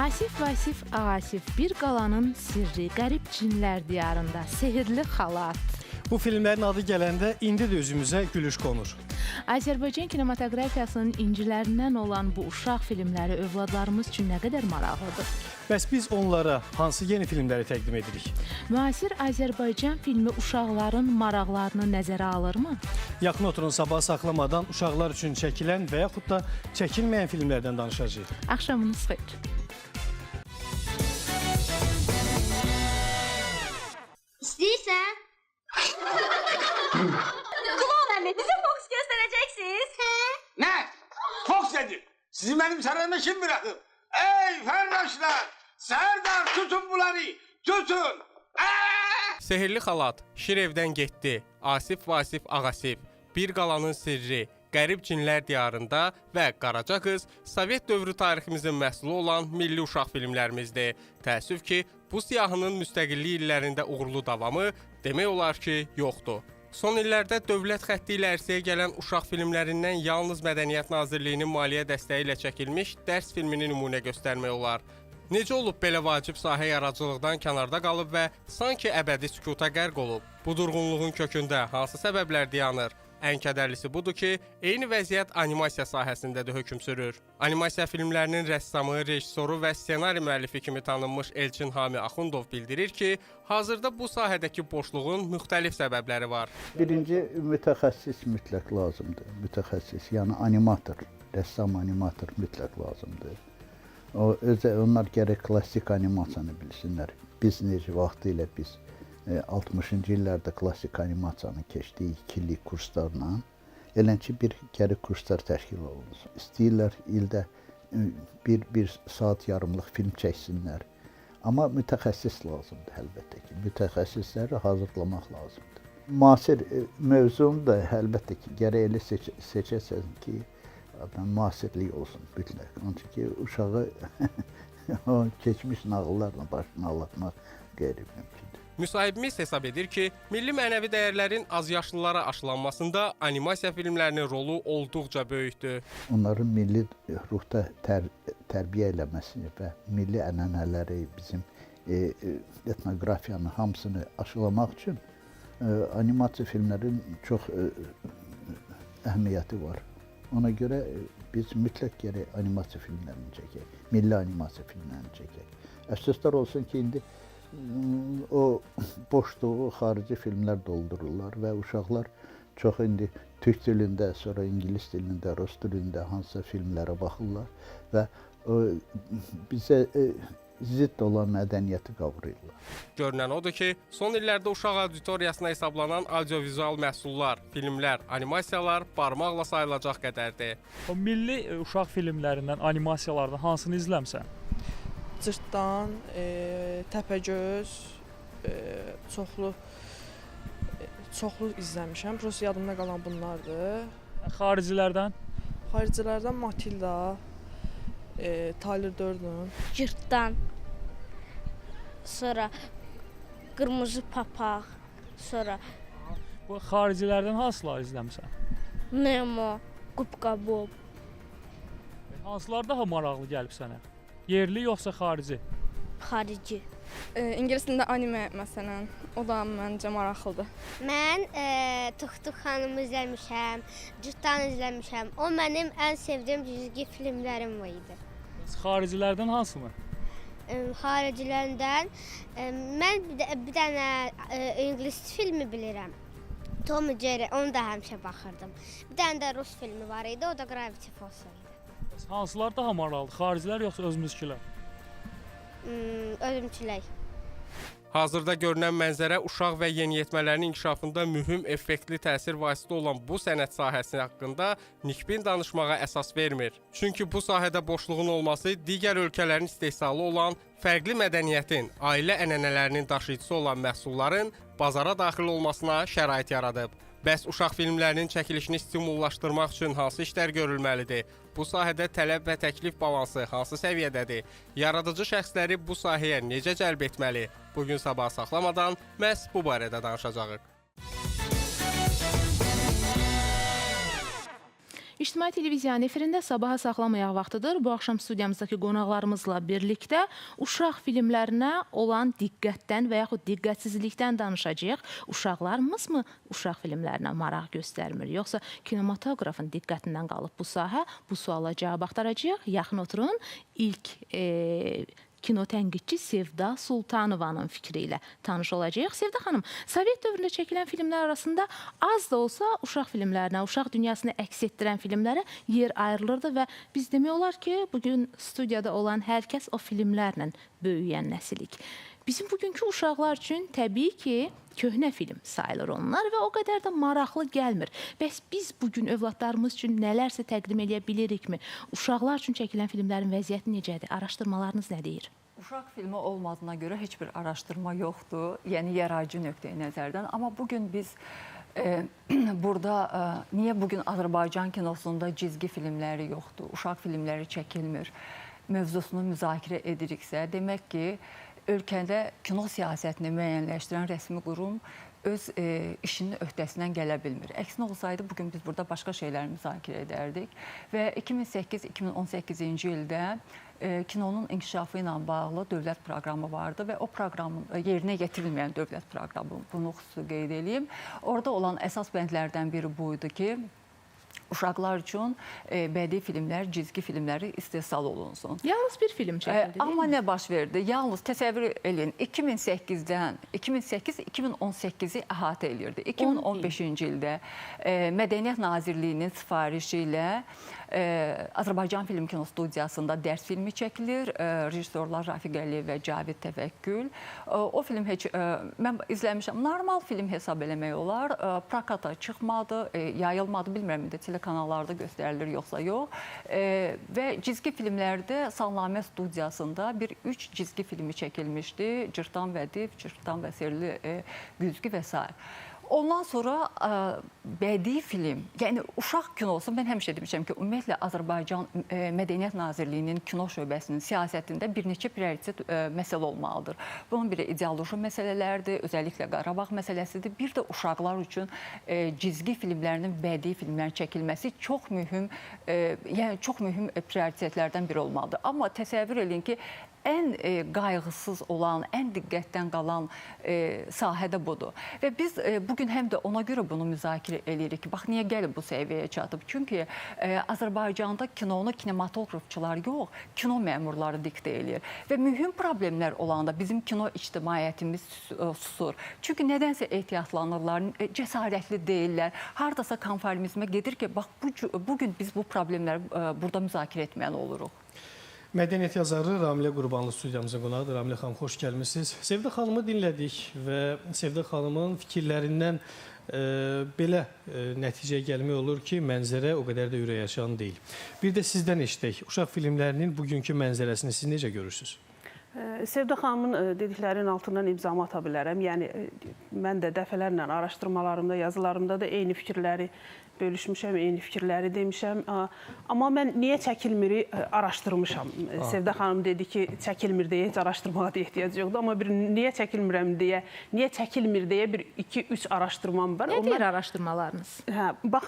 Asif Vasif Ağasif, Bir qalanın sirri, qərib cinlər diyarında, sehirli xalat. Bu filmlərin adı gələndə indi də özümüzə gülüş qonur. Azərbaycan kinematografiyasının incilərindən olan bu uşaq filmləri övladlarımız üçün nə qədər maraqlıdır. Bəs biz onlara hansı yeni filmləri təqdim edirik? Müasir Azərbaycan filmi uşaqların maraqlarını nəzərə alırmı? Yaxın oturun, sabah saxlamadan uşaqlar üçün çəkilən və yaxud da çəkilməyən filmlərdən danışacağıq. Axşamınız xeyir. İstəyirsən? Kulağım anne, bize Fox göstereceksiniz. Ne? Fox dedi. Sizi benim sarayıma kim bırakıp? Ey ferdaşlar! Serdar tutun bunları! Tutun! Sehirli xalat, Şir evdən getdi, Asif Vasif Ağasif, Bir qalanın sirri, Qərib cinlər diyarında və Qaraca qız Sovet dövrü tariximizin məhsulu olan milli uşaq filmlərimizdir. Təəssüf ki, bu siyahının müstəqillik illərində uğurlu davamı demək olar ki, yoxdur. Son illərdə dövlət xətti ilə ərsəyə gələn uşaq filmlərindən yalnız Mədəniyyət Nazirliyinin maliyyə dəstəyi ilə çəkilmiş dərs filmini nümunə göstərmək olar. Necə olub belə vacib sahə yaradıcılıqdan kənarda qalıb və sanki əbədi sükuta qərq olub? Bu durğunluğun kökündə hansı səbəblər dayanır? Ən kədərlisi budur ki, eyni vəziyyət animasiya sahəsində də hökm sürür. Animasiya filmlərinin rəssamı, rejissoru və ssenari müəllifi kimi tanınmış Elçin Hami Axundov bildirir ki, hazırda bu sahədəki boşluğun müxtəlif səbəbləri var. Birinci, mütəxəssis mütləq lazımdır. Mütəxəssis, yəni animator, rəssam animator mütləq lazımdır. Onlar gərək klassik animasiyanı bilsinlər. Biz necə vaxtı ilə biz 60-cı illərdə klassik animasiyanın keçdiyi 2 illik kurslarla elən ki, bir geri kurslar təşkil olunur. İstəyirlər ildə bir saat yarımlıq film çəksinlər. Amma mütəxəssis lazımdır əlbəttə ki. Mütəxəssisləri hazırlamaq lazımdır. Müasir mövzunu da əlbəttə ki, gərək elə seçəsən ki, müasirlik olsun mütləq. Çünki ki, uşağı keçmiş nağıllarla başına ağlatmaq qeyri-mümkündür. Müsahibimiz hesab edir ki, milli mənəvi dəyərlərin azyaşlılara aşılanmasında animasiya filmlərinin rolu olduqca böyükdür. Onların milli ruhda tərbiyə eləməsi və milli ənənələri, bizim etnografiyanın hamısını aşılamaq üçün animasiya filmlərin çox əhəmiyyəti var. Ona görə biz mütləq gərək animasiya filmlərini çəkək, milli animasiya filmlərini çəkək. Əfsuslar olsun ki, indi o boşluğu xarici filmlər doldururlar və uşaqlar çox indi türk dilində, sonra ingilis dilində, rus dilində hansısa filmlərə baxırlar və bizə zidd olan mədəniyyəti qavrayırlar. Görünən odur ki, son illərdə uşaq auditoriyasına hesablanan audiovizual məhsullar, filmlər, animasiyalar barmaqla sayılacaq qədərdir. O milli uşaq filmlərindən, animasiyalardan hansını izləmsən? Cırtdan, Təpəgöz, çoxlu izləmişəm. Prosta yadımda qalan bunlardır. Xaricilərdən? Xaricilərdən Matilda, Tyler Durden. Cırtdan. Sonra Qırmızı Papaq. Sonra Bu xaricilərdən hansıları izləmisən? Nemo, Qubqa Bob. Hansılar daha maraqlı gəlib sənə? Yerli yoxsa xarici? Xarici. İngilis dilində anime məsələn, o da məncə maraqlıdır. Mən Tuxtuq xanımı izləmişəm, Cırtdan izləmişəm. O mənim ən sevdiyim cizgi filmlərim var idi. Xaricilərdən hansını? Xaricilərindən mən bir dənə ingilis filmi bilirəm. Tom and Jerry, onu da həmişə baxırdım. Bir dənə də rus filmi var idi, o da Gravity Falls idi. Hansılar daha maraqlıdır? Xaricilər yoxsa özümüzkilər? Ölümçülək. Hazırda görünən mənzərə uşaq və yeniyetmələrin inkişafında mühüm effektli təsir vasitə olan bu sənət sahəsi haqqında nikbin danışmağa əsas vermir. Çünki bu sahədə boşluğun olması digər ölkələrin istehsalı olan fərqli mədəniyyətin, ailə ənənələrinin daşıyıcısı olan məhsulların bazara daxil olmasına şərait yaradıb. Bəs uşaq filmlərinin çəkilişini stimullaşdırmaq üçün hansı işlər görülməlidir? Bu sahədə tələb və təklif balansı hansı səviyyədədir? Yaradıcı şəxsləri bu sahəyə necə cəlb etməli? Bugün sabah saxlamadan məhz bu barədə danışacağıq. İctimai televiziyanın efirində Sabaha saxlamayaq vaxtıdır. Bu axşam studiyamızdakı qonaqlarımızla birlikdə uşaq filmlərinə olan diqqətdən və yaxud diqqətsizlikdən danışacağıq. Uşaqlarımız mı uşaq filmlərinə maraq göstərmir, yoxsa kinematoqrafın diqqətindən qalıb bu sahə? Bu suala cavab axtaracağıq. Yaxın oturun. İlk kinotənqidçi Sevda Sultanovanın fikri ilə tanış olacağıq. Sevda xanım, Sovet dövründə çəkilən filmlər arasında az da olsa uşaq filmlərinə, uşaq dünyasını əks etdirən filmlərə yer ayrılırdı və biz demək olar ki, bugün studiyada olan hər kəs o filmlərlə böyüyən nəsilik. Bizim bugünkü uşaqlar üçün təbii ki, köhnə film sayılır onlar və o qədər də maraqlı gəlmir. Bəs biz bugün övladlarımız üçün nələrsə təqdim edə bilirikmi? Uşaqlar üçün çəkilən filmlərin vəziyyəti necədir? Araşdırmalarınız nə deyir? Uşaq filmi olmadığına görə heç bir araşdırma yoxdur, yəni yaradıcı nöqteyi nəzərdən. Amma bugün biz burada niyə bugün Azərbaycan kinosunda cizgi filmləri yoxdur, uşaq filmləri çəkilmir, mövzusunu müzakirə ediriksə, demək ki, ölkədə kino siyasətini müəyyənləşdirən rəsmi qurum öz işinin öhdəsindən gələ bilmir. Əksinə olsaydı, bugün biz burada başqa şeyləri müzakirə edərdik və 2008-2018-ci ildə kinonun inkişafı ilə bağlı dövlət proqramı vardı və o proqramın yerinə yetirilməyən dövlət proqramı, bunu xüsusi qeyd edeyim. Orada olan əsas bəndlərdən biri buydu ki, uşaqlar üçün bədii filmlər, cizgi filmləri istehsal olunsun. Yalnız bir film çəkildi, amma nə baş verdi? Yalnız təsəvvür edin, 2008-2018-i əhatə edirdi. 2015-ci ildə Mədəniyyət Nazirliyinin sifarişi ilə Azərbaycan Film Kino Studiyasında dərs filmi çəkilir. Rejissorlar Rafiq Əliyev və Cavid Təvəkkül. O film heç, mən izləmişəm, normal film hesab eləmək olar. Prokata çıxmadı, yayılmadı, bilmirəm indi telekanallarda göstərilir yoxsa yox. Və cizgi filmlərdə Salnamə Studiyasında bir 3 cizgi filmi çəkilmişdi. Cırtdan və Div, Cırtdan və Serli Güzgü və s. Ondan sonra bədii film, yəni uşaq kinosu, mən həmişə demişəm ki, ümumiyyətlə Azərbaycan Mədəniyyət Nazirliyinin kino şöbəsinin siyasətində bir neçə prioritet məsələ olmalıdır. Bunun biri ideoloji məsələlərdir, özəlliklə Qarabağ məsələsidir. Bir də uşaqlar üçün cizgi filmlərinin, bədii filmlərin çəkilməsi çox mühüm, yəni çox mühüm prioritetlərdən biri olmalıdır. Amma təsəvvür edin ki, ən qayğısız olan, ən diqqətdən qalan sahədə budur. Və biz bugün həm də ona görə bunu müzakirə edirik ki, bax, niyə gəlib bu səviyyəyə çatıb? Çünki Azərbaycanda kinonu kinematografçılar yox, kino məmurları diktə edir. Və mühüm problemlər olanda bizim kino ictimaiyyətimiz susur. Çünki nədənsə ehtiyatlanırlar, cəsarətli deyirlər. Hardasa konformizmə gedir ki, bax, bugün biz bu problemləri burada müzakirə etməli oluruq. Mədəniyyət yazarı Ramilə Qurbanlı studiyamıza qonaqdır. Ramilə xanım, xoş gəlmişsiniz. Sevda xanımı dinlədik və Sevda xanımın fikirlərindən belə nəticəyə gəlmək olur ki, mənzərə o qədər də ürəkaçan deyil. Bir də sizdən eşitək, uşaq filmlərinin bugünkü mənzərəsini siz necə görürsünüz? Sevda xanımın dediklərinin altından imzamı ata bilərəm. Yəni, mən də dəfələrlə araşdırmalarımda, yazılarımda da eyni fikirləri bölüşmüşəm, eyni fikirləri demişəm. Amma mən niyə çəkilmiri araşdırmışam. Sevda xanım dedi ki, çəkilmir deyə heç araşdırmağa da ehtiyac yoxdur. Amma bir niyə çəkilmirəm deyə, niyə çəkilmir deyə bir 2-3 araşdırmam var. Nə deyir araşdırmalarınız? Bax,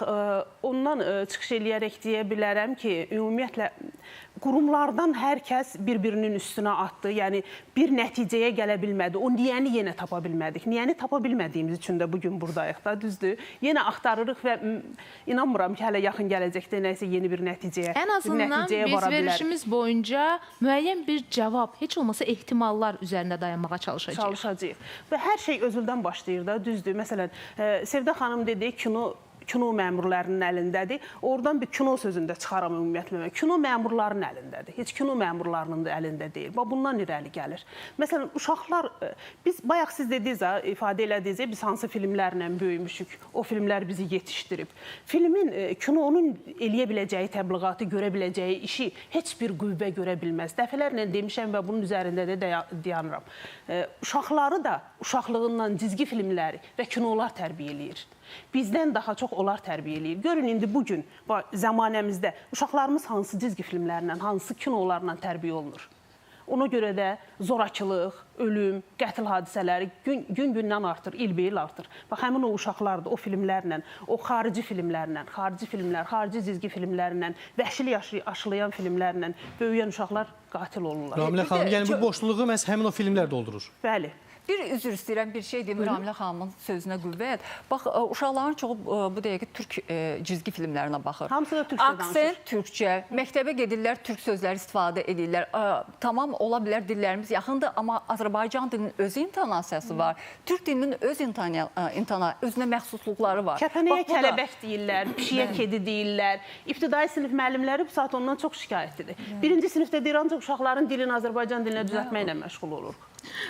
ondan çıxış eləyərək deyə bilərəm ki, ümumiyyətlə, qurumlardan hər kəs bir-birinin üstünə atdı. Yəni, bir nəticəyə gələ bilmədi. O niyəni yenə tapa bilmədik. Niyəni tapa bilmədiyimiz üçün də bugün buradayıq da, düzdür. Yenə axtarırıq və inanmıram ki, hələ yaxın gələcəkdə nəysə yeni bir nəticəyə vara bilər. Ən azından biz verişimiz boyunca müəyyən bir cavab, heç olmasa ehtimallar üzərində dayanmağa çalışacağıq. Və hər şey özüldən başlayır da, düzdür. Məsələn, Sevda xanım dedi, kino məmurlarının əlindədir. Oradan bir kino sözündə çıxaram ümumiyyətlə. Kino məmurlarının əlindədir. Heç kino məmurlarının da əlində deyil. Bundan irəli gəlir. Məsələn, uşaqlar, biz bayaq siz dediniz, ifadə elədiniz, biz hansı filmlərlə böyümüşük, o filmlər bizi yetişdirib. Filmin, kinonun eləyə biləcəyi təbliğatı, görə biləcəyi işi heç bir qüvvə görə bilməz. Dəfələrlə demişəm və bunun üzərində də dayanıram. Uşaqları da uşaqlığından cizgi filmləri və kinolar tərbiyə eləyir. Bizdən daha çox onlar tərbiyə eləyir. Görün, indi bugün, zamanəmizdə uşaqlarımız hansı cizgi filmlərlə, hansı kinolarla tərbiyə olunur? Ona görə də zorakılıq, ölüm, qətl hadisələri gün-gündən artır, il-bir-il artır. Bax, həmin o uşaqlar da o filmlərlə, o xarici filmlərlə, xarici cizgi filmlərlə, vəhşilik aşılayan filmlərlə böyüyən uşaqlar qatil olurlar. Ramilə xanım, yəni bu boşluğu məhz həmin o filmlər doldurur. Bəli. Bir üzr istəyirəm, bir şey deyim, Ramilə xanımın sözünə qüvvət. Bax, uşaqların çoxu bu dəqiqə türk cizgi filmlərinə baxır. Hamısı da türkçə danışır. Aksent türkçə, məktəbə gedirlər, türk sözləri istifadə edirlər. Tamam, ola bilər dillərimiz yaxındır, amma Azərbaycan dilinin öz intonasiyası var. Türk dilinin öz özünə məxsusluqları var. Kəpənəyə kələbək deyirlər, pişiyə kedi deyirlər. İbtidai sinif müəllimləri bu saat ondan çox şikayətlidir. Birinci sinifdə deyir, ancaq uşaqların dilini Azərbaycan dilinə düzəltməklə məşğul olur.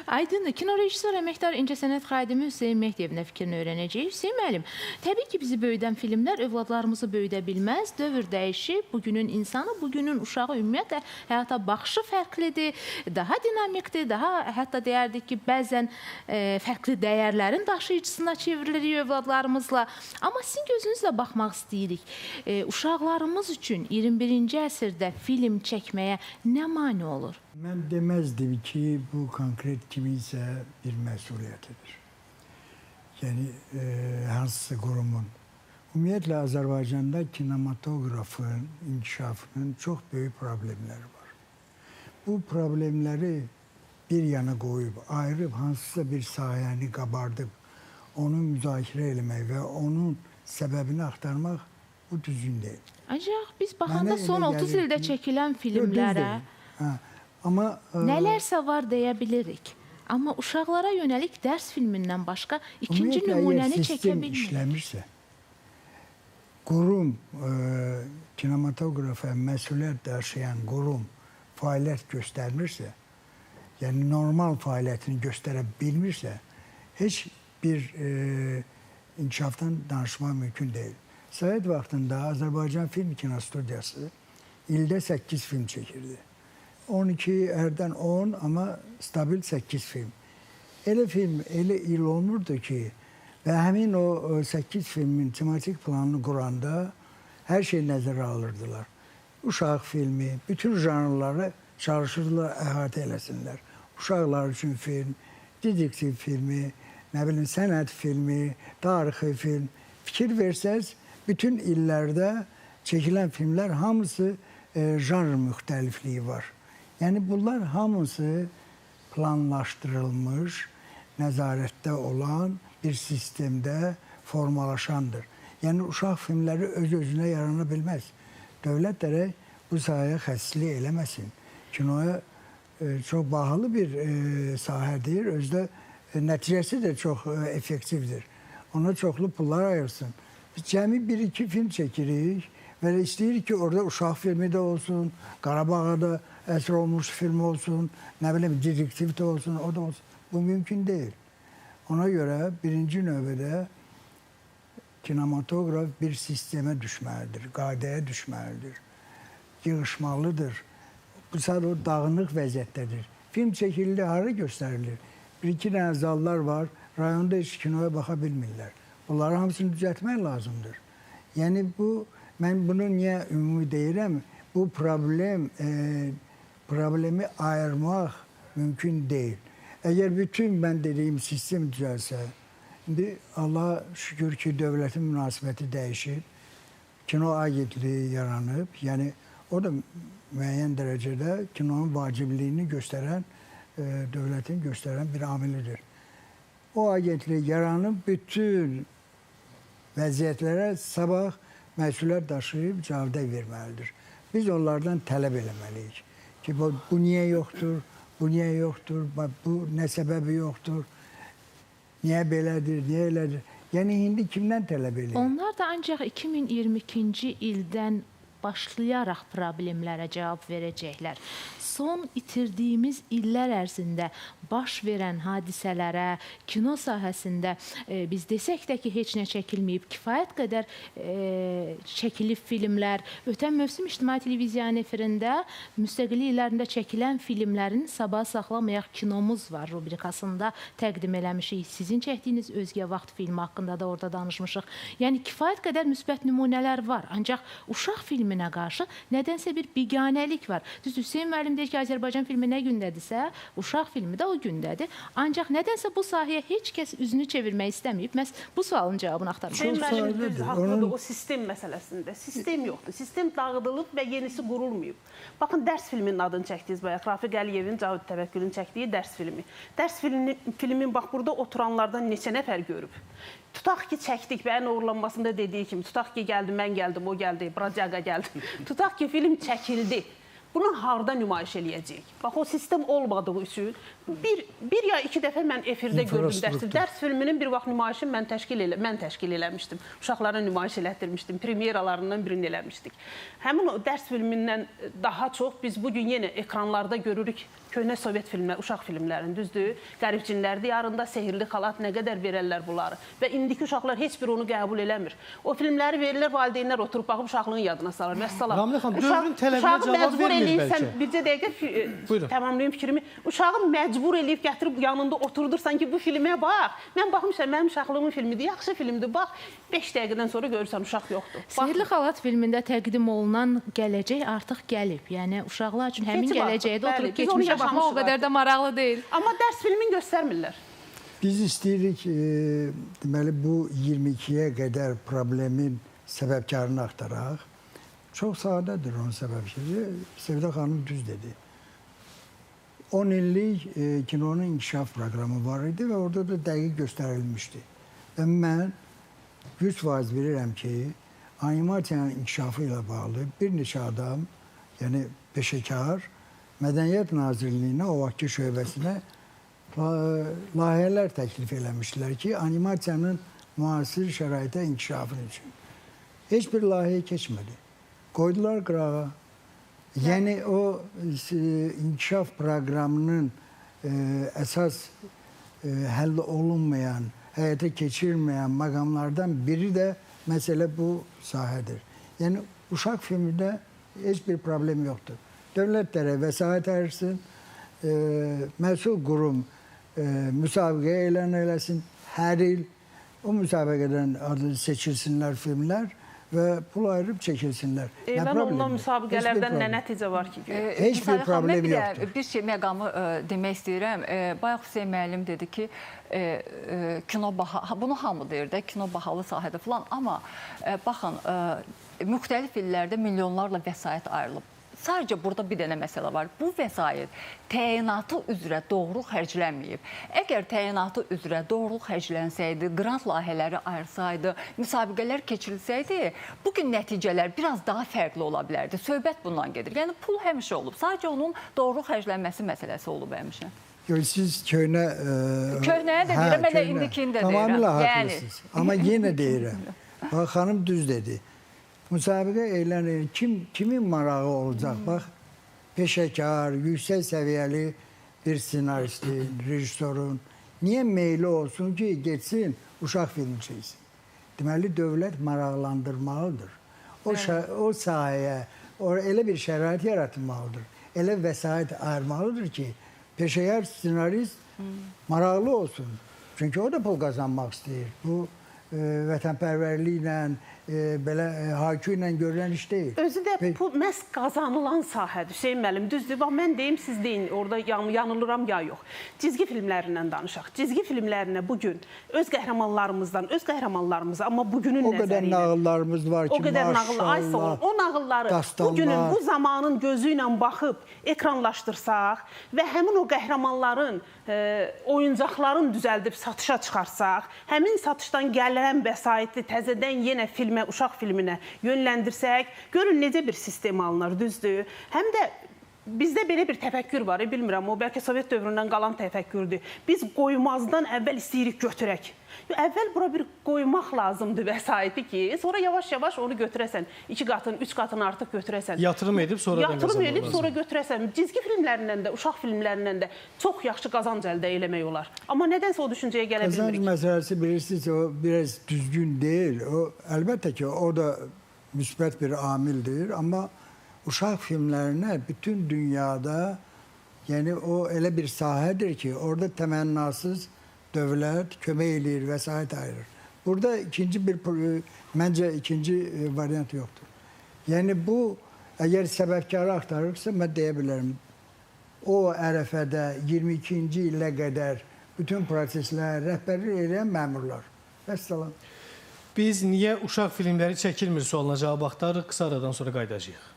Aydındır. Kino rejissor, əməkdar incəsənət xadimi Hüseyn Mehdiyevin fikrini öyrənəcəyik. Hüseyn müəllim, təbii ki, bizi böyüdən filmlər övladlarımızı böyüdə bilməz. Dövr dəyişib, bugünün insanı, bugünün uşağı ümumiyyətlə həyata baxışı fərqlidir, daha dinamikdir, daha hətta deyərdik ki, bəzən fərqli dəyərlərin daşıyıcısına çevrilirik övladlarımızla. Amma sizin gözünüzlə baxmaq istəyirik. Uşaqlarımız üçün 21-ci əsrdə film çəkməyə nə mane olur? Mən deməzdim ki, bu konkret kiminsə bir məsuliyyətidir. Yəni, hansısa qurumun. Ümumiyyətlə, Azərbaycanda kinematoqrafın inkişafının çox böyük problemləri var. Bu problemləri bir yana qoyub, ayırıb, hansısa bir sahəni qabardıb, onu müzakirə eləmək və onun səbəbini axtarmaq bu düzgün deyil. Ancaq biz baxanda son 30 ildə çəkilən filmlərə nələrsə var deyə bilirik. Amma uşaqlara yönəlik dərs filmindən başqa ikinci nümunəni çəkə bilmirik. İşləmirsə, qurum, kinematografa məsuliyyət daşıyan qurum fəaliyyət göstərmirsə, yəni normal fəaliyyətini göstərə bilmirsə, heç bir inkişafdan danışmaq mümkün deyil. Sovet vaxtında Azərbaycan Film Kinostudiyası ildə 8 film çəkirdi. 12, hərdən 10, amma stabil 8 film. Elə film, elə il olmurdu ki, və həmin o 8 filmin tematik planını quranda hər şey nəzərə alırdılar. Uşaq filmi, bütün janrları çalışırdılar, əhatə eləsinlər. Uşaqlar üçün film, dedektiv filmi, nə bilim, sənət filmi, tarixi film. Fikir versəz, bütün illərdə çəkilən filmlər hamısı janr müxtəlifliyi var. Yəni, bunlar hamısı planlaşdırılmış, nəzarətdə olan bir sistemdə formalaşandır. Yəni, uşaq filmləri öz-özünə yarana bilməz. Dövlət dərək bu sahəyə xəstəlik eləməsin. Kinoya çox bahalı bir sahədir, özdə nəticəsi də çox effektivdir. Ona çoxlu pullar ayırsın. Biz cəmi 1-2 film çəkirik və istəyirik ki, orada uşaq filmi də olsun, Qarabağa da əsr olmuş film olsun, nə bilim, dedektiv də olsun, o da olsun. Bu mümkün deyil. Ona görə birinci növbədə kinematoqraf bir sistemə düşməlidir, qaydaya düşməlidir, yığışmalıdır. Bu saat o dağınıq vəziyyətdədir. Film çəkildi, hara göstərilir? Bir-iki dənə zallar var, rayonda heç kinoya baxa bilmirlər. Bunları hamısını düzəltmək lazımdır. Yəni, mən bunu niyə ümumi deyirəm? Bu problemi ayırmaq mümkün deyil. Əgər bütün mən dediyim sistem düzəlsə, indi Allah şükür ki, dövlətin münasibəti dəyişib, kino agentliyi yaranıb, yəni o da müəyyən dərəcədə kinonun vacibliyini göstərən, dövlətin göstərən bir amilidir. O agentlik yaranıb bütün vəziyyətlərə sabah məsuliyyət daşıyıb cavabdeh verməlidir. Biz onlardan tələb eləməliyik ki, bu niyə yoxdur, bu niyə yoxdur, bu nə səbəbi yoxdur, niyə belədir, niyə elədir. Yəni, indi kimdən tələb eləyir? Onlar da ancaq 2022-ci ildən başlayaraq problemlərə cavab verəcəklər. Son itirdiyimiz illər ərzində baş verən hadisələrə, kino sahəsində biz desək də ki, heç nə çəkilməyib, kifayət qədər çəkilib filmlər. Ötən mövsüm İctimai Televiziyanın efirində müstəqillik illərində çəkilən filmlərin Sabah saxlamayaq kinomuz var rubrikasında təqdim eləmişik. Sizin çəkdiyiniz Özgə vaxt filmi haqqında da orada danışmışıq. Yəni, kifayət qədər müsbət nümunələr var. Ancaq uşaq filminə qarşı nədənsə bir biganəlik var. Düzdür, Hüseyn müəllim bilirik ki, Azərbaycan filmi nə gündədirsə, uşaq filmi də o gündədir. Ancaq nədənsə bu sahəyə heç kəs üzünü çevirmək istəməyib. Məhz bu sualın cavabını axtarmaq. Haqlıdır o sistem məsələsində. Sistem yoxdur. Sistem dağıdılıb və yenisi qurulmayıb. Baxın, dərs filminin adını çəkdiniz bayaq. Rafiq Əliyevin, Cavit Təvəkkülün çəkdiyi dərs filmi. Dərs filmin bax, burada oturanlardan neçə nəfər görüb? Tutaq ki, çəkdik və ən uğurlanmasında dediyi kimi, tutaq ki, gəldim, mən gəldim, o gəldi, Bradyaga gəldi. Tutaq ki, film çəkildi. Bunu harda nümayiş eləyəcəyik? Bax, o sistem olmadığı üçün bir ya iki dəfə mən efirdə gördüm dərs filminin bir vaxt nümayişini mən təşkil eləmişdim. Uşaqlara nümayiş elətdirmişdim, premyeralarından birini eləmişdik. Həmin o dərs filmindən daha çox biz bugün yenə ekranlarda görürük köhnə Sovet filmləri, uşaq filmlərini, düzdür? Qərib Cinlər Diyarında, Sehirli Xalat, nə qədər verərlər bunları. Və indiki uşaqlar heç bir onu qəbul eləmir. O filmləri verirlər, valideynlər oturub baxıb uşaqlığın yadına salır. Vəssalam. Ramil xanım, dövrün tələbinə cavab vermir bəlkə. Bircə dəqiqə tamamlayım fikrimi. Uşağı məcbur eləyib gətirib yanında oturdursan ki, bu filmə bax. Mən baxmışam, mənim uşaqlığımın filmidir, yaxşı filmdir. Bax, 5 dəqiqədən sonra görürsən uşaq yoxdur. Sehirli Xalat filmində təqdim olunan gələcək artıq gəlib. Yəni uşaqlar üçün həmin gələcəkdə oturub keçmişə baxmaq o qədər də maraqlı deyil. Amma dərs filmin göstərmirlər. Biz istəyirik, deməli, bu 22-yə qədər problemin səbəbkarını axtaraq. Çox sadədir onun səbəbkarı. Sevda xanım düz dedi. 10 illik kinonun inkişaf proqramı var idi və orada da dəqiq göstərilmişdi. Və mən 100% bilirəm ki, animasiyanın inkişafı ilə bağlı bir neçə adam, yəni peşəkar, Mədəniyyət Nazirliyinə, o vaxtki şöbəsinə layihələr təklif eləmişdilər ki, animasiyanın müasir şəraitə inkişafı üçün. Heç bir layihə keçmədi. Qoydular qırağa. Yəni, o inkişaf proqramının əsas həll olunmayan, həyata keçirilməyən məqamlardan biri də məsələ bu sahədir. Yəni, uşaq filmində heç bir problem yoxdur. Dövlətlərə vəsait ayırsın, məsul qurum müsabiqə elan eləsin, hər il o müsabiqədən adı seçilsinlər filmlər və pul ayırıb çəkilsinlər. Elan olunan müsabiqələrdən nə nəticə var ki? Heç bir problem yoxdur. Bir şey məqamı demək istəyirəm. Bayaq Hüseyn müəllim dedi ki, kino bahalı, bunu hamı deyir də, kino bahalı sahədə falan, amma baxın, müxtəlif illərdə milyonlarla vəsait ayrılıb. Sadəcə burada bir dənə məsələ var. Bu vəsait təyinatı üzrə doğru xərclənməyib. Əgər təyinatı üzrə doğru xərclənsəydi, qrant layihələri ayırsaydı, müsabiqələr keçirilsəydi, bugün nəticələr biraz daha fərqli ola bilərdi. Söhbət bundan gedir. Yəni, pul həmişə olub. Sadəcə onun doğru xərclənməsi məsələsi olub həmişə. Siz köhnə... Köhnəyə də deyirəm, elə indikini də deyirəm. Tamamilə haqlısınız. Amma yenə deyirəm. Xanım düz dedi. Müsabiqə elan edir. Kimin marağı olacaq? Bax, peşəkar, yüksək səviyyəli bir ssenaristin, rejissorun niyə meyli olsun ki, geçsin, uşaq filmi çəksin? Deməli, dövlət maraqlandırmalıdır. O sahəyə elə bir şərait yaratılmalıdır. Elə vəsait ayırmalıdır ki, peşəkar ssenarist maraqlı olsun. Çünki o da pul qazanmaq istəyir. Bu, vətənpərvərliklə, belə hakü ilə görülən iş deyil. Özü də bu məhz qazanılan sahədir. Hüseyn müəllim, düzdür. Bax, mən deyim, siz deyin, orada yanılıram ya yox. Cizgi filmlərindən danışaq. Cizgi filmlərinə bugün öz qəhrəmanlarımıza, amma bugünün nəzəri ilə. O qədər nağıllarımız var ki, maşallah. O nağılları bugünün, bu zamanın gözü ilə baxıb ekranlaşdırsaq və həmin o qəhrəmanların oyuncaqların düzəldib satışa çıxarsaq, həmin satışdan gələn vəsaiti təzədən yenə filmə, uşaq filminə yönləndirsək, görün necə bir sistem alınır, düzdür. Həm də bizdə belə bir təfəkkür var, bilmirəm, o bəlkə Sovet dövründən qalan təfəkkürdür. Biz qoymazdan əvvəl istəyirik götürək. Əvvəl bura bir qoymaq lazımdır vəsaiti ki, sonra yavaş-yavaş onu götürəsən, 2 qatın, 3 qatını artıq götürəsən. Yatırım edib sonra götürəsən. Cizgi filmlərindən də, uşaq filmlərindən də çox yaxşı qazanc əldə eləmək olar. Amma nədənsə o düşüncəyə gələ bilmirik. Qazanc məsələsi bilirsiniz, o biraz düzgün deyil. Əlbəttə ki, o da müsbət bir amildir, amma uşaq filmlərinə bütün dünyada, yəni o elə bir sahədir ki, orada təmənnasız dövlət kömək eləyir, vəsait ayırır. Burada məncə ikinci variant yoxdur. Yəni bu, əgər səbəbkarı axtarırsa, mən deyə bilərəm, o ərəfədə 22-ci illə qədər bütün proseslərə rəhbərlik edən məmurlar. Vəssalam. Biz niyə uşaq filmləri çəkilmir sualına cavab axtarırıq, qısa aradan sonra qayıdacağıq.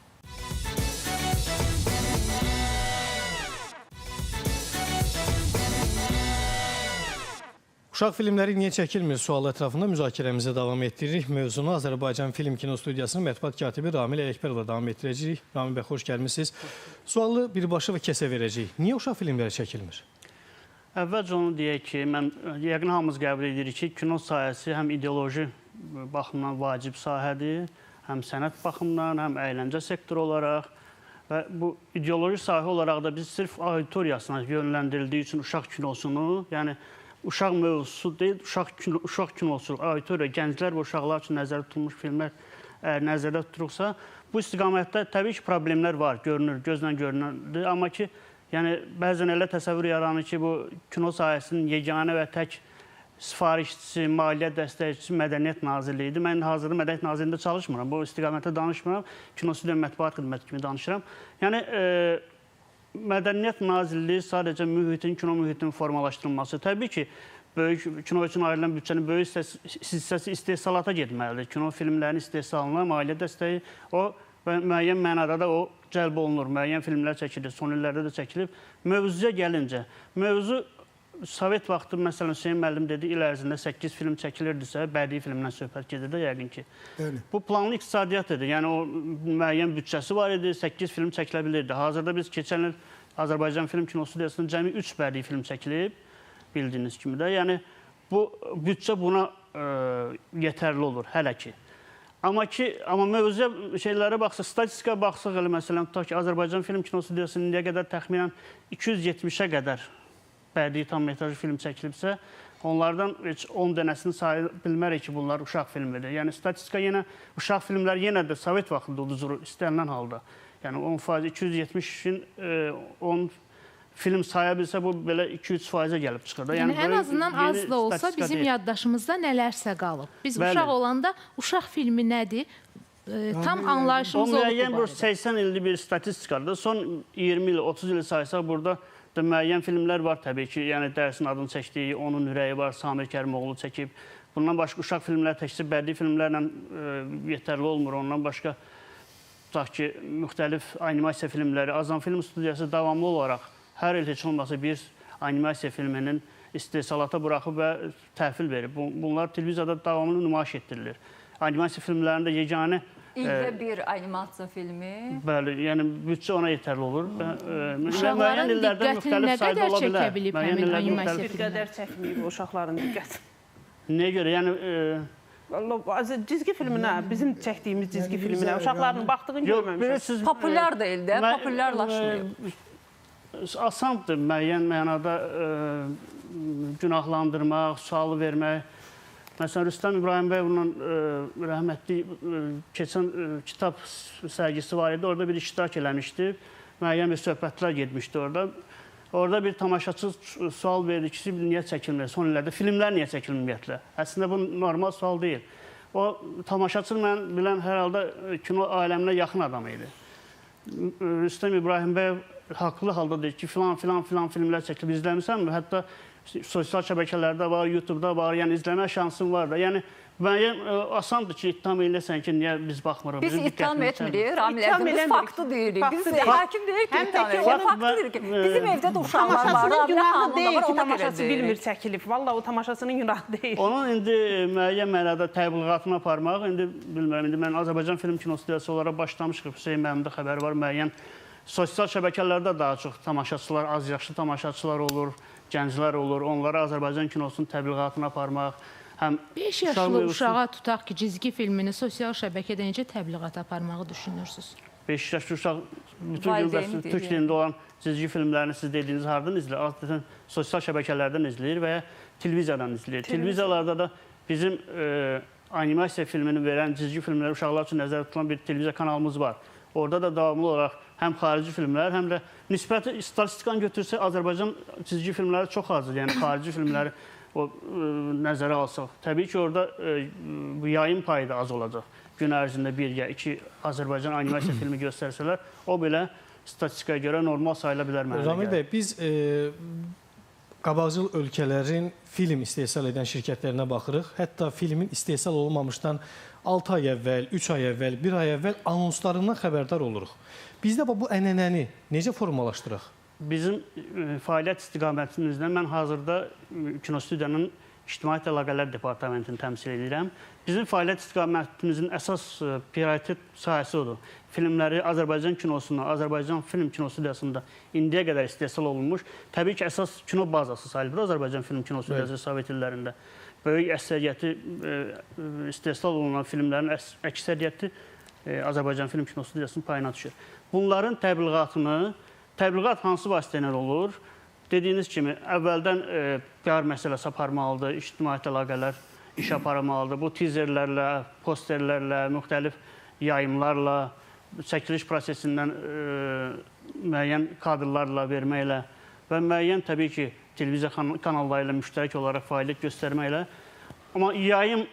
Uşaq filmləri niyə çəkilmir sualı ətrafında müzakirəmizə davam etdiririk. Mövzunu Azərbaycan Film Kino Studiyasının mətbuat katibi Ramil Ələkbərovla davam etdirəcəyik. Ramil bəy, xoş gəlmişsiniz. Sualı birbaşa və kəsə verəcəyik. Niyə uşaq filmləri çəkilmir? Əvvəlcə onu deyək ki, yəqin hamımız qəbul edirik ki, kino sahəsi həm ideoloji baxımdan vacib sahədir, həm sənət baxımdan, həm əyləncə sektoru olaraq və bu ideoloji sahə olaraq da biz sırf auditoriyasına yönləndirildiyi üçün uşaq kinosunu, yəni uşaq mövzusu deyil, uşaq kinosu, auditoriya, gənclər və uşaqlar üçün nəzərdə tutulmuş filmlər nəzərdə tutulursa, bu istiqamətdə təbii ki, problemlər var, görünür, gözlə görünür. Amma ki, yəni bəzən elə təsəvvür yaranır ki, bu kino sahəsinin yeganə və tək sifarişçisi, maliyyə dəstəkçisi Mədəniyyət Nazirliyidir. Mən hazırda Mədəniyyət Nazirliyində çalışmıram, bu istiqamətdə danışmıram, Kinostudiya Mətbuat Xidməti kimi danışıram. Yəni, Mədəniyyət Nazirliyi sadəcə mühitin, kino mühitinin formalaşdırılması. Təbii ki, böyük kino üçün ayrılan büdcənin böyük hissəsi istehsalata getməlidir. Kino filmlərinin istehsalına, maliyyə dəstəyi, o müəyyən mənada da o cəlb olunur. Müəyyən filmlər çəkilir, son illərdə də çəkilib. Mövzuya gəlincə, mövzu Sovet vaxtı, məsələn, Hüseyin müəllim dedi, il ərzində 8 film çəkilirdisə, bədii filmdən söhbət gedir də yəqin ki. Bu planlı iqtisadiyyat idi. Yəni, o müəyyən büdcəsi var idi, 8 film çəkilə bilirdi. Hazırda biz keçən il Azərbaycan Film Kino Studiyasının cəmi 3 bədii film çəkilib, bildiyiniz kimi də. Yəni, bu büdcə buna yetərli olur, hələ ki. Amma mövzuya şeylərə baxsaq, statistikaya baxsaq, məsələn, tutaq ki, Azərbaycan Film Kino Studiyasının indiyə qədər təxminən 270-ə qədər bədii tam metrajlı film çəkilibsə, onlardan 10 dənəsini sayı bilmərik ki, bunlar uşaq filmidir. Yəni, statistika yenə, uşaq filmləri yenə də Sovet vaxtında uduzur, istənilən halda. Yəni, 10%, 270-in 10 film saya bilsə, bu belə 2-3%-ə gəlib çıxır. Yəni, ən azından az da olsa bizim yaddaşımızda nələrsə qalıb. Biz uşaq olanda uşaq filmi nədir? Tam anlayışımız olub bu barədə. O müəyyən 80 illik bir statistikadır. Son 20 il, 30 il saysaq, burada müəyyən filmlər var təbii ki, yəni dərsin adını çəkdiyi, Onun ürəyi var, Samir Kərimoğlu çəkib. Bundan başqa uşaq filmlər təkcə bədii filmlərlə yetərli olmur. Ondan başqa tutaq ki, müxtəlif animasiya filmləri, Azam Film Studiyası davamlı olaraq hər il heç olmasa bir animasiya filminin istehsalata buraxıb və təhvil verib. Bunlar televiziyada davamlı nümayiş etdirilir. Animasiya filmlərində yeganə İldə bir animasiya filmi. Bəli, yəni büdcə ona yetərli olur. Uşaqların diqqətini nə qədər çəkə bilib həmin animasiya filmləri? Bir qədər çəkməyib uşaqların diqqəti. Nəyə görə? Yəni cizgi filminə, bizim çəkdiyimiz cizgi filminə uşaqların baxdığını görməmişəm. Populyar deyil də, populyarlaşmıyor. Asandır müəyyən mənada günahlandırmaq, sualı vermək. Məsələn, Rüstəm İbrahimbəyovla rəhmətli keçən kitab sərgisi var idi. Orada bir iştirak eləmişdi. Müəyyən bir söhbətlər getmişdi orada. Orada bir tamaşaçı sual verdi ki, niyə çəkilmir? Son illərdə filmlər niyə çəkilmir ümumiyyətlə? Əslində, bu normal sual deyil. O tamaşaçı mən bilən hər halda kino aləminə yaxın adam idi. Rüstəm İbrahimbəyov haqlı halda deyir ki, filan filmlər çəkilib. İzləmisənmi? Hətta sosial şəbəkələrdə var, YouTube-da var, yəni izləmə şansın var da. Yəni, müəyyən asandır ki, ittiham eləsən ki, niyə biz baxmırıq? Biz ittiham etmirik, Ramil əvvəl, biz faktı deyirik. Biz hakim deyik ki, ittiham edirik. Faktı deyirik ki, bizim evdə də uşaqlar var, Ramil xanımda var, ona görə tamaşaçı bilmir çəkilib. Valla o tamaşaçının günahı deyil. Onun indi müəyyən mənada təbliğatını aparmaq, indi bilmirəm, indi mən Azərbaycan Film Kino Studiyası olaraq başlamışıq. Hüseyin müəllimdə xəbəri var, müəyyən sosial şəbəkələrdə daha çox tamaşaçılar, az yaşlı tamaşaçılar olur, gənclər olur. Onlara Azərbaycan kinosunun təbliğatını aparmaq. 5 yaşlı uşağa tutaq ki, cizgi filmini sosial şəbəkədə necə təbliğat aparmağı düşünürsünüz? 5 yaşlı uşaq bütün gün Türk dilində olan cizgi filmlərini siz dediyiniz hardan izləyir? Adətən sosial şəbəkələrdən izləyir və ya televiziyadan izləyir. Televiziyalarda da bizim animasiya filmini verən cizgi filmləri uşaqlar üçün nəzərdə tutulan bir televiziya kanalımız var. Orada da davamlı olaraq həm xarici filmlər, həm də nisbəti statistikanı götürsə, Azərbaycan cizgi filmləri çox azdır. Yəni, xarici filmləri nəzərə alsaq. Təbii ki, orada yayın payı da az olacaq. Gün ərzində 1 ya 2 Azərbaycan animasiya filmi göstərsələr, o belə statistikaya görə normal sayıla bilər mənə. Ramil bəy, biz qabaqcıl ölkələrin film istehsal edən şirkətlərinə baxırıq. Hətta filmin istehsal olmamışdan 6 ay əvvəl, 3 ay əvvəl, 1 ay əvvəl anonslarından xəbərdar oluruq. Bizdə bu ənənəni necə formalaşdıraq? Bizim fəaliyyət istiqamətimizdən mən hazırda kinostudiyanın İctimaiyyət Əlaqələr Departamentini təmsil edirəm. Bizim fəaliyyət istiqamətimizin əsas prioritet sahəsi odur. Filmləri Azərbaycan kinosunda, Azərbaycan film kinostudiyasında indiyə qədər istehsal olunmuş. Təbii ki, əsas kino bazası sayılır Azərbaycan film kinostudiyası Sovet illərində. Böyük əksəriyyəti istehsal olunan filmlərin əksəriyyəti Azərbaycan film kinostudiyasının payına düşür. Bunların təbliğat hansı vasitələr olur? Dediyiniz kimi, əvvəldən PR məsələsi aparmalıdır, ictimaiyyət əlaqələr iş aparmalıdır. Bu tizerlərlə, posterlərlə, müxtəlif yayımlarla, çəkiliş prosesindən müəyyən kadrlarla verməklə və müəyyən təbii ki, televiziya kanalları ilə müştərək olaraq fəaliyyət göstərməklə. Amma yayım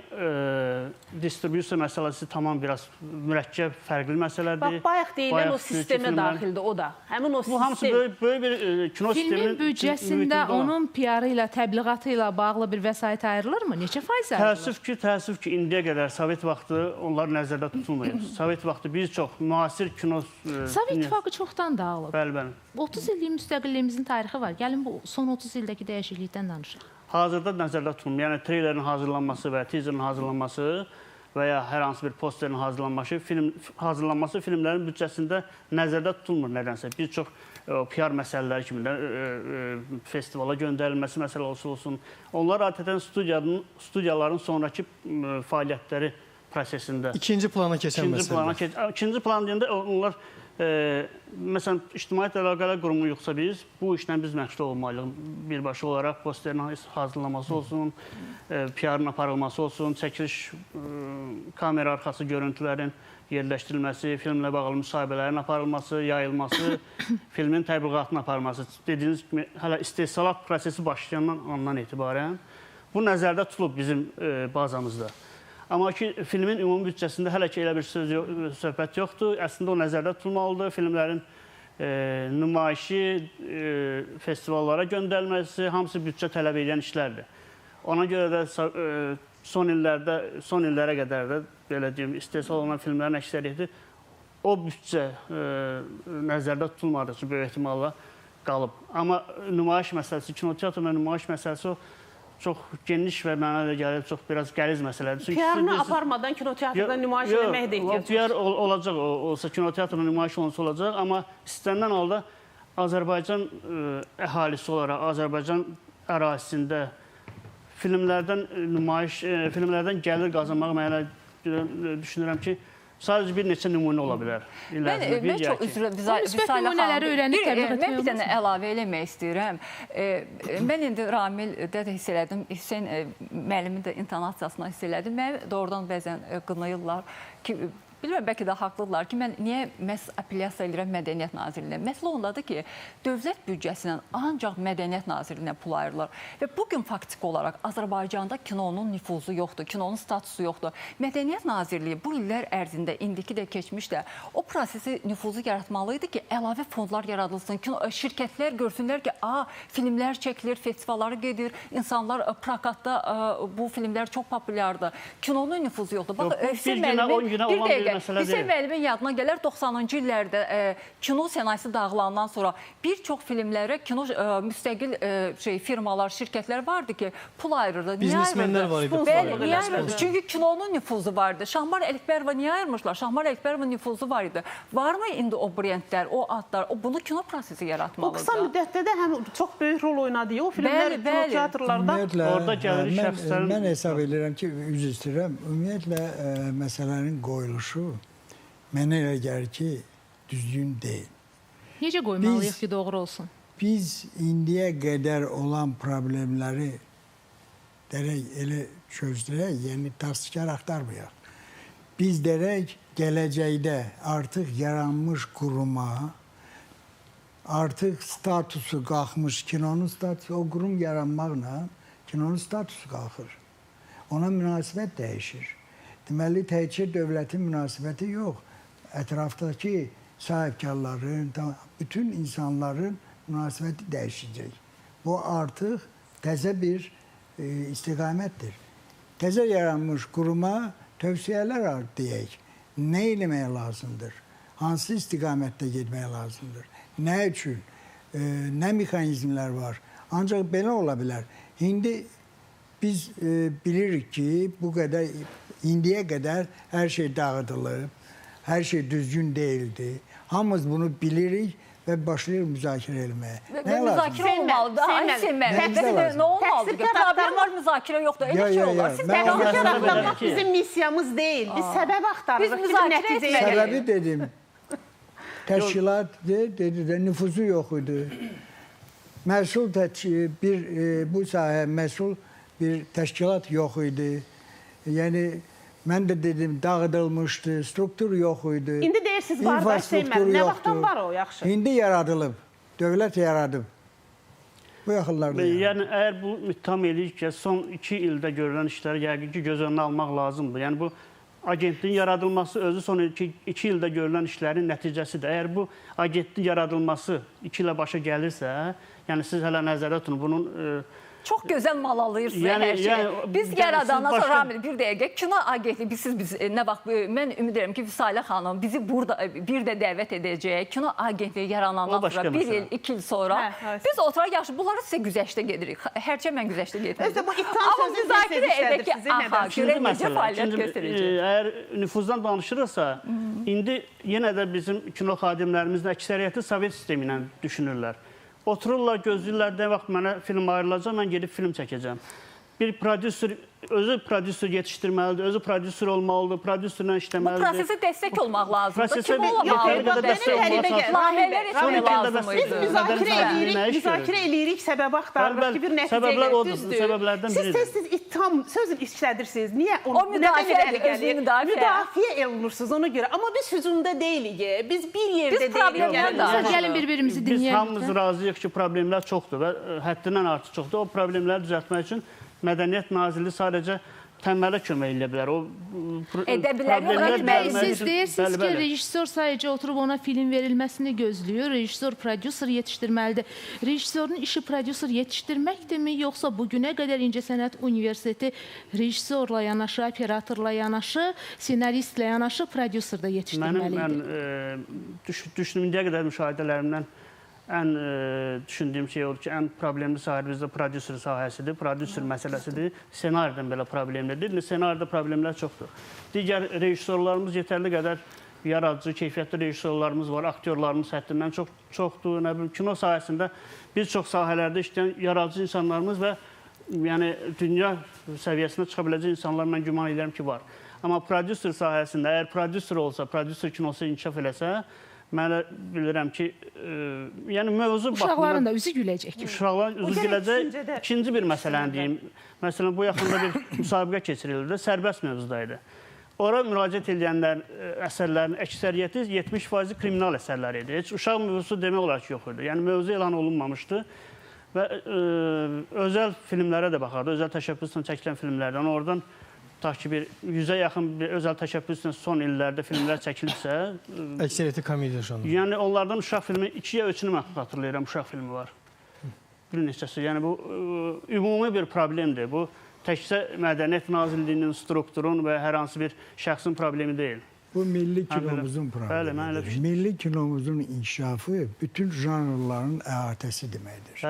distribüsiya məsələsi tamam biraz mürəkkəb, fərqli məsələdir. Bax, bayaq deyilən o sistemə daxildir, o da. Həmin o sistem. Bu hamısı böyük bir kino sisteminin... Filmin büdcəsində onun PR-ı ilə, təbliğatı ilə bağlı bir vəsait ayrılırmı? Neçə faiz ayrılır? Təəssüf ki, indiyə qədər Sovet vaxtı onlar nəzərdə tutulmayıb. Sovet vaxtı bir çox müasir kino... Sovet İttifaqı çoxdan dağılıb. Bəli, bəli. 30 illik müstəqilliyimizin tarixi var. Gəlin bu son 30 ildəki dəyişiklikdən danışaq. Hazırda nəzərdə tutulmur. Yəni, treylerin hazırlanması və teaserin hazırlanması və ya hər hansı bir posterin hazırlanması filmlərin büdcəsində nəzərdə tutulmur nədənsə. Bir çox PR məsələləri kimi də festivala göndərilməsi məsələsi olsun. Onlar adətən studiyaların sonraki fəaliyyətləri prosesində. İkinci plana keçən məsələlər. İkinci plan deyəndə onlar məsələn, İctimaiyyət Əlaqələr Qurumu yoxsa biz, bu işlə biz məşğul olmalıyıq. Birbaşa olaraq posterin hazırlanması olsun, PR-ın aparılması olsun, çəkiliş kamera arxası görüntülərin yerləşdirilməsi, filmlə bağlı müsahibələrin aparılması, yayılması, filmin təbliğatının aparılması. Dediyiniz kimi, hələ istehsalat prosesi başlayandan andan etibarən bu nəzərdə tutulub bizim bazamızda. Amma ki, filmin ümumi büdcəsində hələ ki, elə bir söhbət yoxdur. Əslində, o nəzərdə tutulmalıdır. Filmlərin nümayişi, festivallara göndərilməsi, hamısı büdcə tələb edən işlərdir. Ona görə də son illərə qədər də, belə deyim, istehsal olunan filmlərin əksəriyyəti o büdcə nəzərdə tutulmadığı üçün böyük ehtimalla qalıb. Amma nümayiş məsələsi, kinoteatrın nümayiş məsələsi o, çox geniş və mənə də gəlir, çox biraz qəliz məsələdir. PR-ını aparmadan kinoteatrda nümayiş eləmək də ehtiyac PR olacaq, olsa kinoteatrda nümayiş olunsa olacaq, amma istənilən halda Azərbaycan əhalisi olaraq, Azərbaycan ərazisində filmlərdən gəlir qazanmaq mənə düşünürəm ki, sadəcə bir neçə nümunə ola bilər. Mən çox üzrə nümunələri öyrənib təbliğ etmək mən bir dənə əlavə eləmək istəyirəm. Mən indi Ramildə də hiss elədim, Hüseyn müəllimin də intonasiyasına hiss elədim. Mən doğrudan bəzən qınayırlar ki, bilmirəm, bəlkə də haqlıdırlar ki, mən niyə məhz apellyasiya edirəm Mədəniyyət Nazirliyinə? Məsələ ondadır ki, dövlət büdcəsindən ancaq Mədəniyyət Nazirliyinə pul ayrılır. Və bugün faktiki olaraq Azərbaycanda kinonun nüfuzu yoxdur, kinonun statusu yoxdur. Mədəniyyət Nazirliyi bu illər ərzində, indiki də keçmiş də o prosesi nüfuzu yaratmalıydı ki, əlavə fondlar yaradılsın, şirkətlər görsünlər ki, filmlər çəkilir, festivalları gedir, insanlar prokatda bu filmlər çox populyardır. Kinonun nüfuzu yoxdur. Hüseyn müəllimin yadına gələr 90-cı illərdə kino sənayesi dağılandan sonra bir çox filmlərə kino müstəqil firmalar, şirkətlər vardı ki, pul ayırırdı. Biznesmenlər var idi. Niyə ayırırdı? Çünki kinonun nüfuzu vardı. Şahmar Ələkbərova niyə ayırmışlar? Şahmar Ələkbərova nüfuzu var idi. Varmı indi o brendlər, o adlar? Bunu kino prosesi yaratmalıdır. O qısa müddətdə də həm çox böyük rol oynadı. O filmlər kinoteatrlarda orada gəlir şəxslərin... Mən hesab edirəm ki, üzr istəyirəm, ümumiyyətlə məsələnin qoyuluşu mənə elə gəlir ki, düzgün deyil. Necə qoymalıyıq ki, doğru olsun? Biz indiyə qədər olan problemləri elə çözdürək, yəni tasdikar axtarmayaq. Biz deyək, gələcəkdə artıq yaranmış quruma, artıq statusu qalxmış, kinonun statusu, o qurum yaranmaqla kinonun statusu qalxır. Ona münasibət dəyişir. Deməli, təkcə dövlətin münasibəti yox, ətrafdakı sahibkarların, bütün insanların münasibəti dəyişəcək. Bu artıq təzə bir istiqamətdir. Təzə yaranmış quruma tövsiyələr deyək. Nə eləmək lazımdır? Hansı istiqamətdə getmək lazımdır? Nə üçün? Nə mexanizmlər var? Ancaq belə ola bilər. İndi biz bilirik ki, bu qədər, indiyə qədər hər şey dağıdılıb, hər şey düzgün deyildi. Hamımız bunu bilirik və başlayır müzakirə etməyə. Müzakirə olmalıdır. Nə olmalıdır? Problem var, müzakirə yoxdur. Elə şey olar. Siz müzakirə axtarmaq bizim missiyamız deyil. Biz səbəb axtarırıq. Biz müzakirə etməliyik. Səbəbi dedim. Təşkilat dedi də nüfuzu yox idi. Məsul bu sahə məsul bir təşkilat yox idi. Yəni mən də dedim, dağıdılmışdı, struktur yox idi. İndi deyirsiniz, var da sevməli. Nə vaxtdan var o, yaxşı? İndi yaradılıb, dövlət yaradıb. Bu yaxınlarda yaradıb. Yəni, əgər bu müttəham edirik ki, son 2 ildə görülən işləri yəqin ki, göz önünə almaq lazımdır. Yəni, bu agentliyin yaradılması özü son 2 ildə görülən işlərin nəticəsidir. Əgər bu agentliyin yaradılması 2 ilə başa gəlirsə, yəni siz hələ nəzərdə tutun, bunun... Çox gözəl mal alırsınız hər şey. Biz yaradandan sonra Ramil bir dəqiqə kino agentliyi nə vaxt mən ümid edirəm ki, Vüsalə xanım bizi burada bir də dəvət edəcək. Kino agentliyi yaranandan sonra 1 il, 2 il sonra biz oturaq yaxşı bunları sizə güzəştə gedirik. Hərçə mən güzəştə getməyəcəm. Amma müzakirə edək ki, aha, görək necə fəaliyyət göstərəcək. Əgər nüfuzdan danışırıqsa, indi yenə də bizim kino xadimlərimizin əksəriyyəti Sovet sistemi ilə düşünürlər. Otururlar, gözləyirlər, nə vaxt mənə film ayrılacaq, mən gedib film çəkəcəm. Bir prodüser, özü prodüser yetişdirməlidir, özü prodüser olmalıdır, prodüserlə işləməlidir. Bu prosesi dəstək olmaq lazımdır. Kim olmalıdır? Layihələr etmək lazımdır. Biz müzakirə edirik, səbəb axtarırıq ki, bir nəticə gəlir. Siz tez-tez ittiham sözün işlədirsiniz. Niyə? O müdafiədir, özünü müdafiə. Müdafiə olunursunuz ona görə. Amma biz hücumda deyilik. Biz bir yerdə deyilik. Gəlin bir-birimizi dinləyək. Biz hamımız razıyıq ki, problemlər çoxdur və həddindən artıq çoxdur. O problemləri düzəltmək üçün Mədəniyyət Nazirliyi sadəcə təmələ kömək edə bilər. Edə bilər, yox, etməli. Siz deyirsiniz ki, rejissor sadəcə oturub ona film verilməsini gözləyir, rejissor, prodüser yetişdirməlidir. Rejissorun işi prodüser yetişdirməkdirmi, yoxsa bugünə qədər İncəsənət Universiteti rejissorla yanaşı, operatorla yanaşı, senaristlə yanaşı prodüser də yetişdirməlidir? Mən düşündüyümdə qədər müşahidələrimdən ən düşündüyüm şey olur ki, ən problemli sahə bizdə prodüser sahəsidir, prodüser məsələsidir. Senaridən belə problemlidir. Senaridə problemlər çoxdur. Digər rejissorlarımız yetərli qədər yaradıcı, keyfiyyətli rejissorlarımız var. Aktyorlarımız həddindən çoxdur. Kino sahəsində bir çox sahələrdə işləyən yaradıcı insanlarımız və yəni dünya səviyyəsinə çıxa biləcək insanlar mən güman edirəm ki, var. Amma prodüser sahəsində, əgər prodüser olsa, prodüser kinosu inkişaf eləsə, mən bilirəm ki, yəni mövzu uşaqların da üzü güləcək. Uşaqların üzü güləcək. İkinci bir məsələni deyim. Məsələn, bu yaxında bir müsabiqə keçirildi, sərbəst mövzudaydı. Ora müraciət edənlər əsərlərin əksəriyyəti 70% kriminal əsərlər idi. Heç uşaq mövzusu demək olar ki, yox idi. Yəni mövzu elan olunmamışdı və özəl filmlərə də baxardı. Özəl təşəbbüslə çəkilən filmlərdən oradan tutaq ki, bir 100-ə yaxın bir özəl təşəbbüslə son illərdə filmlər çəkilibsə... Əksəriyyəti komediya janrı. Yəni, onlardan uşaq filmi, 2-yə 3-ünü mən xatırlayıram, uşaq filmi var. Bir neçəsi. Yəni, bu ümumi bir problemdir. Bu, təkcə Mədəniyyət Nazirliyinin, strukturun və hər hansı bir şəxsin problemi deyil. Bu milli kinomuzun problemidir. Milli kinomuzun inkişafı bütün janrların əhatəsi deməkdir.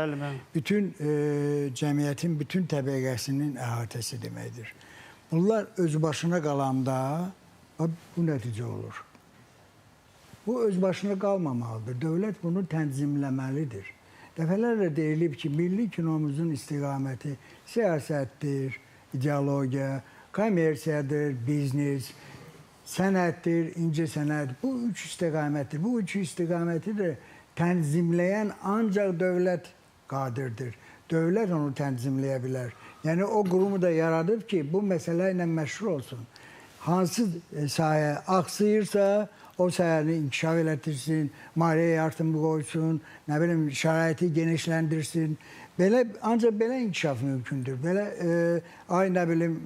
Bütün cəmiyyətin bütün təbəqəsinin əhatəsi deməkdir. Bunlar öz başına qalanda bu nəticə olur. Bu öz başına qalmamalıdır. Dövlət bunu tənzimləməlidir. Dəfələrlə deyilib ki, milli kinomuzun istiqaməti siyasətdir, ideologiya, kommersiyadır, biznes, sənətdir, incəsənət. Bu üç istiqamətdir. Bu üç istiqaməti də tənzimləyən ancaq dövlət qadirdir. Dövlət onu tənzimləyə bilər. Yəni, o qurumu da yaradıb ki, bu məsələ ilə məşğul olsun. Hansı sahə aksayırsa, o sahəni inkişaf elətirsin, maliyyə yardımı qoysun, nə bilim, şəraiti genişləndirsin. Ancaq belə inkişaf mümkündür. Belə, ay nə bilim,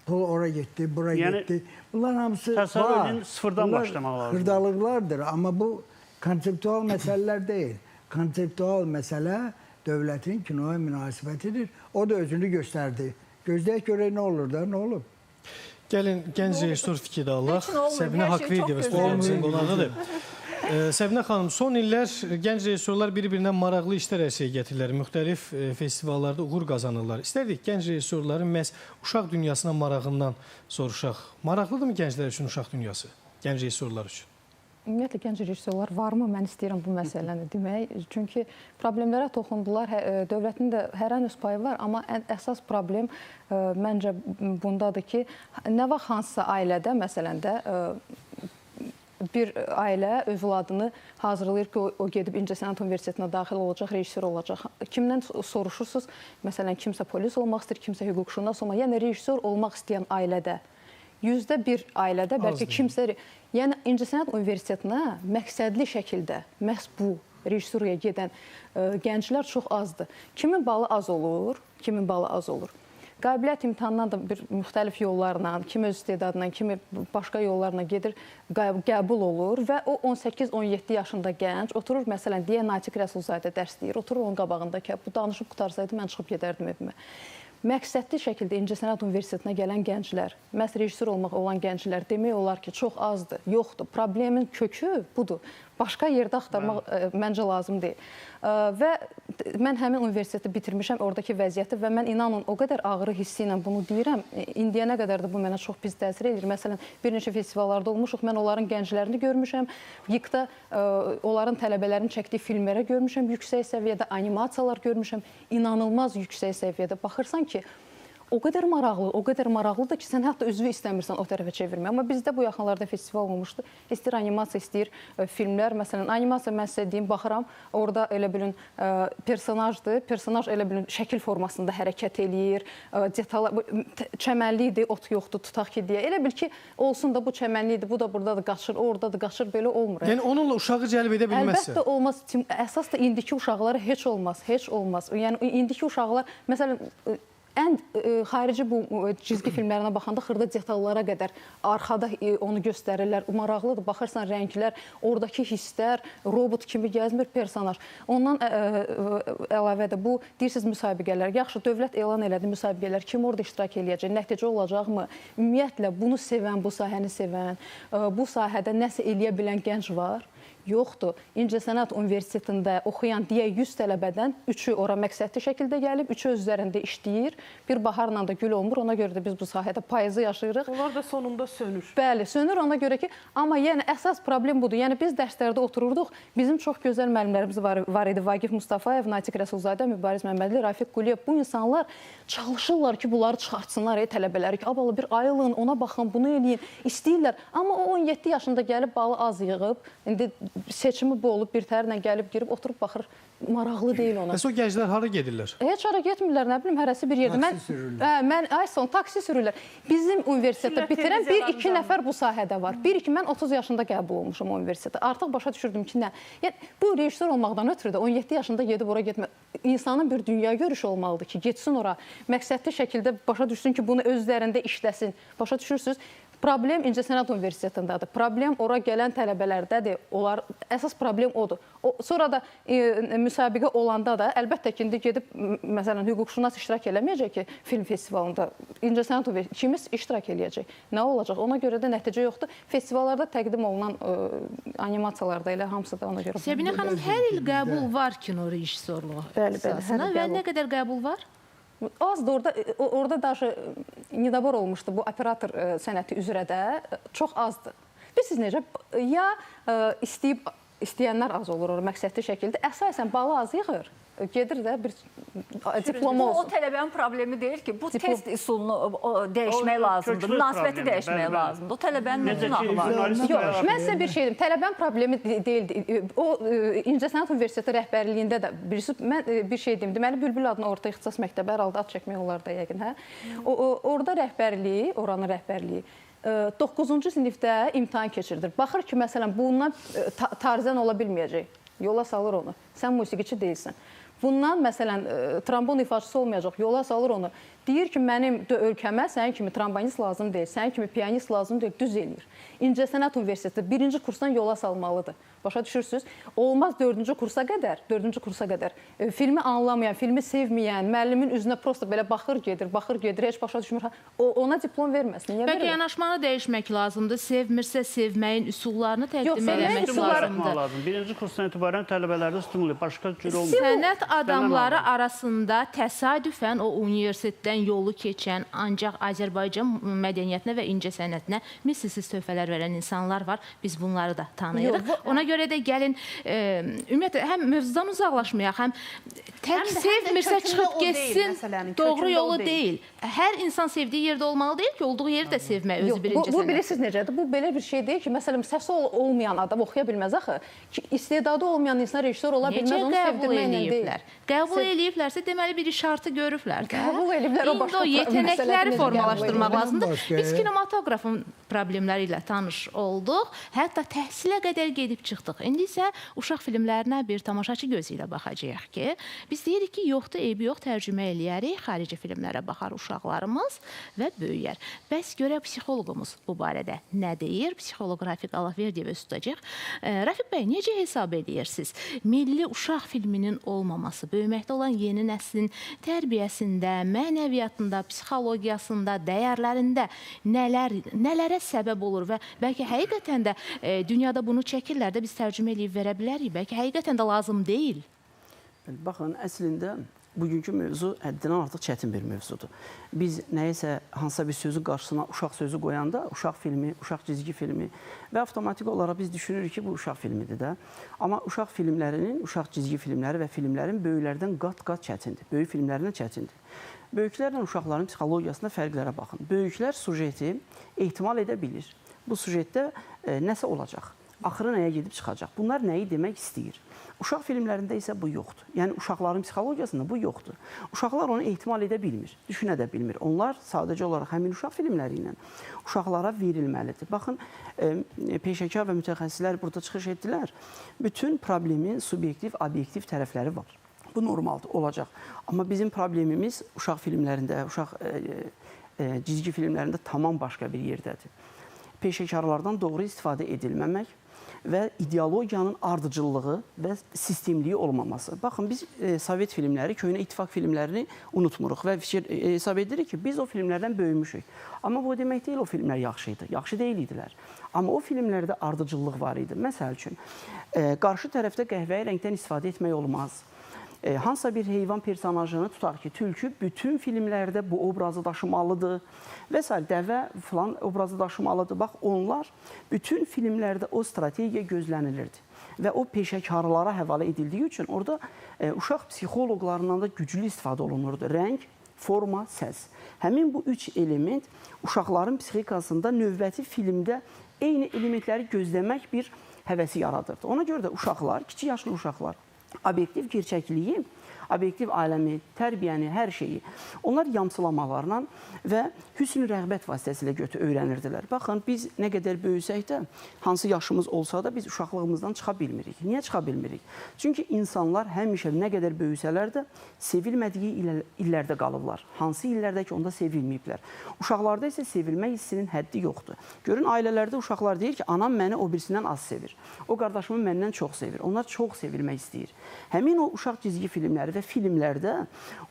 pul ora getdi, bura getdi. Bunlar hamısı var. Təsəvvürün sıfırdan başlamaq lazım. Xırdalıqlardır, amma bu konseptual məsələlər deyil. Konseptual məsələ dövlətin kinoya münasibətidir. O da özünü göstərdi. Gözləyək görək nə olur da, nə olub? Gəlin, gənc rejissor fikri də alaq. Səbinə Haqverdiyeva stüdiyamızın qonağıdır. Səbinə xanım, son illər gənc rejissorlar bir-birindən maraqlı işlər ərsəyə gətirirlər. Müxtəlif festivallarda uğur qazanırlar. İstərdik gənc rejissorların məhz uşaq dünyasına marağından soruşaq. Maraqlıdırmı gənclər üçün uşaq dünyası? Gənc rejissorlar üçün? Ümumiyyətlə, gənc rejissorlar varmı? Mən istəyirəm bu məsələni demək. Çünki problemlərə toxundular. Dövlətin də hər an öz payı var, amma ən əsas problem məncə bundadır ki, nə vaxt hansısa ailədə, məsələn də, bir ailə övladını hazırlayır ki, o gedib İncəsənət Universitetinə daxil olacaq, rejissor olacaq. Kimdən soruşursunuz? Məsələn, kimsə polis olmaq istəyir, kimsə hüquqşünas olmaq. Yəni, rejissor olmaq istəyən ailədə, %1 ailədə bəlkə kimsə... Yəni, İncəsənət Universitetinə məqsədli şəkildə məhz bu rejissuraya gedən gənclər çox azdır. Kimin balı az olur, kimin balı az olur. Qabiliyyət imtahanından da bir müxtəlif yollarla, kimi öz istedadla, kimi başqa yollarla gedir, qəbul olur və o 18-17 yaşında gənc oturur, məsələn, deyək, Natiq Rəsulzadə dərs deyir, oturur onun qabağında ki, bu danışıb qutarsaydı, mən çıxıb gedərdim evimə. Məqsədli şəkildə İncəsənət Universitetinə gələn gənclər, məhz rejissor olmaq olan gənclər demək olar ki, çox azdır, yoxdur. Problemin kökü budur. Başqa yerdə axtarmaq məncə lazım deyil. Və mən həmin universiteti bitirmişəm, oradakı vəziyyəti və mən inanın o qədər ağrı hissi ilə bunu deyirəm. İndiyənə qədər də bu mənə çox pis təsir edir. Məsələn, bir neçə festivallarda olmuşuq, mən onların gənclərini görmüşəm. YİK-da onların tələbələrini çəkdiyi filmlərə görmüşəm, yüksək səviyyədə animasiyalar görmüşəm, inanılmaz yüksək səviyyədə. Baxırsan ki, o qədər maraqlıdır ki, sən hətta üzvü istəmirsən o tərəfə çevirmək. Amma bizdə bu yaxınlarda festival olmuşdu. İstəyir animasiya, istəyir filmlər. Məsələn, animasiya mən sizə deyim, baxıram, orada elə bilin personajdır. Personaj elə bilin şəkil formasında hərəkət eləyir. Çəmənlidir, ot yoxdur, tutaq ki deyə. Elə bil ki, olsun da bu çəmənlidir, bu da buradadır, qaçır, oradadır, qaçır, belə olmur. Yəni, onunla uşağı cəlb edə bilməzsə? Əlbəttə olmaz. Əsas da indiki uşaqlara heç olmaz, heç olmaz. Yəni, indiki uşaqlar, məsələn, ən xarici bu cizgi filmlərinə baxanda xırda detallara qədər arxada onu göstərirlər. Maraqlıdır, baxırsan rənglər, oradakı hisslər, robot kimi gəzmir personaj. Ondan əlavə də bu, deyirsiniz, müsabiqələr. Yaxşı, dövlət elan elədi müsabiqələr. Kim orada iştirak eləyəcək? Nəticə olacaqmı? Ümumiyyətlə, bunu sevən, bu sahəni sevən, bu sahədə nəsə eləyə bilən gənc var? Yoxdur. İncəsənət Universitetində oxuyan deyək 100 tələbədən 3-ü ora məqsədli şəkildə gəlib, 3-ü öz üzərində işləyir. Bir baharla da gül olmur. Ona görə də biz bu sahədə payızı yaşayırıq. Onlar da sonunda sönür. Bəli, sönür ona görə ki, amma yəni əsas problem budur. Yəni biz dərslərdə otururduq. Bizim çox gözəl müəllimlərimiz var idi. Vaqif Mustafayev, Natiq Rəsulzadə, Mübariz Məmmədli, Rafiq Quliyev. Bu insanlar çalışırlar ki, bunları çıxartsınlar tələbələri ki, abalı bir ayılın, ona baxın, bunu eləyin, istəyirlər. Amma o 17 yaşında gəlib balı az yığıb, indi seçimi bu olub, bir tərlə gəlib, girib, oturub baxır, maraqlı deyil ona. Bəs o gənclər hara gedirlər? Heç hara getmirlər, nə bilim, hərəsi bir yerdə. Taksi sürürlər. Taksi sürürlər. Bizim universitetdə bitirən 1-2 nəfər bu sahədə var. 1-2, mən 30 yaşında qəbul olmuşum universitetə. Artıq başa düşürdüm ki, nə? Yəni, bu rejissor olmaqdan ötürü də 17 yaşında gedib ora getmə. İnsanın bir dünya görüşü olmalıdır ki, getsin ora, məqsədli şəkildə başa düşsün ki, bunu öz üzərində işləsin. Başa düşürsünüz? Problem İncəsənət Universitetindədir. Problem ora gələn tələbələrdədir. Əsas problem odur. Sonra da müsabiqə olanda da, əlbəttə ki, indi gedib, məsələn, hüquqşünas iştirak eləməyəcək ki, film festivalında. İncəsənət Universitetində kimiz iştirak eləyəcək? Nə olacaq? Ona görə də nəticə yoxdur. Festivallarda təqdim olunan animasiyalarda elə hamısı da ona görə. Səbinə xanım, hər il qəbul var kino rejissorluğu əsasına və nə qədər qəbul var? Azdır. Orada daşı nidabor olmuşdu bu operator sənəti üzrə də. Çox azdır. Bilirsiniz necə? Ya istəyənlər az olur orada məqsədli şəkildə. Əsasən balı az yığır. Gedir də bir diploma olsun. O tələbənin problemi deyil ki, bu test üsulunu dəyişmək lazımdır, münasibəti dəyişmək lazımdır. O tələbənin nə günahı var? Yox, mən sizə bir şey deyim. Tələbənin problemi deyildi. O İncəsənət Universiteti rəhbərliyində də mən bir şey deyim. Deməli, Bülbül adına orta ixtisas məktəbi, hər halda ad çəkmək olar da yəqin. Orada rəhbərliyi, oranın rəhbərliyi 9-cu sinifdə imtahan keçirdir. Baxır ki, məsələn, bundan tarzən ola bilməyəcək. Yola salır onu. Sən musiqiçi deyilsən. Bundan, məsələn, trombon ifaçısı olmayacaq, yola salır onu. Deyir ki, mənim ölkəmə sənin kimi trombonist lazım deyil, sənin kimi pianist lazım deyil, düz eləyir. İncəsənət Universiteti 1-ci kursdan yola salmalıdır. Başa düşürsünüz? Olmaz 4-cü kursa qədər filmi anlamayan, filmi sevməyən, müəllimin üzünə prosta belə baxır gedir, heç başa düşmür. Ona diplom verməsin. Bəlkə yanaşmanı dəyişmək lazımdır. Sevmirsə sevməyin üsullarını təqdim eləmək lazımdır. 1-ci kursdan etibarən tələbələrdə stimul, başqa cür olmur. Sənət adamları arasında təsadüfən o universitetdən yolu keçən, ancaq Azərbaycan mədəniyyətinə və incəsənətinə misilsiz töhfələr verən insanlar var. Biz bunları da tanıyırıq. Ona görə də gəlin, ümumiyyətlə, həm mövzudan uzaqlaşmayaq, həm tək sevmirsə çıxıb geçsin, doğru yolu deyil. Hər insan sevdiyi yerdə olmalı deyil ki, olduğu yeri də sevmək özü birinci sənət. Bu bilirsiniz necədir? Bu belə bir şey deyil ki, məsələn, səsi olmayan adam oxuya bilməz axı. İstedadı olmayan insan rejissor ola bilməz, onu sevdirməklə deyil. Qəbul eləyiblərsə, deməli bir işartı görüblər. Qəbul eləyiblər, o başqa yetənəkləri formalaşdırmaq lazımdır. Biz kinematografın problemləri ilə tanış olduq, hətta təhsilə qədər gedib çıxdıq. İndi isə uşaq filmlərinə bir tamaşaçı gözü ilə baxacağıq ki, biz deyirik ki, yoxdur, eybi yox, tərcümə eləyərik, xarici filmlərə baxar uşaqlarımız və böyüyər. Bəs görək psixologumuz bu barədə nə deyir? Psixoloq Rafiq Allahverdiyevə tutacaq. Rafiq bəy, necə hesab edirsiniz? Milli uşaq filminin olmaması, böyüməkdə olan yeni nəslin tərbiyəsində, mənəviyyatında, psixologiyasında, dəyərlərində nələrə səbəb olur və bəlkə həqiqətən də dünyada bunu çəkirlər də biz tərcümə eləyib verə bilərik. Bəlkə həqiqətən də lazım deyil. Baxın, əslində bugünkü mövzu həddindən artıq çətin bir mövzudur. Biz nəyisə, hansısa bir sözü qarşısına uşaq sözü qoyanda, uşaq filmi, uşaq cizgi filmi və avtomatik olaraq biz düşünürük ki, bu uşaq filmidir də. Amma uşaq filmlərinin, uşaq cizgi filmləri və filmlərin böyüklərdən qat-qat çətindir. Böyük filmlərdən çətindir. Böyüklərlə uşaqların psixologiyasında fərqlərə baxın. Böyüklər sujeti ehtimal edə bilir. Bu sujetdə nəsə olacaq. Axırı nəyə gedib çıxacaq. Bunlar nəyi demək istəyir. Uşaq filmlərində isə bu yoxdur. Yəni, uşaqların psixologiyasında bu yoxdur. Uşaqlar onu ehtimal edə bilmir, düşünə də bilmir. Onlar sadəcə olaraq həmin uşaq filmləri ilə uşaqlara verilməlidir. Baxın, peşəkar və mütəxəssislər burada çıxış etdilər. Bütün problemin subyektiv, obyektiv tərəfləri var. Bu normaldır, olacaq. Amma bizim problemimiz uşaq filmlərində, uşaq cizgi filmlərində tamam başqa bir yerdədir. Peşəkarlardan doğru istifadə edilməmək və ideologiyanın ardıcıllığı və sistemliyi olmaması. Baxın, biz Sovet filmləri, köhnə ittifaq filmlərini unutmuruq və hesab edirik ki, biz o filmlərdən böyümüşük. Amma bu demək deyil, o filmlər yaxşı idi, yaxşı deyil idilər. Amma o filmlərdə ardıcıllıq var idi. Məsəl üçün, qarşı tərəfdə qəhvəyi rəngdən istifadə etmək olmaz. Hansısa bir heyvan personajını tutaq ki, tülkü bütün filmlərdə bu obrazı daşımalıdır və s. Dəvə falan obrazı daşımalıdır. Bax, onlar bütün filmlərdə o strategiya gözlənilirdi və o peşəkarlara həvalə edildiyi üçün orada uşaq psixoloqlarından da güclü istifadə olunurdu. Rəng, forma, səs. Həmin bu üç element uşaqların psixikasında növbəti filmdə eyni elementləri gözləmək bir həvəsi yaradırdı. Ona görə də uşaqlar, kiçik yaşlı uşaqlar, obyektiv gerçəkliyi, obyektiv aləmi, tərbiyəni, hər şeyi onlar yamsılamalarla və hüsn-ü rəğbət vasitəsilə öyrənirdilər. Baxın, biz nə qədər böyüsək də, hansı yaşımız olsa da biz uşaqlığımızdan çıxa bilmirik. Niyə çıxa bilmirik? Çünki insanlar həmişə nə qədər böyüsələr də sevilmədiyi illərdə qalıblar. Hansı illərdə ki, onda sevilməyiblər. Uşaqlarda isə sevilmək hissinin həddi yoxdur. Görün, ailələrdə uşaqlar deyir ki, anam məni o birisindən az sevir. O qardaşımı məndən çox sevir. Onlar çox sevilmək istəyir. Həmin o uşaq cizgi filmləri və filmlərdə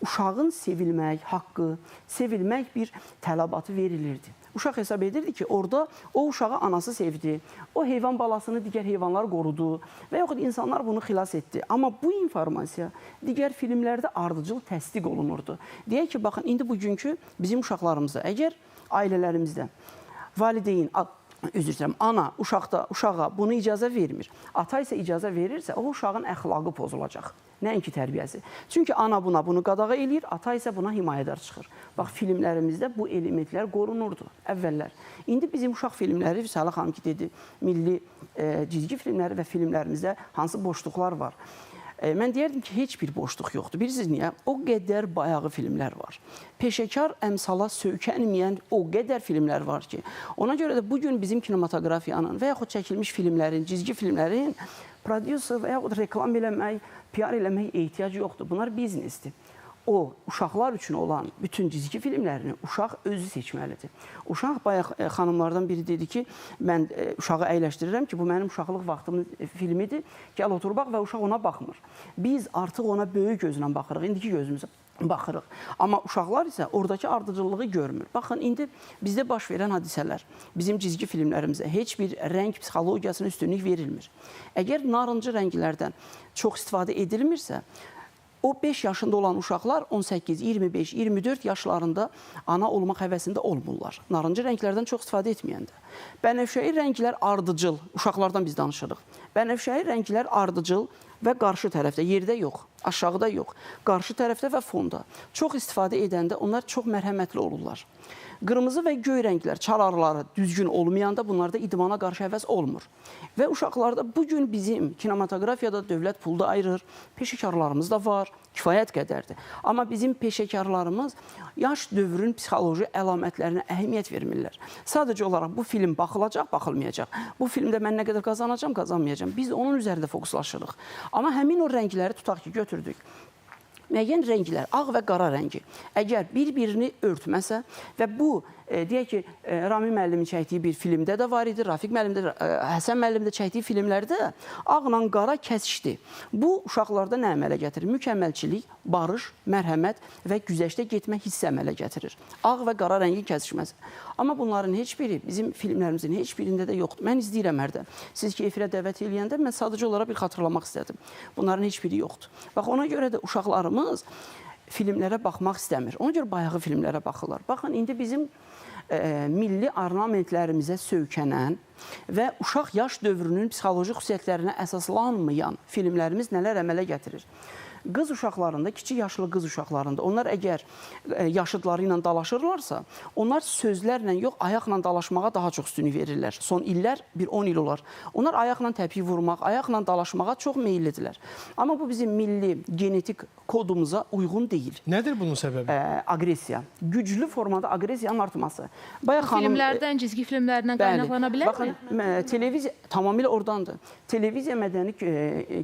uşağın sevilmək haqqı, sevilmək bir tələbatı verilirdi. Uşaq hesab edirdi ki, orada o uşağı anası sevdi, o heyvan balasını digər heyvanlar qorudu və yaxud insanlar bunu xilas etdi. Amma bu informasiya digər filmlərdə ardıcıl təsdiq olunurdu. Deyək ki, baxın, indi bugünkü bizim uşaqlarımızda, əgər ailələrimizdə valideyn, ana uşağa bunu icazə vermir, ata isə icazə verirsə, o uşağın əxlaqı pozulacaq. Nəinki tərbiyəsi. Çünki ana bunu qadağa eləyir, ata isə buna himayədar çıxır. Bax, filmlərimizdə bu elementlər qorunurdu əvvəllər. İndi bizim uşaq filmləri, Vüsələ xanım ki dedi, milli cizgi filmləri və filmlərimizdə hansı boşluqlar var. Mən deyərdim ki, heç bir boşluq yoxdur. Bilirsiniz niyə? O qədər bayağı filmlər var. Peşəkar əmsala söykənməyən o qədər filmlər var ki, ona görə də bugün bizim kinematografiyanın və yaxud çəkilmiş filmlərin, cizgi filmlərin prodüser və yaxud reklam eləmək, PR eləmək ehtiyac yoxdur. Bunlar biznesdir. o uşaqlar üçün olan bütün cizgi filmlərini uşaq özü seçməlidir. Uşaq bayaq xanımlardan biri dedi ki, mən uşağı əyləşdirirəm ki, bu mənim uşaqlıq vaxtımın filmidir. Gəl otur bax və uşaq ona baxmır. Biz artıq ona böyük gözlə baxırıq, indiki gözümüzə baxırıq. Amma uşaqlar isə oradakı ardıcıllığı görmür. Baxın, indi bizdə baş verən hadisələr, bizim cizgi filmlərimizə heç bir rəng psixologiyasına üstünlük verilmir. Əgər narıncı rənglərdən çox istifadə edilmirsə, o 5 yaşında olan uşaqlar 18, 25, 24 yaşlarında ana olmaq həvəsində olmurlar. Narıncı rənglərdən çox istifadə etməyəndə. Bənövşəyi rənglər ardıcıl, uşaqlardan biz danışırıq. Bənövşəyi rənglər ardıcıl və qarşı tərəfdə, yerdə yox, aşağıda yox, qarşı tərəfdə və fonda. Çox istifadə edəndə onlar çox mərhəmətli olurlar. Qırmızı və göy rənglər, çalarları düzgün olmayanda bunlarda idmana qarşı həvəs olmur. Və uşaqlarda bugün bizim kinematografiyada dövlət pulda ayırır, peşəkarlarımız da var, kifayət qədərdir. Amma bizim peşəkarlarımız yaş dövrün psixoloji əlamətlərinə əhəmiyyət vermirlər. Sadəcə olaraq bu film baxılacaq, baxılmayacaq. Bu filmdə mən nə qədər qazanacam, qazanmayacam. Biz onun üzərində fokuslaşırıq. Amma həmin o rəngləri tutaq ki, götürdük. Müəyyən rənglər, ağ və qara rəngi, əgər bir-birini örtməsə və bu, deyək ki, Rami müəllimin çəkdiyi bir filmdə də var idi, Rafiq müəllim də, Həsən müəllim də çəkdiyi filmlərdə ağla qara kəsişdi. Bu, uşaqlarda nə əmələ gətirir? Mükəmməlçilik, barış, mərhəmət və güzəştə getmə hissi əmələ gətirir. Ağ və qara rəngin kəsişməsi. Amma bunların heç biri bizim filmlərimizin heç birində də yoxdur. Mən izləyirəm hərdən. Siz ki, efirə dəvət eləyəndə mən sadəcə olaraq bir xatırlamaq istədim. Bunların heç biri yoxdur. Bax, ona görə də uşaqlarımız filmlərə baxmaq istəmir. Ona görə bayağı filmlərə baxırlar. Baxın, indi bizim milli ornamentlərimizə söykənən və uşaq yaş dövrünün psixoloji xüsusiyyətlərinə əsaslanmayan filmlərimiz nələr əmələ gətirir? Qız uşaqlarında, kiçik yaşlı qız uşaqlarında, onlar əgər yaşıdları ilə dalaşırlarsa, onlar sözlərlə yox, ayaqla dalaşmağa daha çox üstünlük verirlər. Son illər, bir 10 il olar. Onlar ayaqla təpik vurmaq, ayaqla dalaşmağa çox meyillidirlər. Amma bu bizim milli genetik kodumuza uyğun deyil. Nədir bunun səbəbi? Aqressiya. Güclü formada aqressiyanın artması. Filmlərdən, cizgi filmlərindən qaynaqlana bilərmi? Baxın, televiziya tamamilə oradandır. Televiziya mədəni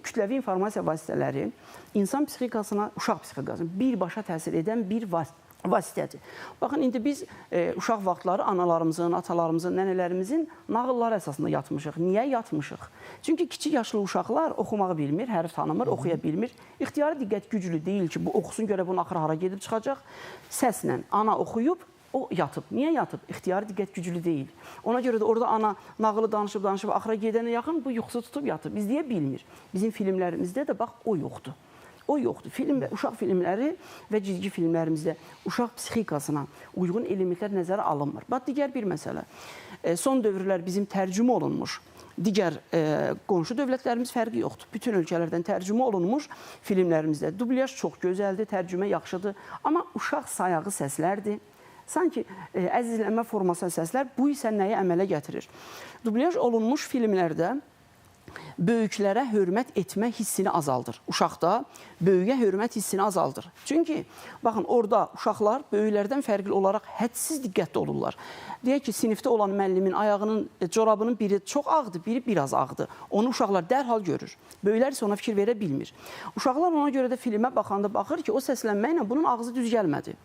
kütləvi informasiya vasitələri insan psixikasına, uşaq psixikasına birbaşa təsir edən bir vasitədir. Baxın, indi biz uşaq vaxtları analarımızın, atalarımızın, nənələrimizin nağılları əsasında yatmışıq. Niyə yatmışıq? Çünki kiçik yaşlı uşaqlar oxumağı bilmir, hərf tanımır, oxuya bilmir. İxtiyari diqqət güclü deyil ki, bu oxusun görə bunun axırı hara gedib çıxacaq. Səslə ana oxuyub, o yatıb. Niyə yatıb? İxtiyari diqqət güclü deyil. Ona görə də orada ana nağılı danışıb, axıra gedənə yaxın bu yuxusu tutub yatıb. Biz deyə bilmir. Bizim filmlərimizdə də bax, o yoxdur. O yoxdur. Uşaq filmləri və cizgi filmlərimizdə uşaq psixikasına uyğun elementlər nəzərə alınmır. Bax, digər bir məsələ. Son dövrlər bizim tərcümə olunmuş, digər qonşu dövlətlərimiz fərqi yoxdur. Bütün ölkələrdən tərcümə olunmuş filmlərimizdə dublyaj çox gözəldir, tərcümə yaxşıdır. Amma uşaq sayağı səslərdir. Sanki əzizlənmə formasına səslər, bu isə nəyə əmələ gətirir? Dublyaj olunmuş filmlərdə böyüklərə hörmət etmə hissini azaldır. Uşaqda böyüyə hörmət hissini azaldır. Çünki, baxın, orada uşaqlar böyüklərdən fərqli olaraq hədsiz diqqətli olurlar. Deyək ki, sinifdə olan müəllimin ayağının, corabının biri çox ağdır, biri biraz ağdır. Onu uşaqlar dərhal görür. Böyüklər isə ona fikir verə bilmir. Uşaqlar ona görə də filmə baxanda baxır ki, o səslənməklə bunun ağzı düz gəlmədi.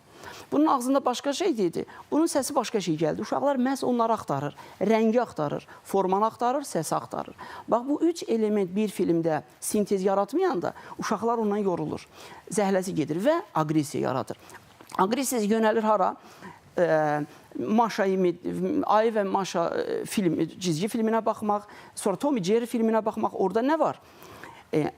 Bunun ağzında başqa şey deyildi, bunun səsi başqa şey gəldi. Uşaqlar məhz onları axtarır, rəngi axtarır, formanı axtarır, səsi axtarır. Bax, bu üç element bir filmdə sintez yaratmayanda uşaqlar ondan yorulur. Zəhləsi gedir və aqressiya yaradır. Aqressiya yönəlir hara? Ayı və Maşa cizgi filminə baxmaq, sonra Tom and Jerry filminə baxmaq. Orada nə var?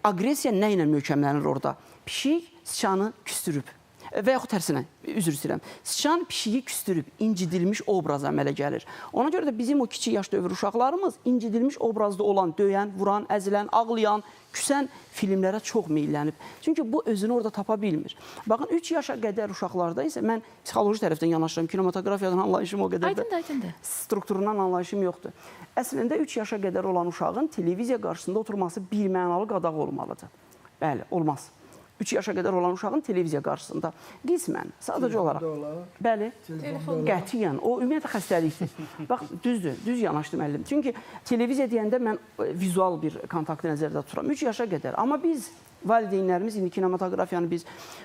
Aqressiya nə ilə möhkəmlənir orada? Pişik sıçanı küstürüb. Və yaxud tərsinə, üzr istəyirəm. Sıçan pişiyi küstürüb, incidilmiş obraz əmələ gəlir. Ona görə də bizim o kiçik yaş dövr uşaqlarımız incidilmiş obrazda olan, döyən, vuran, əzilən, ağlayan, küsən filmlərə çox meyillənib. Çünki bu özünü orada tapa bilmir. Baxın, 3 yaşa qədər uşaqlarda isə mən psixoloji tərəfdən yanaşıram, kinematografiyadan anlayışım o qədər də strukturundan anlayışım yoxdur. Əslində 3 yaşa qədər olan uşağın televiziya qarşısında oturması birmənalı qadağı olmalıdır. Bəli, olmaz. 3 yaşa qədər olan uşağın televiziya qarşısında qismən, sadəcə olaraq. Bəli, qətiyyən. O, ümumiyyətlə xəstəlikdir. Bax, düzdür, düz yanaşdı müəllim. Çünki televiziya deyəndə mən vizual bir kontaktı nəzərdə tuturam. 3 yaşa qədər. Amma biz Valideynlərimiz indi kinematografiyanı biz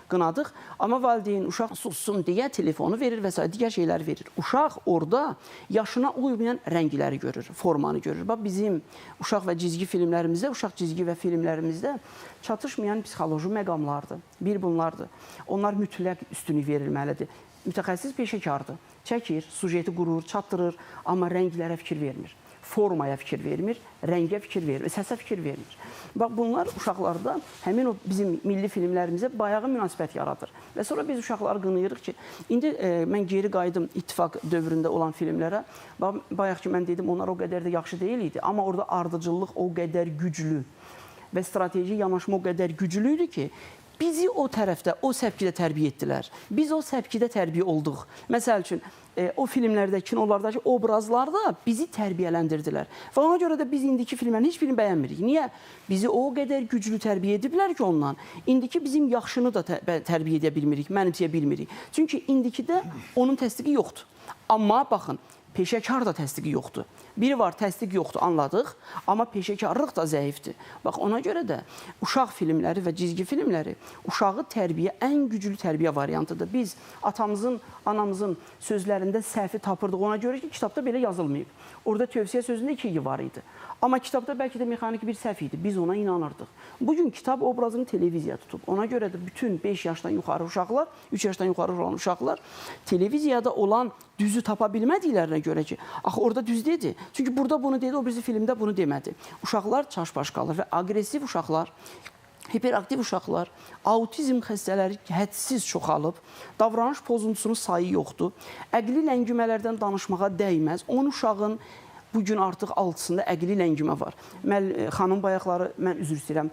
qınadıq, amma valideyn uşaq sussun deyə telefonu verir və s. digər şeyləri verir. Uşaq orada yaşına uymayan rəngləri görür, formanı görür. Bax, bizim uşaq və cizgi filmlərimizdə, uşaq cizgi və filmlərimizdə çatışmayan psixoloji məqamlardır. Bir bunlardır. Onlar mütləq üstünlük verilməlidir. Mütəxəssis peşəkardır. Çəkir, sujeti qurur, çatdırır, amma rənglərə fikir vermir. Formaya fikir vermir, rəngə fikir vermir, səsə fikir vermir. Bax, bunlar uşaqlarda həmin o bizim milli filmlərimizə bayağı münasibət yaradır. Və sonra biz uşaqları qınayırıq ki, indi mən geri qayıdım ittifaq dövründə olan filmlərə. Bayaq ki, mən dedim, onlar o qədər də yaxşı deyil idi. Amma orada ardıcıllıq o qədər güclü və strateji yanaşma o qədər güclü idi ki, bizi o tərəfdə, o səpkidə tərbiyə etdilər. Biz o səpkidə tərbiyə olduq. Məsəl üçün, o filmlərdə, kinolardakı obrazlarda bizi tərbiyələndirdilər. Və ona görə də biz indiki filmlərin heç birini bəyənmirik. Niyə? Bizi o qədər güclü tərbiyə ediblər ki ondan. İndiki bizim yaxşını da tərbiyə edə bilmirik, mənimsəyə bilmirik. Çünki indikidə onun təsdiqi yoxdur. Amma baxın, peşəkar da təsdiqi yoxdur. Biri var, təsdiq yoxdur, anladıq. Amma peşəkarlıq da zəifdir. Bax, ona görə də uşaq filmləri və cizgi filmləri uşağı tərbiyə, ən güclü tərbiyə variantıdır. Biz atamızın, anamızın sözlərində səhvi tapırdıq. Ona görə ki, kitabda belə yazılmayıb. Orada tövsiyə sözündə 2 i var idi. Amma kitabda bəlkə də mexaniki bir səhv idi. Biz ona inanırdıq. Bugün kitab obrazını televiziya tutub. Ona görə də bütün 5 yaşdan yuxarı uşaqlar, 3 yaşdan yuxarı olan uşaqlar televiziyada olan düzü tapa bilmədiklərinə görə ki, axı orada düz dedi. Çünki burada bunu dedi, o birisi filmdə bunu demədi. Uşaqlar çaşbaş qalır və aqressiv uşaqlar, hiperaktiv uşaqlar, autizm xəstələri hədsiz çoxalıb, davranış pozuntusunun sayı yoxdur. Əqli ləngimələrdən danışmağa dəyməz. 10 uşağın bugün artıq 6-sında əqli ləngimə var. Xanım bayaqları, mən üzr istəyirəm,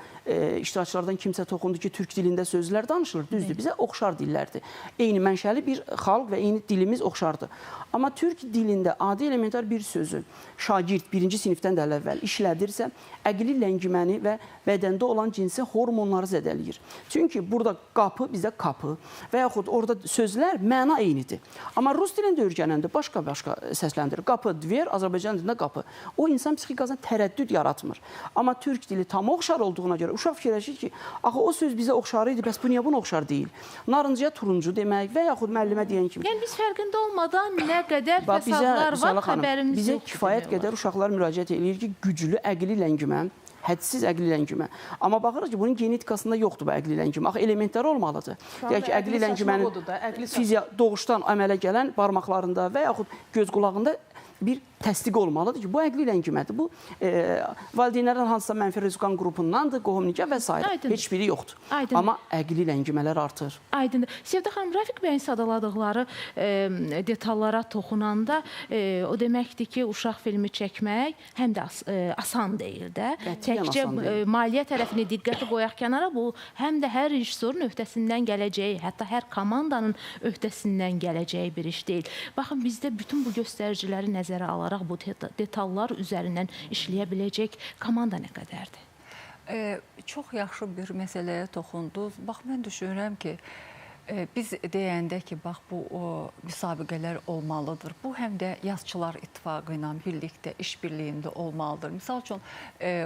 iştirakçılardan kimsə toxundu ki, türk dilində sözlər danışılır. Düzdür, bizə oxşar dillərdir. Eyni mənşəli bir xalq və eyni dilimiz oxşardır. Amma türk dilində adi elementar bir sözü şagird 1-ci sinifdən də əvvəl işlədirsə, əqli ləngiməni və bədəndə olan cinsi hormonları zədələyir. Çünki burada qapı, bizdə kapı və yaxud orada sözlər məna eynidir. Amma rus dilində öyrənəndə başqa-başqa səsləndirir. Qapı, dver, Azərbaycan dilində qapı. O insan psixikasına tərəddüd yaratmır. Amma türk dili tam oxşar olduğuna görə uşaq fikirləşir ki, axı o söz bizə oxşar idi, bəs bu niyə buna oxşar deyil? Narıncıya turuncu demək və yaxud müəllimə deyən kimi. Yəni biz fərqində olmadan nə qədər fəsadlar var, xəbərimiz yoxdur. Bizə kifayət qədər uşaqlar müraciət edir ki, güclü əqli ləngimə, hədsiz əqli ləngimə. Amma baxırıq ki, bunun genetikasında yoxdur bu əqli ləngimə. Axı elementlər olmalıdır. Deyək ki, əqli ləngimənin doğuşdan əmələ gələn barmaqlarında və yaxud göz qulağında bir təsdiq olmalıdır ki, bu əqli ləngimədir. Bu valideynlərdən hansısa mənfi rezonans qrupundandır, qohum-nikah və s. Heç biri yoxdur. Amma əqli ləngimələr artır. Aydındır. Sevda xanım, Rafiq bəyin sadaladıqları detallara toxunanda o deməkdir ki, uşaq filmi çəkmək həm də asan deyil də. Təkcə maliyyə tərəfini diqqəti qoyaq kənara, bu həm də hər rejissorun öhdəsindən gələcəyi, hətta hər komandanın öhdəsindən gələcəyi bir iş deyil. Baxın, bizdə bütün bu göstəriciləri nəzərə alaraq bu detallar üzərindən işləyə biləcək komanda nə qədərdir? Çox yaxşı bir məsələyə toxundunuz. Bax, mən düşünürəm ki, biz deyəndə ki, bax, bu müsabiqələr olmalıdır. Bu, həm də yazıçılar ittifaqı ilə birlikdə, işbirliyində olmalıdır. Misal üçün,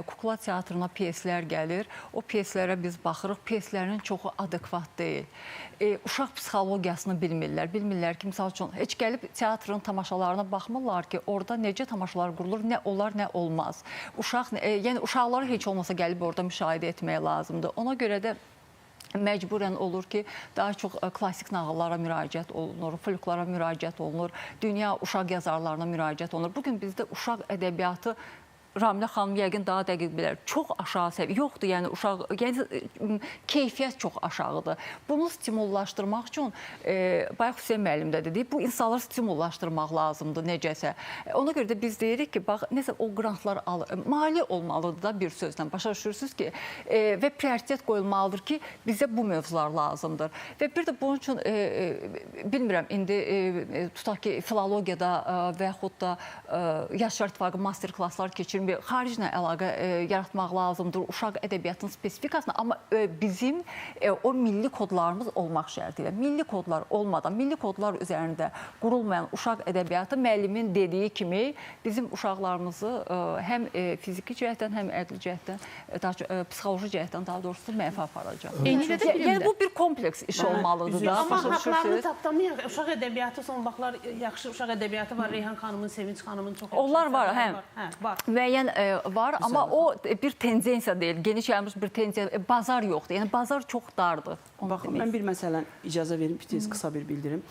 kukla teatrına pyeslər gəlir. O pyeslərə biz baxırıq, pyeslərin çoxu adekvat deyil. Uşaq psixologiyasını bilmirlər. Bilmirlər ki, misal üçün, heç gəlib teatrın tamaşalarına baxmırlar ki, orada necə tamaşalar qurulur, nə olar, nə olmaz. Yəni, uşaqları heç olmasa gəlib orada müşahidə etmək lazımdır. Ona görə də məcburən olur ki, daha çox klassik nağıllara müraciət olunur, folklora müraciət olunur, dünya uşaq yazarlarına müraciət olunur. Bugün bizdə uşaq ədəbiyyatı, Ramilə xanım yəqin daha dəqiq bilər, çox aşağı səviyyə, yoxdur, yəni uşaq, yəni keyfiyyət çox aşağıdır. Bunu stimullaşdırmaq üçün, bayaq Hüseyin müəllim də dedi, bu insanları stimullaşdırmaq lazımdır necəsə. Ona görə də biz deyirik ki, bax, nəsə o qrantlar alır, maliyyə olmalıdır da bir sözlə, başa düşürsünüz ki, və prioritet qoyulmalıdır ki, bizə bu mövzular lazımdır. Və bir də bunun üçün, bilmirəm, indi tutaq ki, filologiyada və yaxud da Yaşlar İttifaqı master klasslar keçirmək kimi xariclə əlaqə yaratmaq lazımdır, uşaq ədəbiyyatının spesifikasına, amma bizim o milli kodlarımız olmaq şərti ilə. Milli kodlar olmadan, milli kodlar üzərində qurulmayan uşaq ədəbiyyatı müəllimin dediyi kimi bizim uşaqlarımızı həm fiziki cəhətdən, həm əqli cəhətdən, psixoloji cəhətdən daha doğrusu məhv aparacaq. Yəni bu bir kompleks iş olmalıdır da. Amma haqlarını tapdamayaq. Uşaq ədəbiyyatı son vaxtlar yaxşı uşaq ədəbiyyatı var. Reyhan xanımın, Sevinç xanımın çox yaxşı. Onlar var, müəyyən var, amma o bir tendensiya deyil, geniş yayılmış bir tendensiya, bazar yoxdur. Yəni bazar çox dardır. Baxın, mən bir məsələn icazə verim, qısa bir bildirim.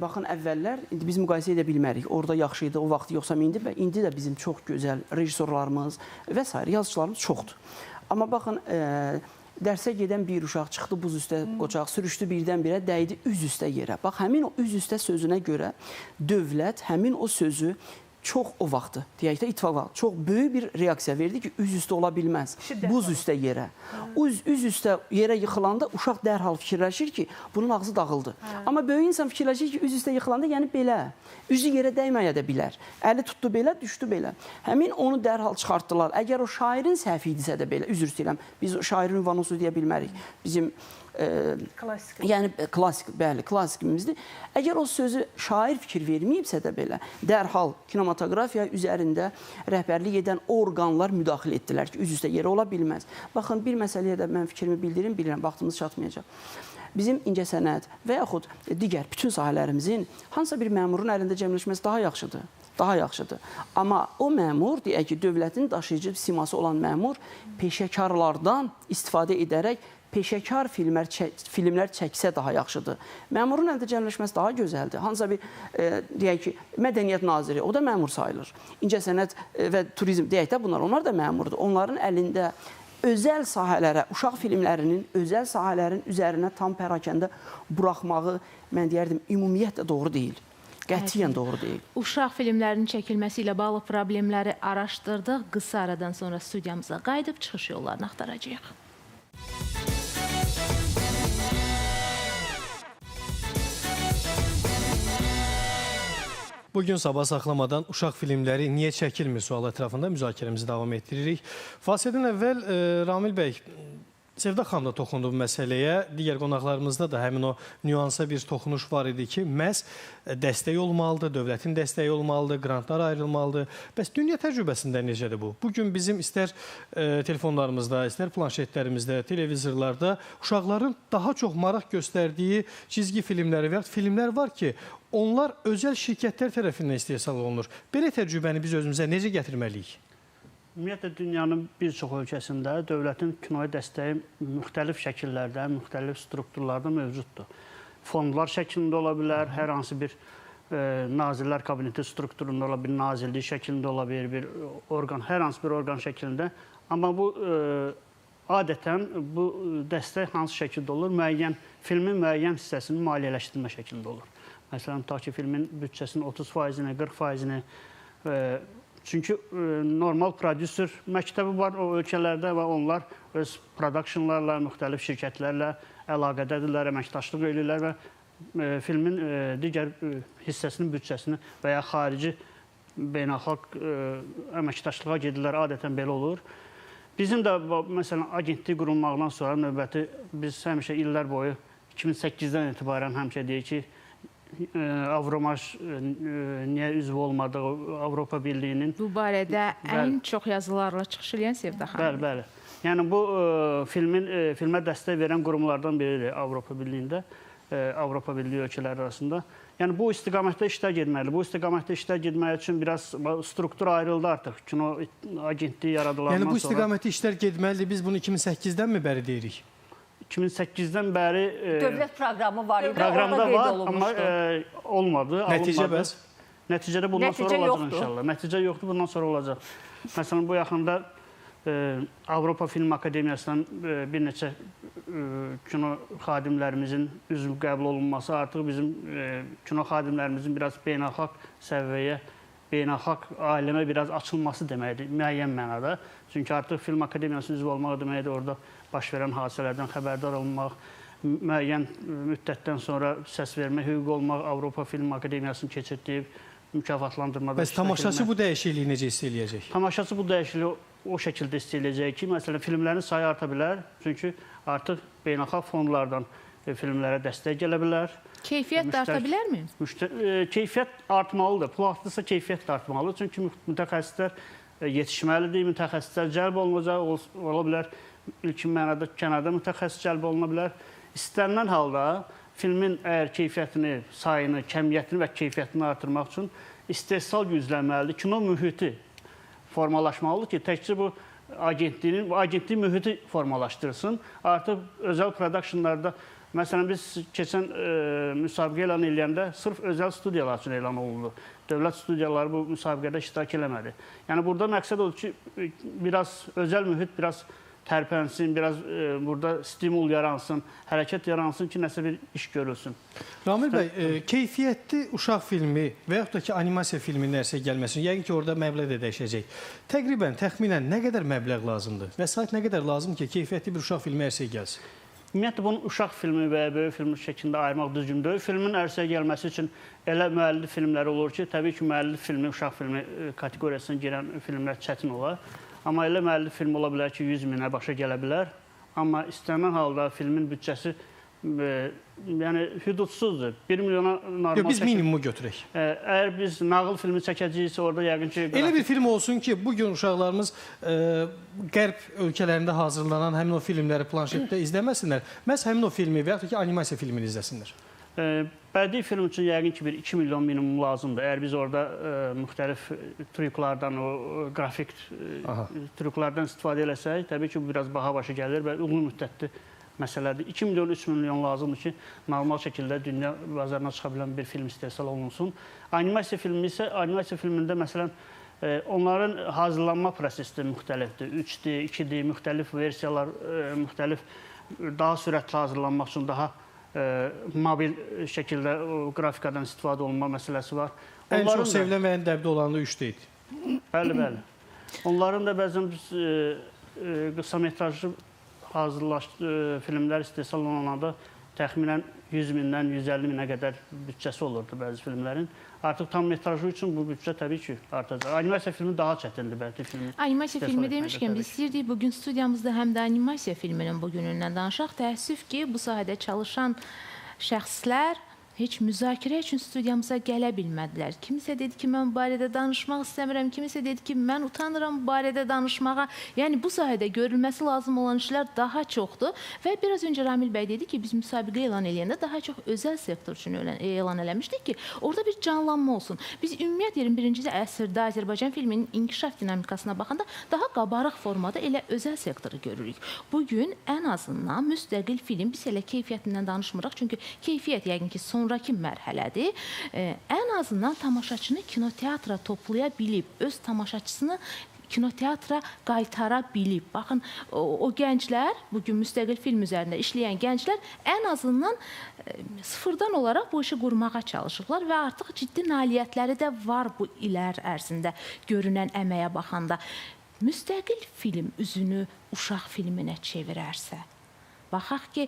Baxın, əvvəllər, indi biz müqayisə edə bilmərik. Orada yaxşı idi, o vaxt yoxsa indi və indi də bizim çox gözəl rejissorlarımız və s. yazıçılarımız çoxdur. Amma baxın, dərsə gedən bir uşaq çıxdı buz üstə qocaq, sürüşdü birdən-birə, dəydi üz üstə yerə. Bax, həmin o üz üstə sözünə görə dövlət həmin o sözü çox o vaxtı, deyək də ittifaq vaxtı, çox böyük bir reaksiya verdi ki, üz üstə ola bilməz. Buz üstə yerə. Üz üstə yerə yıxılanda uşaq dərhal fikirləşir ki, bunun ağzı dağıldı. Amma böyük insan fikirləşir ki, üz üstə yıxılanda, yəni belə. Üzü yerə dəyməyə də bilər. Əli tutdu belə, düşdü belə. Həmin onu dərhal çıxartdılar. Əgər o şairin səhvi idisə də belə, üzr istəyirəm, biz şairin ünvanı deyə bilmərik. Bizim yəni klassik, bəli, klassikimizdir. Əgər o sözü şair fikir verməyibsə də belə, dərhal kinematografiya üzərində rəhbərlik edən orqanlar müdaxilə etdilər ki, üz üstə yerə ola bilməz. Baxın, bir məsələyə də mən fikrimi bildirəm, vaxtımız çatmayacaq. Bizim incəsənət və yaxud digər bütün sahələrimizin hansısa bir məmurun əlində cəmləşməsi daha yaxşıdır. Daha yaxşıdır. Amma o məmur, deyək ki, dövlətin daşıyıcı siması olan məmur peşəkarlardan istifadə edərək peşəkar filmlər çəksə daha yaxşıdır. Məmurun əldə cəmləşməsi daha gözəldir. Hansısa bir, deyək ki, mədəniyyət naziri, o da məmur sayılır. İncəsənət və turizm, deyək də bunlar, onlar da məmurdur. Onların əlində özəl sahələrə, uşaq filmlərinin özəl sahələrin üzərinə tam pərakəndə buraxmağı, mən deyərdim, ümumiyyətlə doğru deyil. Qətiyyən doğru deyil. Uşaq filmlərinin çəkilməsi ilə bağlı problemləri araşdırdıq. Qısa aradan sonra studiyamıza qayıdıb çıxış yollarını axtaracağıq. Bugün sabah saxlamadan uşaq filmləri niyə çəkilmir sualı ətrafında müzakirəmizi davam etdiririk. Fasildən əvvəl Ramil bəy, Sevda xanım da toxunduğu məsələyə, digər qonaqlarımızda da həmin o nüansa bir toxunuş var idi ki, məhz dəstək olmalıdır, dövlətin dəstəyi olmalıdır, qrantlar ayrılmalıdır. Bəs dünya təcrübəsində necədir bu? Bugün bizim istər telefonlarımızda, istər planşetlərimizdə, televizorlarda uşaqların daha çox maraq göstərdiyi cizgi filmləri və ya filmlər var ki, onlar özəl şirkətlər tərəfindən istehsal olunur. Belə təcrübəni biz özümüzə necə gətirməliyik? Ümumiyyətlə, dünyanın bir çox ölkəsində dövlətin kinoya dəstəyi müxtəlif şəkillərdə, müxtəlif strukturlarda mövcuddur. Fondlar şəklində ola bilər, hər hansı bir nazirlər kabineti strukturunda ola bilər, nazirlik şəklində ola bilər, bir orqan, hər hansı bir orqan şəklində. Amma bu, adətən bu dəstək hansı şəkildə olur? Filmin müəyyən hissəsini maliyyələşdirmə şəklində olur. Məsələn, ta ki, filmin büdcəsinin 30%-ni, 40%-ni, çünki normal prodüser məktəbi var o ölkələrdə və onlar öz productionlarla, müxtəlif şirkətlərlə əlaqədədirlər, əməkdaşlıq edirlər və filmin digər hissəsinin büdcəsini və ya xarici beynəlxalq əməkdaşlığa gedirlər, adətən belə olur. Bizim də, məsələn, agentlik qurulmaqdan sonra növbəti, biz həmişə illər boyu 2008-dən etibarən həmişə deyik ki, Avromaj niyə üzv olmadığı Avropa Birliyinin... Bu barədə ən çox yazılarla çıxış edən Sevda xanım. Bəli, bəli. Yəni, bu filmə dəstək verən qurumlardan biridir Avropa Birliyində, Avropa Birliyi ölkələri arasında. Yəni, bu istiqamətdə işlər getməlidir. Bu istiqamətdə işlər getməyi üçün biraz struktur ayrıldı artıq. Kino agentliyi yaradılandan sonra... Yəni, bu istiqamətdə işlər getməlidir. Biz bunu 2008-dən mi bəri deyirik? 2008-dən bəri dövlət proqramı var idi, proqramda var, amma olmadı. Nəticə bəs? Nəticədə bundan sonra olacaq inşallah. Nəticə yoxdur, bundan sonra olacaq. Məsələn, bu yaxında Avropa Film Akademiyasından bir neçə kino xadimlərimizin üzv qəbul olunması artıq bizim kino xadimlərimizin biraz beynəlxalq səviyyəyə, beynəlxalq aləmə biraz açılması deməkdir, müəyyən mənada. Çünki artıq Film Akademiyasının üzv olmaq deməkdir, orada baş verən hadisələrdən xəbərdar olmaq, müəyyən müddətdən sonra səs vermə hüququ olmaq, Avropa Film Akademiyasının keçirdiyi mükafatlandırmada. Bəs tamaşaçı bu dəyişikliyi necə hiss eləyəcək? Tamaşaçı bu dəyişikliyi o şəkildə hiss eləyəcək ki, məsələn, filmlərin sayı arta bilər. Çünki artıq beynəlxalq fondlardan filmlərə dəstək gələ bilər. Keyfiyyət də arta bilərmi? Keyfiyyət artmalıdır. Pul artırsa keyfiyyət də artmalıdır. Çünki mütəxəssislər yetişməlidir, mütəxəssislər cəlb olunacaq, ola bilər ilkin mənada kənarda mütəxəssis cəlb oluna bilər. İstənilən halda filmin əgər keyfiyyətini, sayını, kəmiyyətini və keyfiyyətini artırmaq üçün istehsal güclənməlidir. Kino mühiti formalaşmalıdır ki, təkcə bu agentlik mühiti formalaşdırsın. Artıq özəl productionlarda, məsələn, biz keçən müsabiqə elan edəndə sırf özəl studiyalar üçün elan olundu. Dövlət studiyaları bu müsabiqədə iştirak eləmədi. Yəni, burada məqsəd odur ki, biraz özəl mühit, biraz tərpənsin, biraz burada stimul yaransın, hərəkət yaransın ki, nəsə bir iş görülsün. Ramil bəy, keyfiyyətli uşaq filmi və yaxud da ki, animasiya filminin ərsə gəlməsin, yəqin ki, orada məbləğ də dəyişəcək. Təqribən, təxminən nə qədər məbləğ lazımdır? Vəsait nə qədər lazımdır ki, keyfiyyətli bir uşaq filmi ərsəyə gəlsin? Ümumiyyətlə, bunu uşaq filmi və ya böyük film şəklində ayırmaq düzgün deyil. Filmin ərsəyə gəlməsi üçün elə müəllif filmləri olur ki, təbii ki, müəllif filmi, uşaq filmi kateqoriyasına girən filmlər çətin olar. Amma elə müəllif film ola bilər ki, 100 minə başa gələ bilər. Amma istənilən halda filmin büdcəsi hüdudsuzdur. 1 milyona normal... Biz minimumu götürək. Əgər biz nağıl filmi çəkəcəyiksə, orada yəqin ki... Elə bir film olsun ki, bugün uşaqlarımız qərb ölkələrində hazırlanan həmin o filmləri planşetdə izləməsinlər. Məhz həmin o filmi və yaxud da ki, animasiya filmini izləsinlər. Bədii film üçün yəqin ki, bir 2 milyon minimum lazımdır. Əgər biz orada müxtəlif trüklardan, qrafik trüklardan istifadə eləsək, təbii ki, bu biraz baha başa gəlir və uzun müddətli məsələdir. 2 milyon, 3 milyon lazımdır ki, normal şəkildə dünya bazarına çıxa bilən bir film istehsal olunsun. Animasiya filmi isə, animasiya filmində məsələn, onların hazırlanma prosesi müxtəlifdir. 3D, 2D, müxtəlif versiyalar, müxtəlif daha sürətli hazırlanmaq üçün daha mobil şəkildə qrafikadan istifadə olunma məsələsi var. Ən çox sevilən və ən dəbdə olanı 3D idi. Bəli, bəli. Onların da bəzən qısa metrajlı filmlər istehsal olunanda təxminən 100 mindən 150 minə qədər bütçəsi olurdu bəzi filmlərin. Artıq tam metrajı üçün bu bütçə təbii ki, artacaq. Animasiya filmi daha çətindir bəlkə filmi. Animasiya filmi demişkən, biz istəyirdik bugün studiyamızda həm də animasiya filminin bugünündən danışaq. Təəssüf ki, bu sahədə çalışan şəxslər heç müzakirə üçün studiyamıza gələ bilmədilər. Kimisə dedi ki, mən bu barədə danışmaq istəmirəm, kimisə dedi ki, mən utanıram bu barədə danışmağa. Yəni, bu sahədə görülməsi lazım olan işlər daha çoxdur. Və biraz öncə Ramil bəy dedi ki, biz müsabiqə elan edəndə daha çox özəl sektor üçün elan eləmişdik ki, orada bir canlanma olsun. Biz ümumiyyət 21-ci əsrdə Azərbaycan filminin inkişaf dinamikasına baxanda daha qabarıq formada elə özəl sektoru görürük. Bugün ən azından müstəqil film, biz elə keyfiyyətindən danışmırıq, çünki keyfiyyət yəqin ki, sonraki mərhələdir. Ən azından tamaşaçını kinoteatra toplaya bilib, öz tamaşaçısını kinoteatra qaytara bilib. Baxın, o gənclər, bugün müstəqil film üzərində işləyən gənclər ən azından sıfırdan olaraq bu işi qurmağa çalışırlar və artıq ciddi nailiyyətləri də var bu illər ərzində görünən əməyə baxanda. Müstəqil film üzünü uşaq filminə çevirərsə, baxaq ki,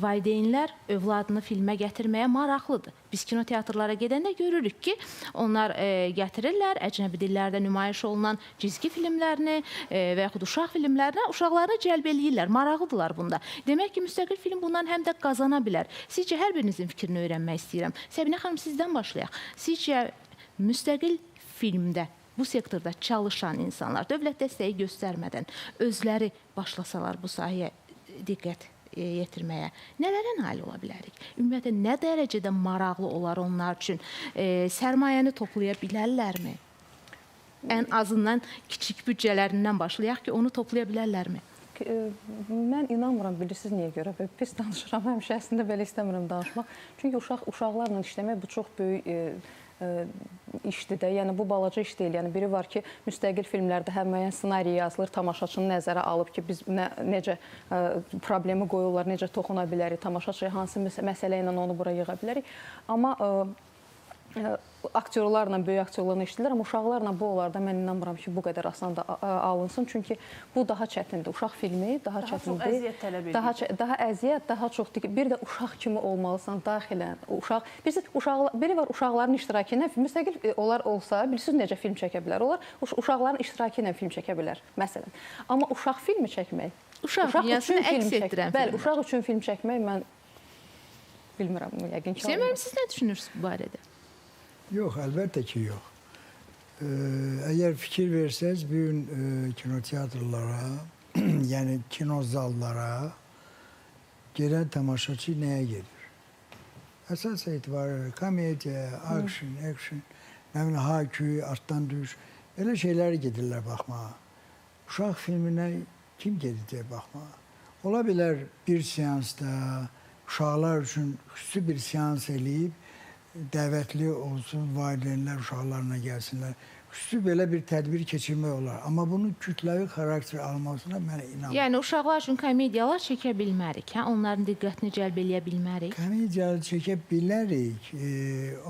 valideynlər övladını filmə gətirməyə maraqlıdır. Biz kinoteatrlara gedəndə görürük ki, onlar gətirirlər, əcnəbi dillərdə nümayiş olunan cizgi filmlərini və yaxud uşaq filmlərinə uşaqlarını cəlb eləyirlər, maraqlıdırlar bunda. Demək ki, müstəqil film bundan həm də qazana bilər. Sizcə, hər birinizin fikrini öyrənmək istəyirəm. Səbinə xanım, sizdən başlayaq. Sizcə, müstəqil filmdə bu sektorda çalışan insanlar dövlət dəstəyi göstərmədən özləri başlasalar bu sahəyə diqqət yetirməyə nələrə nail ola bilərik? Ümumiyyətlə, nə dərəcədə maraqlı olar onlar üçün? Sərmayəni toplaya bilərlərmi? Ən azından kiçik büdcələrindən başlayaq ki, onu toplaya bilərlərmi? Mən inanmıram, bilirsiniz niyə görə? Pis danışıram, həmişə əslində belə istəmirəm danışmaq. Çünki uşaqlarla işləmək bu çox böyük işdir də, yəni bu balaca iş deyil. Yəni biri var ki, müstəqil filmlərdə hər müəyyən ssenari yazılır, tamaşaçını nəzərə alıb ki, biz necə problemi qoyurlar, necə toxuna bilərik, tamaşaçıya hansı məsələ ilə onu bura yığa bilərik. Amma aktyorlarla, böyük aktyorlarla işləyirlər, amma uşaqlarla bu olarda mən inanmıram ki, bu qədər asan da alınsın. Çünki bu daha çətindir. Uşaq filmi daha çətindir. Daha çox əziyyət tələb edir. Daha əziyyət, daha çox. Bir də uşaq kimi olmalısan daxilən. Biri var uşaqların iştirakı ilə, müstəqil onlar olsa, bilirsiniz necə film çəkə bilər. Onlar uşaqların iştirakı ilə film çəkə bilər, məsələn. Amma uşaq filmi çəkmək, uşaq dünyasını əks etdirən filmlər. Bəli, uşaq üçün film çəkmək mən bilmirəm, yəqin ki. Hüseyn müəllim, siz nə düşünürsünüz bu barədə? Yox, əlbəttə ki, yox. Əgər fikir versəz, bu gün kinoteatrlara, yəni kinozallara gedən tamaşaçı nəyə gedir? Əsas etibarı komediya, action, nə bilim, hakü, artdan düş, elə şeylər gedirlər baxmağa. Uşaq filminə kim gedəcək baxmağa? Ola bilər bir seansda uşaqlar üçün xüsusi bir seans eləyib, dəvətli olsun, valideynlər uşaqlarına gəlsinlər. Xüsusi belə bir tədbir keçirmək olar. Amma bunun kütləvi xarakter almasına mən inanmıram. Yəni, uşaqlar üçün komediyalar çəkə bilmərik, hə? Onların diqqətini cəlb eləyə bilmərik. Komediyalar çəkə bilərik,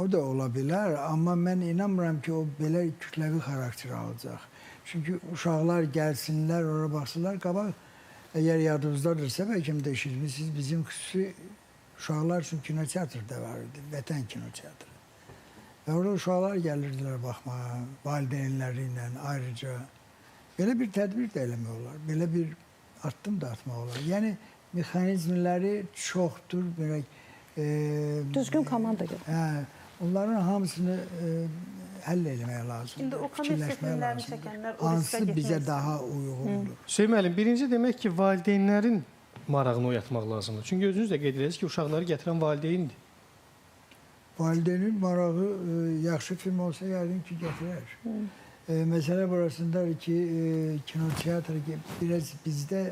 o da ola bilər. Amma mən inanmıram ki, o belə kütləvi xarakter alacaq. Çünki uşaqlar gəlsinlər, oraya baxsınlar, qabaq, əgər yadınızdadırsa, bəlkə də eşitmişsiniz, bizim xüsusi uşaqlar üçün kinoteatr da var idi, vətən kinoteatrı. Və orada uşaqlar gəlirdilər baxmağa, valideynləri ilə ayrıca. Belə bir tədbir də eləmək olar, belə bir addım da atmaq olar. Yəni, mexanizmləri çoxdur. Düzgün komanda gəlir. Onların hamısını həll eləmək lazımdır, fikirləşmək lazımdır. Hansı bizə daha uyğundur. Hüseyn müəllim, birinci demək ki, valideynlərin marağını oyatmaq lazımdır. Çünki özünüz də qeyd edirsiniz ki, uşaqları gətirən valideyndir. Valideynin marağı yaxşı film olsa yəqin ki, gətirər. Məsələ burasındadır ki, kinoteatr biraz bizdə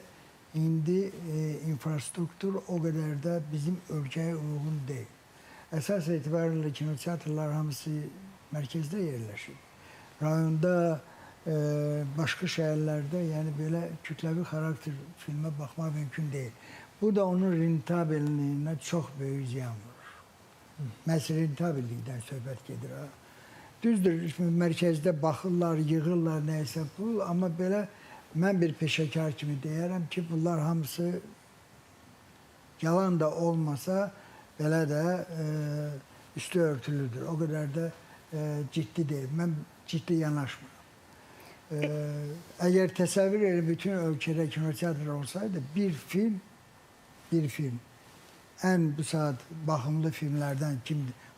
indi infrastruktur o qədər də bizim ölkəyə uyğun deyil. Əsas etibarıyla kinoteatrlar hamısı mərkəzdə yerləşir. Rayonda, başqa şəhərlərdə yəni belə kütləvi xarakter filmə baxmaq mümkün deyil. Bu da onun rentabelliyinə çox böyük ziyan vurur. Məhz rentabellikdən söhbət gedir. Düzdür, mərkəzdə baxırlar, yığırlar, nəyəsə pul, amma belə mən bir peşəkar kimi deyərəm ki, bunlar hamısı yalan da olmasa, belə də üstü örtülüdür. O qədər də ciddi deyil. Mən ciddi yanaşmıram. Əgər təsəvvür edin, bütün ölkədə kinoteatr olsaydı, bir film, ən bu saat baxımlı filmlərdən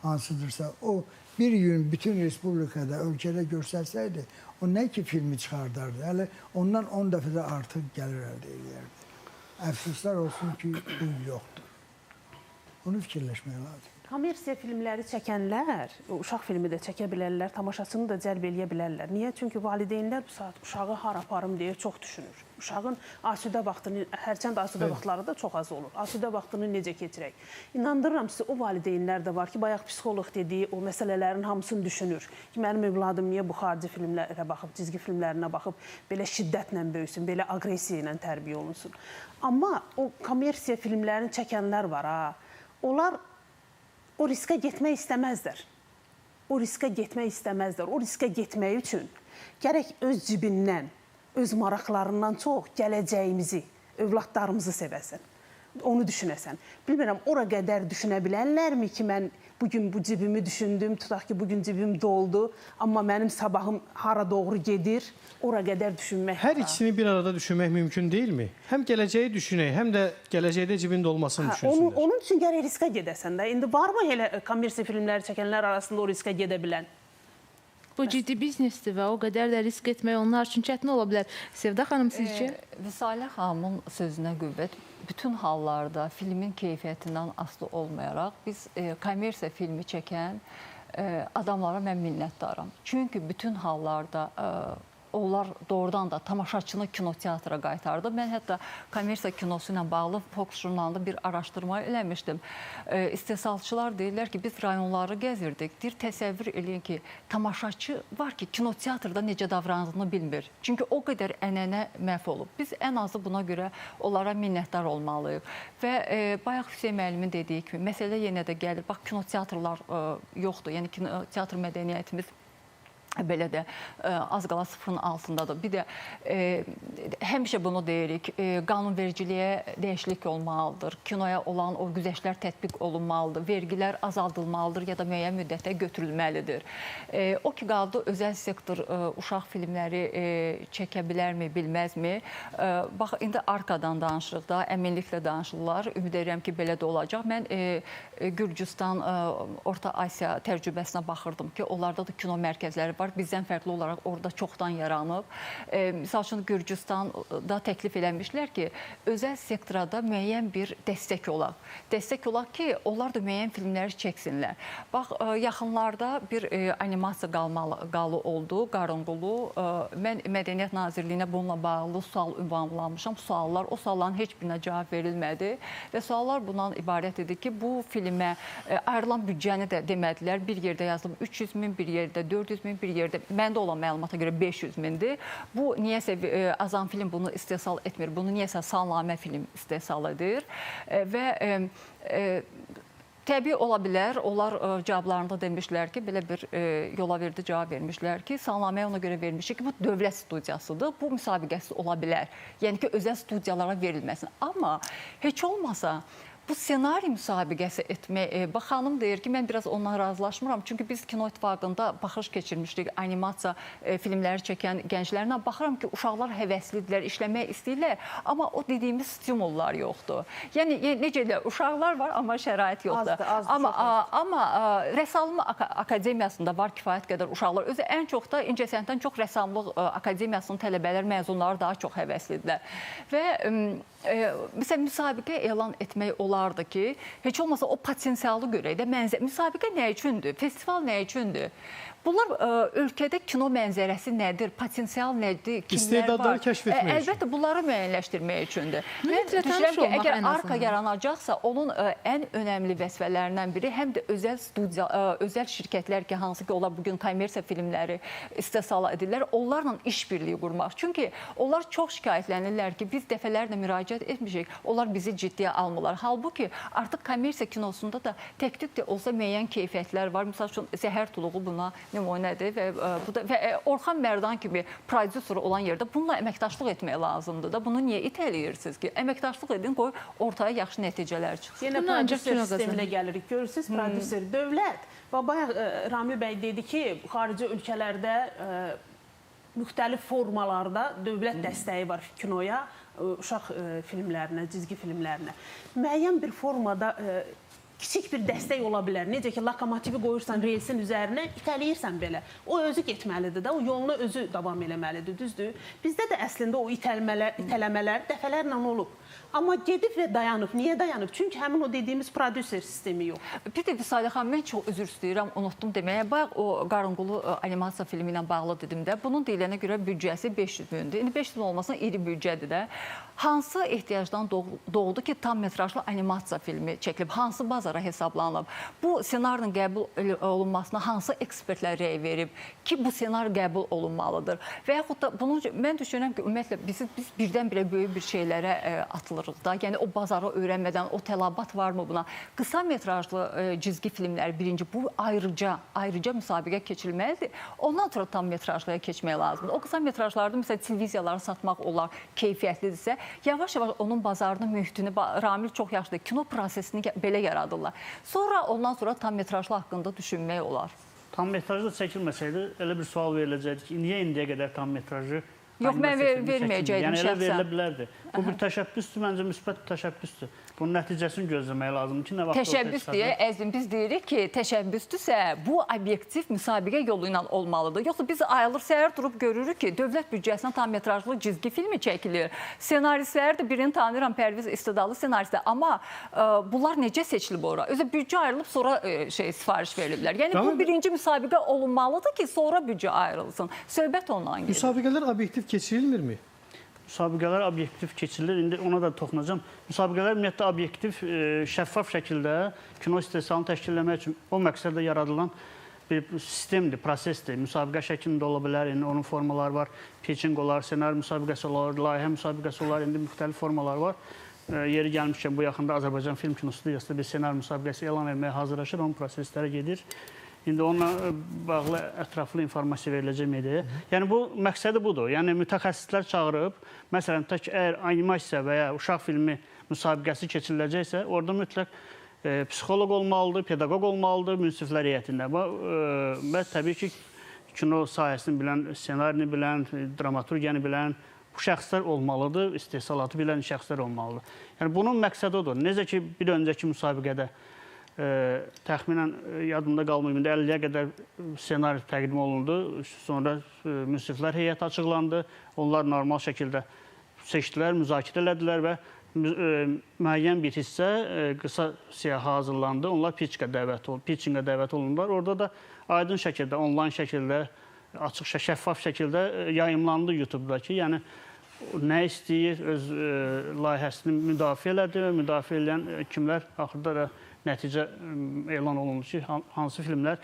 hansıdırsa, o bir gün bütün respublikada, ölkədə göstərsəydi, o nə ki filmi çıxardardı. Hələ ondan 10 dəfə də artıq gəlir əldə edərdi. Əfsuslar olsun ki, bu yoxdur. Bunu fikirləşmək lazımdır. Kommersiya filmləri çəkənlər, uşaq filmi də çəkə bilərlər, tamaşaçını da cəlb eləyə bilərlər. Niyə? Çünki valideynlər bu saat uşağı hara aparım deyə çox düşünür. Uşağın asudə vaxtını, hərçənd asudə vaxtları da çox az olur. Asudə vaxtını necə keçirək? İnandırıram sizə, o valideynlər də var ki, bayaq psixoloq dediyi o məsələlərin hamısını düşünür. Ki, mənim evladım niyə bu xarici filmlərə baxıb, cizgi filmlərinə baxıb, belə şiddətlə böyüsün, belə agresiya ilə tərbiyə olunsun. Amma o kommersiya filmlərini çəkənlər var, onlar o riskə getmək istəməzlər. O riskə getmək istəməzlər. O riskə getmək üçün gərək öz cibindən, öz maraqlarından çox gələcəyimizi, övladlarımızı sevəsən. Onu düşünəsən. Bilmirəm, ora qədər düşünə bilərlərmi ki, mən bugün bu cibimi düşündüm, tutaq ki, bugün cibim doldu, amma mənim sabahım hara doğru gedir, ora qədər düşünmək. Hər ikisini bir arada düşünmək mümkün deyilmi? Həm gələcəyi düşünək, həm də gələcəkdə cibində olmasını düşünsünlər. Onun üçün gərək riskə gedəsən də. İndi varmı elə kommersiya filmləri çəkənlər arasında o riskə gedə bilən? Bu ciddi biznesdir və o qədər də risk etmək onlar üçün çətin ola bilər. Sevda xanım, sizcə? Vüsalə xanımın sözünə qüvvət. Bütün hallarda filmin keyfiyyətindən asılı olmayaraq biz kommersiya filmi çəkən adamlara mən minnətdaram. Çünki bütün hallarda onlar doğrudan da tamaşaçını kinoteatra qaytardı. Mən hətta kommersiya kinosu ilə bağlı Fox jurnalında bir araşdırma eləmişdim. İstehsalçılar deyirlər ki, biz rayonları gəzirdik. Deyir, təsəvvür eləyin ki, tamaşaçı var ki, kinoteatrda necə davrandığını bilmir. Çünki o qədər ənənə məhv olub. Biz ən azı buna görə onlara minnətdar olmalıyıq. Və bayaq Hüseyn müəllimin dediyi kimi, məsələ yenə də gəlir. Bax, kinoteatrlar yoxdur. Yəni, kinoteatr mədəniyyətimiz belə də az qala sıfırın altındadır. Bir də həmişə bunu deyirik, qanunvericiliyə dəyişiklik olmalıdır. Kinoya olan o güzəştlər tətbiq olunmalıdır. Vergilər azaldılmalıdır ya da müəyyən müddətə götürülməlidir. O ki, qaldı özəl sektor uşaq filmləri çəkə bilərmi, bilməzmi? Bax, indi arkadan danışırıq da, əminliklə danışırlar. Ümid edirəm ki, belə də olacaq. Mən Gürcüstan, Orta Asiya təcrübəsinə baxırdım ki, onlarda da kino mərkəzləri var. Bizdən fərqli olaraq orada çoxdan yaranıb. Misal üçün, Gürcüstanda təklif eləmişlər ki, özəl sektorda müəyyən bir dəstək olaq. Dəstək olaq ki, onlar da müəyyən filmləri çəksinlər. Bax, yaxınlarda bir animasiya qalı oldu, Qarınqulu. Mən Mədəniyyət Nazirliyinə bununla bağlı sual ünvanlamışam. O sualların heç birinə cavab verilmədi. Və suallar bundan ibarət idi ki, bu filmə ayrılan büdcəni də demədilər. Bir yerdə yazılıb 300 min, bir yerdə 400 min, bir yerdə məndə olan məlumata görə 500 mindir. Bu, niyəsə Azam film bunu istehsal etmir. Bunu niyəsə Salnamə film istehsal edir. Və təbii ola bilər, onlar cavablarında demişlər ki, belə bir yola verdi cavab vermişlər ki, Salnaməyə ona görə vermişik ki, bu dövlət studiyasıdır, bu müsabiqəsi ola bilər. Yəni ki, özəl studiyalara verilməsin. Amma heç olmasa, bu senari müsabiqəsi etmək, bax, xanım deyir ki, mən biraz ondan razılaşmıram. Çünki biz Kino İttifaqında baxış keçirmişdik animasiya filmləri çəkən gənclərlə. Baxıram ki, uşaqlar həvəslidirlər, işləmək istəyirlər, amma o dediyimiz stimullar yoxdur. Yəni, necə də uşaqlar var, amma şərait yoxdur. Amma Rəssamlıq Akademiyasında var kifayət qədər uşaqlar. Özü ən çox da İncəsənətdən çox Rəssamlıq Akademiyasının tələbələr, məzunları daha çox həvəslidirlər. Və məsələn, müsabiqə elan etmək olardı ki, heç olmasa o potensialı görək də, müsabiqə nə üçündür, festival nə üçündür? Bunlar ölkədə kino mənzərəsi nədir, potensial nədir, kimlər var? Əlbəttə, bunları müəyyənləşdirmək üçündür. Mən düşünürəm ki, əgər arka yaranacaqsa, onun ən önəmli vəzifələrindən biri həm də özəl şirkətlər ki, hansı ki, onlar bugün kommersiya filmləri istehsal edirlər, onlarla işbirliyi qurmaq. Çünki onlar çox şikayətlənirlər ki, biz dəfələrlə müraciət etmişik, onlar bizi ciddiyə almırlar. Halbuki, artıq kommersiya kinosunda da tək-tük də olsa müəyyən keyfiyyətlər var. Misal üçün, Zəhər Tuluğu buna nümunədir və Orxan Mərdan kimi prodüser olan yerdə bununla əməkdaşlıq etmək lazımdır da. Bunu niyə itələyirsiniz ki? Əməkdaşlıq edin, qoy ortaya yaxşı nəticələr çıxsın. Yenə prodüser sisteminə gəlirik. Görürsünüz, prodüser dövlət. Və bayaq Ramil bəy dedi ki, xarici ölkələrdə müxtəlif formalarda dövlət dəstəyi var kinoya, uşaq filmlərinə, cizgi filmlərinə. Müəyyən bir formada kiçik bir dəstək ola bilər. Necə ki, lokomotivi qoyursan reysin üzərinə, itələyirsən belə. O özü getməlidir də, o yoluna özü davam eləməlidir, düzdür? Bizdə də əslində o itələmələr dəfələrlə olub. Amma gedib və dayanıb. Niyə dayanıb? Çünki həmin o dediyimiz prodüser sistemi yox. Bir də Vüsalə xanım, mən çox üzr istəyirəm, unutdum deməyə. Bayaq o Qarınqulu animasiya filmi ilə bağlı dedim də, bunun deyilənə görə büdcəsi 500 milyondur. İndi 500 milyon olmasına iri büdcədir də. Hansı ehtiyacdan doğdu ki, tam metrajlı animasiya filmi çəkilib? Hansı bazara hesablanıb? Bu senarinin qəbul olunmasına hansı ekspertlər rəy verib ki, bu senar qəbul olunmalıdır? Və yaxud da bunu mən düşünürəm ki, ümumiyyətlə biz birdən-birə böyük bir şeylərə atılırıq da. Yəni o bazarı öyrənmədən o tələbat varmı buna? Qısa metrajlı cizgi filmlər birinci bu ayrıca müsabiqə keçirilməlidir. Ondan sonra tam metrajlıya keçmək lazımdır. O qısa metrajlarda məsələn televiziyaları satmaq olar, keyfiyyətlidirsə, yavaş-yavaş onun bazarını, mühitini, Ramil çox yaxşıdır, kino prosesini belə yaradırlar. Ondan sonra tam metrajlı haqqında düşünmək olar. Tam metrajlı çəkilməsəydi, elə bir sual veriləcəkdi ki, niyə indiyə qədər tam metrajı Yox, mən verməyəcəkdim yəni, şəxsən. Yəni, elə verilə bilərdi. Bu bir təşəbbüsdür, məncə müsbət təşəbbüsdür. Bunun nəticəsini gözləmək lazımdır ki, nə vaxt təşəbbüs deyə, əzim, biz deyirik ki, təşəbbüsdürsə, bu obyektiv müsabiqə yolu ilə olmalıdır. Yoxsa biz ayılır, səhər durub görürük ki, dövlət büdcəsindən tam metrajlı cizgi filmi çəkilir. Senaristlər də birini tanıyıram, Pərviz istedadlı senaristlər. Amma bunlar necə seçilib ora? Özə büdcə ayrılıb, sonra sifariş veriliblər. Yəni, bu birinci müsabiqə olunmalıdır ki, sonra büdcə ayrılsın. Söhbət ondan gedir. Müsabiqələr obyektiv keçirilmirmi? Müsabiqələr obyektiv keçirilir. İndi ona da toxunacağım. Müsabiqələr ümumiyyətlə obyektiv, şəffaf şəkildə kino istehsalını təşkil etmək üçün o məqsədlə yaradılan bir sistemdir, prosesdir. Müsabiqə şəklində ola bilər, onun formaları var. Pitching olar, ssenari müsabiqəsi olar, layihə müsabiqəsi olar, indi müxtəlif formalar var. Yeri gəlmişkən bu yaxında Azərbaycan Film Kino Studiyasında bir ssenari müsabiqəsi elan etməyə hazırlaşır, onun prosesləri gedir. İndi onunla bağlı ətraflı informasiya veriləcək mediaya. Yəni, bu məqsədi budur. Yəni, mütəxəssislər çağırıb, məsələn, tək əgər animasiya və ya uşaq filmi müsabiqəsi keçiriləcəksə, orada mütləq psixoloq olmalıdır, pedaqoq olmalıdır, münsiflər heyətində. Və təbii ki, kino sahəsini bilən, ssenarini bilən, dramaturgiyanı bilən bu şəxslər olmalıdır, istehsalatı bilən şəxslər olmalıdır. Yəni, bunun məqsədi odur. Necə ki, bir öncəki müsabiqədə təxminən yadımda qalmayıb, 50-yə qədər ssenari təqdim olundu. Sonra münsiflər heyəti açıqlandı. Onlar normal şəkildə seçdilər, müzakirə elədilər və müəyyən bir hissə qısa siyahı hazırlandı. Onlar pitchingə dəvət olundular. Orada da aydın şəkildə, onlayn şəkildə, açıq, şəffaf şəkildə yayımlandı YouTube-dakı. Yəni, nə istəyir, öz layihəsini müdafiə elədi, müdafiə edən kimlər axırda da nəticə elan olundu ki, hansı filmlər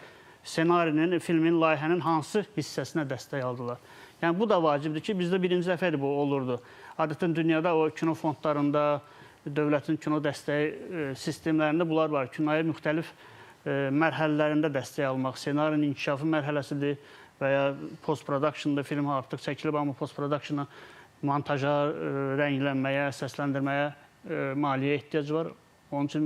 ssenarinin, filmin, layihənin hansı hissəsinə dəstək aldılar. Yəni, bu da vacibdir ki, bizdə birinci dəfədir bu olurdu. Adətən dünyada o kino fondlarında, dövlətin kino dəstəyi sistemlərində bunlar var. Kinoya müxtəlif mərhələlərində dəstək almaq, ssenarinin inkişafı mərhələsidir və ya post-production'da film artıq çəkilib, amma post-production'a, montaja, rənglənməyə, səsləndirməyə maliyyə ehtiyac var. Onun üçün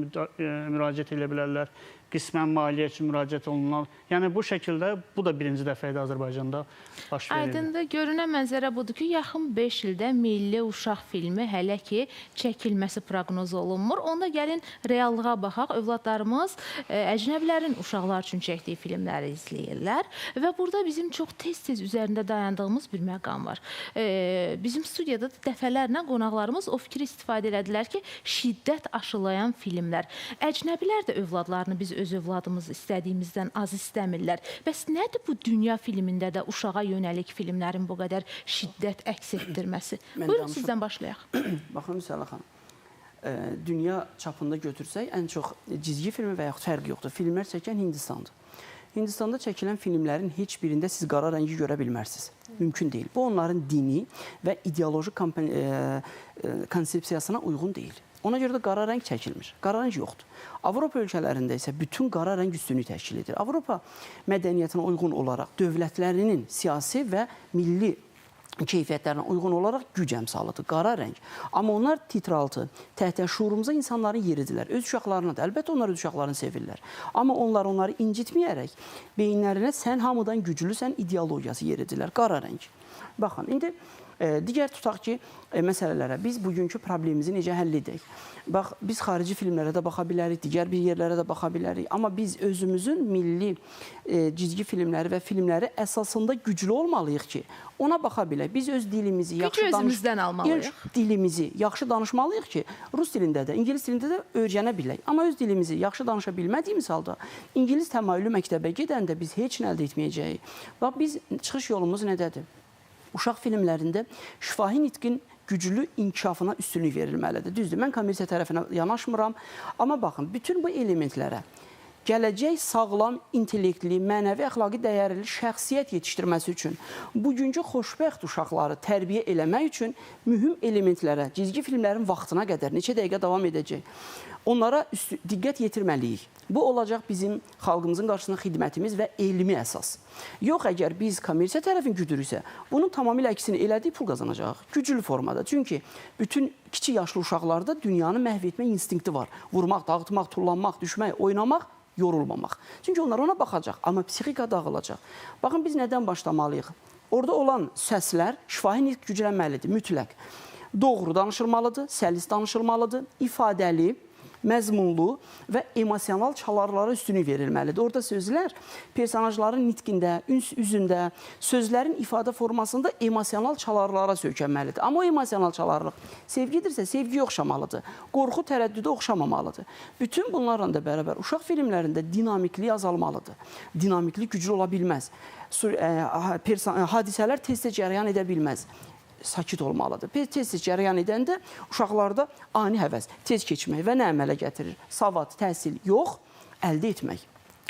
müraciət edə bilərlər. Qismən maliyyə üçün müraciət olunur. Yəni, bu şəkildə, bu da birinci dəfə idi Azərbaycanda baş verir. Aydındır, görünən mənzərə budur ki, yaxın 5 ildə milli uşaq filmi hələ ki, çəkilməsi proqnoz olunmur. Onda gəlin reallığa baxaq. Övladlarımız əcnəbilərin uşaqlar üçün çəkdiyi filmləri izləyirlər və burada bizim çox tez-tez üzərində dayandığımız bir məqam var. Bizim studiyada dəfələrlə qonaqlarımız o fikri istifadə elədilər ki, şiddət aşılayan filmlər. Əcnəbilər də övladlarını biz öz övladımız istədiyimizdən az istəmirlər. Bəs nədir bu dünya filmində də uşağa yönəlik filmlərin bu qədər şiddət əks etdirməsi? Buyurun, sizdən başlayaq. Baxın, Müsəllə xanım, dünya çapında götürsək, ən çox cizgi filmi və yaxud fərqi yoxdur. Filmlər çəkən Hindistandır. Hindistanda çəkilən filmlərin heç birində siz qara rəngi görə bilmərsiniz. Mümkün deyil. Bu, onların dini və ideoloji konsepsiyasına uyğun deyil. Ona görə də qara rəng çəkilmir. Qara rəng yoxdur. Avropa ölkələrində isə bütün qara rəng üstünlük təşkil edir. Avropa mədəniyyətinə uyğun olaraq dövlətlərinin siyasi və milli keyfiyyətlərinə uyğun olaraq güc əmsalıdır, qara rəng. Amma onlar titraltı, təhtə şuurumuza insanların yeridirlər. Öz uşaqlarına da, əlbəttə onlar öz uşaqlarını sevirlər. Amma onlar onları incitməyərək beyinlərinə sən hamıdan güclüsən ideologiyası yeridirlər, qara rəng. Baxın, indi digər tutaq ki, məsələlərə biz bugünkü problemimizi necə həll edək? Bax, biz xarici filmlərə də baxa bilərik, digər bir yerlərə də baxa bilərik. Amma biz özümüzün milli cizgi filmləri və filmləri əsasında güclü olmalıyıq ki, ona baxa bilək. Biz öz dilimizi yaxşı danışmalıyıq ki, rus dilində də, ingilis dilində də öyrənə bilək. Amma öz dilimizi yaxşı danışa bilmədiyimiz halda, ingilis təmayülü məktəbə gedəndə biz heç nə əldə etməyəcəyik. Bax, biz çıxış yolumuz nədədir? Uşaq filmlərində şifahi nitqin güclü inkişafına üstünlük verilməlidir. Düzdür, mən kommersiya tərəfinə yanaşmıram. Amma baxın, bütün bu elementlərə gələcək sağlam, intellektli, mənəvi, əxlaqi dəyərli şəxsiyyət yetişdirməsi üçün, bugünkü xoşbəxt uşaqları tərbiyə eləmək üçün mühüm elementlərə, cizgi filmlərin vaxtına qədər, neçə dəqiqə davam edəcək, onlara diqqət yetirməliyik. Bu olacaq bizim xalqımızın qarşısında xidmətimiz və elmi əsas. Yox, əgər biz kommersiya tərəfini güdürüksə, bunun tamamilə əksini elədiyi pul qazanacaq, güclü formada. Çünki bütün kiçik yaşlı uşaqlarda dünyanı məhv etmə instinkti var. Vurmaq, dağıtmaq, tullanmaq, düşmək, oynamaq, yorulmamaq. Çünki onlar ona baxacaq, amma psixika dağılacaq. Baxın, biz nədən başlamalıyıq? orada olan səslər şifahi nitq güclənməlidir, mütləq. Doğru danışılmalıdır, səlis danışılmalıdır, ifadəli, məzmunlu və emosional çalarlara üstünlük verilməlidir. Orada sözlər personajların nitqində, üzündə, sözlərin ifadə formasında emosional çalarlara söykənməlidir. Amma o emosional çalarlıq sevgidirsə, sevgiyə oxşamalıdır. Qorxu, tərəddüdə oxşamamalıdır. Bütün bunlarla da bərabər uşaq filmlərində dinamiklik azalmalıdır. Dinamiklik güclü ola bilməz. Hadisələr tez-tez cərəyan edə bilməz. Sakit olmalıdır. Tez-tez cərəyan edəndə uşaqlarda ani həvəs, tez keçmək və nə əmələ gətirir? Savad, təhsil yox, əldə etmək.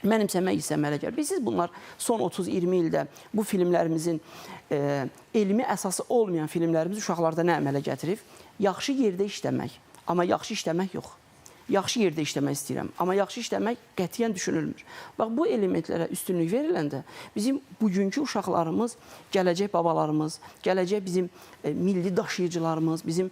Mənimsəmək isə əmələ gəlir. Bilirsiniz, bunlar son 30-20 ildə bu filmlərimizin elmi əsası olmayan filmlərimiz uşaqlarda nə əmələ gətirib? Yaxşı yerdə işləmək, amma yaxşı işləmək yox. Yaxşı yerdə işləmək istəyirəm, amma yaxşı işləmək qətiyyən düşünülmür. Bax, bu elementlərə üstünlük veriləndə bizim bugünkü uşaqlarımız, gələcək babalarımız, gələcək bizim milli daşıyıcılarımız, bizim